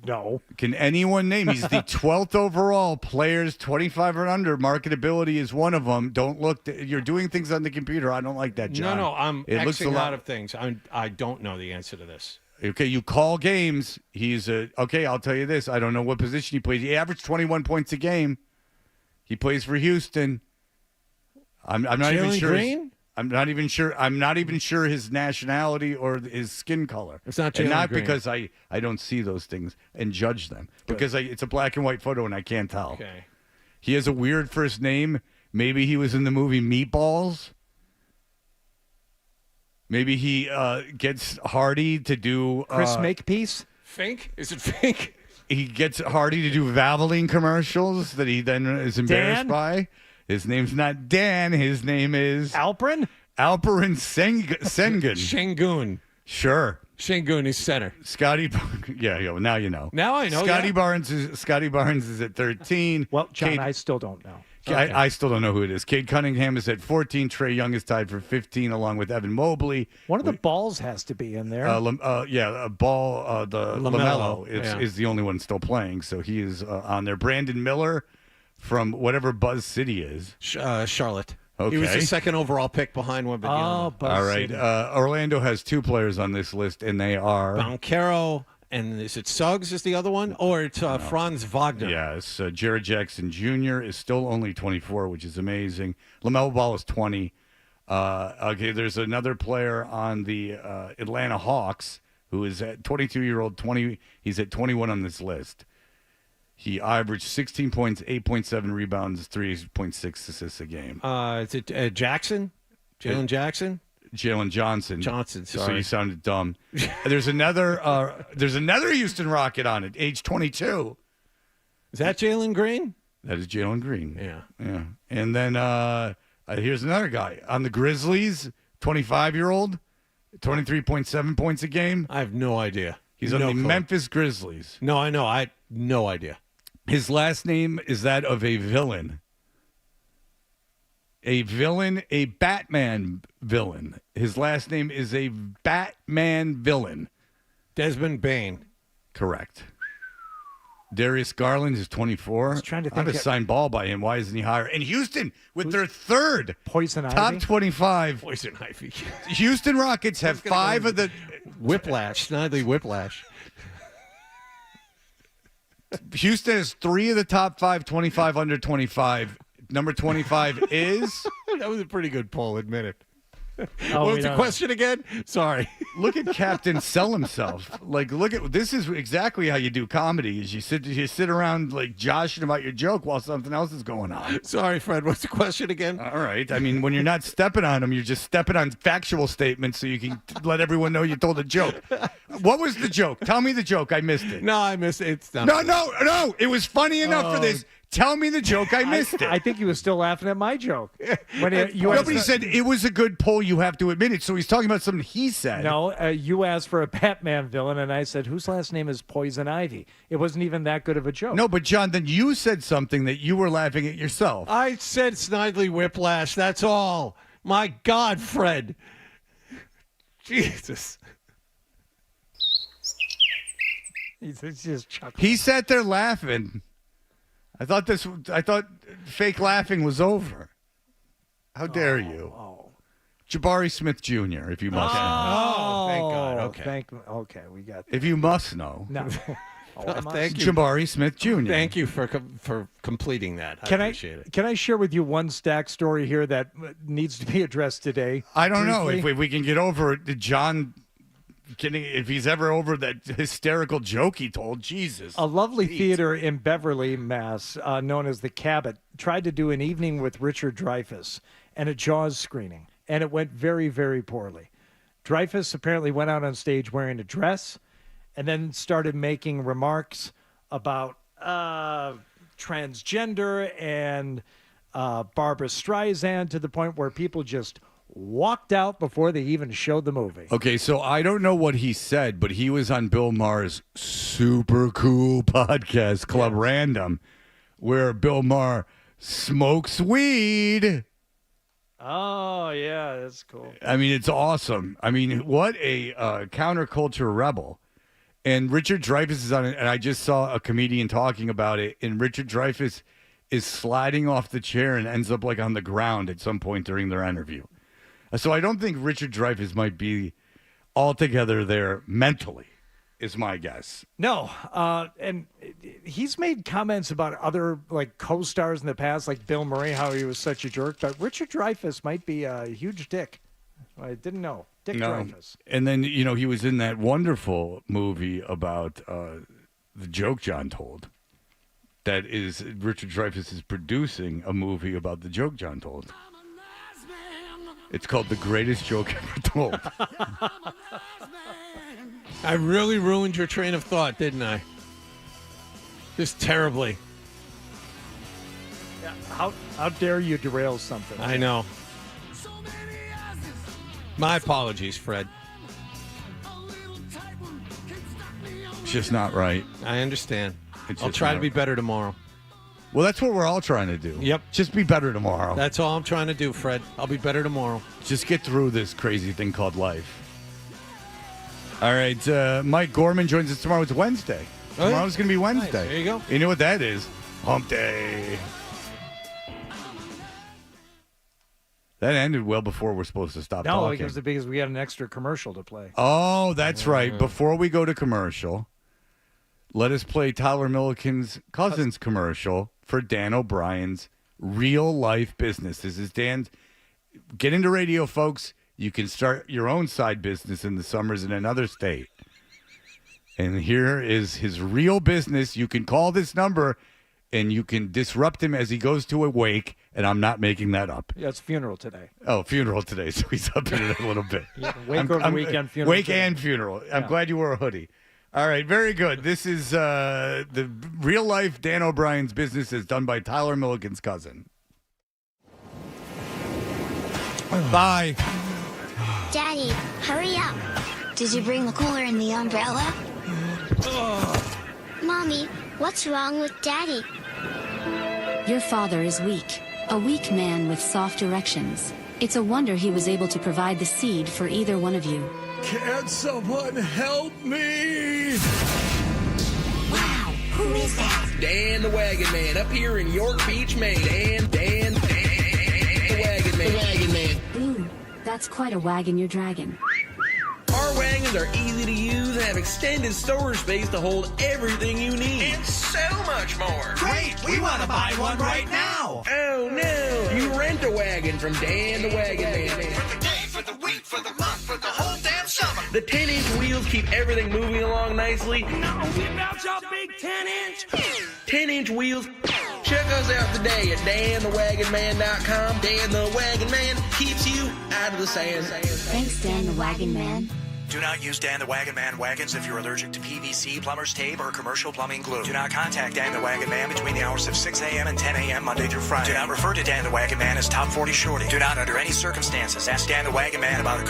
No. Can anyone name? He's the 12th overall. Players 25 and under. Marketability is one of them. Don't look. You're doing things on the computer. I don't like that, John. No, I'm Xing out of things. I don't know the answer to this. Okay, you call games. He's okay, I'll tell you this. I don't know what position he plays. He averaged 21 points a game. He plays for Houston. I'm not even sure. Green? I'm not even sure his nationality or his skin color. It's not Jalen and not Green. because I don't see those things and judge them. Because it's a black and white photo and I can't tell. Okay. He has a weird first name. Maybe he was in the movie Meatballs. Maybe he gets Hardy to do Chris Makepeace? Fink? Is it Fink? He gets Hardy to do Valvoline commercials that he then is embarrassed Dan? by. His name's not Dan. His name is Alperin Sengun. Shengun. Sure. Shengun is center. Scotty. Yeah. Now you know. Now I know. Scotty Barnes is at 13. Well, John, I still don't know. Okay. I still don't know who it is. Cade Cunningham is at 14. Trae Young is tied for 15, along with Evan Mobley. One of the balls has to be in there. A ball. The LaMelo is the only one still playing, so he is on there. Brandon Miller from whatever Buzz City is. Charlotte. Okay. He was the second overall pick behind Wembanyama. All right. Orlando has 2 players on this list, and they are Banchero, and is it Suggs is the other one? Or it's Franz Wagner? Yes. Jared Jackson Jr. is still only 24, which is amazing. LaMelo Ball is 20. Okay, there's another player on the Atlanta Hawks who is at 22-year-old 20. He's at 21 on this list. He averaged 16 points, 8.7 rebounds, 3.6 assists a game. Is it Jackson? Jalen Jackson? Jalen Johnson. Sorry. So you sounded dumb. There's another Houston Rocket on it, age 22. Is that Jalen Green? That is Jalen Green. Yeah. And then here's another guy on the Grizzlies, 25-year-old, 23.7 points a game. I have no idea. He's on No the clue. Memphis Grizzlies. No, I know. I no idea. His last name is that of a villain. A villain, a Batman villain. His last name is a Batman villain. Desmond Bain. Correct. Darius Garland is 24. I was trying to I have think a of- signed ball by him. Why isn't he higher? And Houston with their third Poison top Ivy? 25. Poison Ivy. Houston Rockets have 5 of the Whiplash. Snidely Whiplash. Houston has 3 of the top 5 25 under 25. Number 25 is That was a pretty good poll, admit it. Oh, what we was the don't- question again? Sorry. look at Captain sell himself. Like look at this is exactly how you do comedy is you sit around like joshing about your joke while something else is going on. Sorry, Fred. What's the question again? All right. I mean, when you're not stepping on them, you're just stepping on factual statements so you can let everyone know you told a joke. What was the joke? Tell me the joke. I missed it. No, I missed it. It's not. No. It was funny enough for this. Tell me the joke. I missed it. I think he was still laughing at my joke. When Nobody said it was a good poll. You have to admit it. So he's talking about something he said. No, you asked for a Batman villain, and I said, whose last name is Poison Ivy? It wasn't even that good of a joke. No, but John, then you said something that you were laughing at yourself. I said Snidely Whiplash. That's all. My God, Fred. Jesus. He's just chuckling. He sat there laughing. I thought fake laughing was over. How dare you? Jabari Smith Jr., if you must know. Oh, thank God. Okay. Okay, we got If you must know. No. Thank you. Jabari Smith Jr. Thank you for completing that. I appreciate it. Can I share with you one stack story here that needs to be addressed today? I don't know briefly? if we can get over it. John, if he's ever over that hysterical joke he told. Jesus. A lovely theater in Beverly, Mass, known as the Cabot, tried to do an evening with Richard Dreyfuss and a Jaws screening, and it went very, very poorly. Dreyfuss apparently went out on stage wearing a dress and then started making remarks about transgender and Barbara Streisand to the point where people just walked out before they even showed the movie. Okay, so I don't know what he said, but he was on Bill Maher's super cool podcast, Club Random, where Bill Maher smokes weed. Oh, yeah, that's cool. I mean, it's awesome. I mean, what a counterculture rebel. And Richard Dreyfuss is on it, and I just saw a comedian talking about it, and Richard Dreyfuss is sliding off the chair and ends up like on the ground at some point during their interview. So I don't think Richard Dreyfuss might be altogether there mentally, is my guess. No, and he's made comments about other like co-stars in the past, like Bill Murray, how he was such a jerk. But Richard Dreyfuss might be a huge dick. I didn't know. Dick Dreyfuss. And then, you know, he was in that wonderful movie about the joke John told. That is, Richard Dreyfuss is producing a movie about the joke John told. It's called The Greatest Joke Ever Told. I really ruined your train of thought, didn't I? Just terribly. Yeah, how dare you derail something? I know. My apologies, Fred. It's just not right. I understand. It's I'll just try to not be right. better tomorrow. Well, that's what we're all trying to do. Yep. Just be better tomorrow. That's all I'm trying to do, Fred. I'll be better tomorrow. Just get through this crazy thing called life. All right, Mike Gorman joins us tomorrow. It's Wednesday. Oh, yeah? Tomorrow's going to be Wednesday. Nice. There you go. You know what that is? Hump Day. That ended well before we're supposed to stop No, talking. because we got an extra commercial to play. Oh, that's right. Before we go to commercial, let us play Tyler Milliken's cousin's commercial for Dan O'Brien's Real Life Business. This is Dan's. Get into radio, folks. You can start your own side business in the summers in another state. And here is his real business. You can call this number, and you can disrupt him as he goes to a wake, and I'm not making that up. Yeah, it's funeral today. Oh, funeral today, so he's up in it a little bit. Wake over the weekend, funeral Wake today. and funeral. I'm Yeah. glad you wore a hoodie. All right, very good. This is the real life Dan O'Brien's business is done by Tyler Milliken's cousin. Bye. Daddy, hurry up. Did you bring the cooler and the umbrella? Mommy, what's wrong with Daddy? Your father is weak. A weak man with soft erections. It's a wonder he was able to provide the seed for either one of you. Can someone help me? Wow, who is that? Dan the Wagon Man up here in York Beach, Maine. Dan the Wagon Man. The Wagon Man. Ooh, that's quite a wagon you're dragging. Our wagons are easy to use and have extended storage space to hold everything you need. And so much more. Great, we want to buy one right now. Oh no, you rent a wagon from Dan the Wagon Man. For the day, for the week, for the month, for the whole damn summer. The 10-inch wheels keep everything moving along nicely. No, we about your big 10-inch. 10-inch wheels. Check us out today at danthewagonman.com. Dan the Wagon Man keeps you out of the sand. Thanks, Dan the Wagon Man. Do not use Dan the Wagon Man wagons if you're allergic to PVC, plumber's tape, or commercial plumbing glue. Do not contact Dan the Wagon Man between the hours of 6 a.m. and 10 a.m. Monday through Friday. Do not refer to Dan the Wagon Man as Top 40 Shorty. Do not, under any circumstances, ask Dan the Wagon Man about a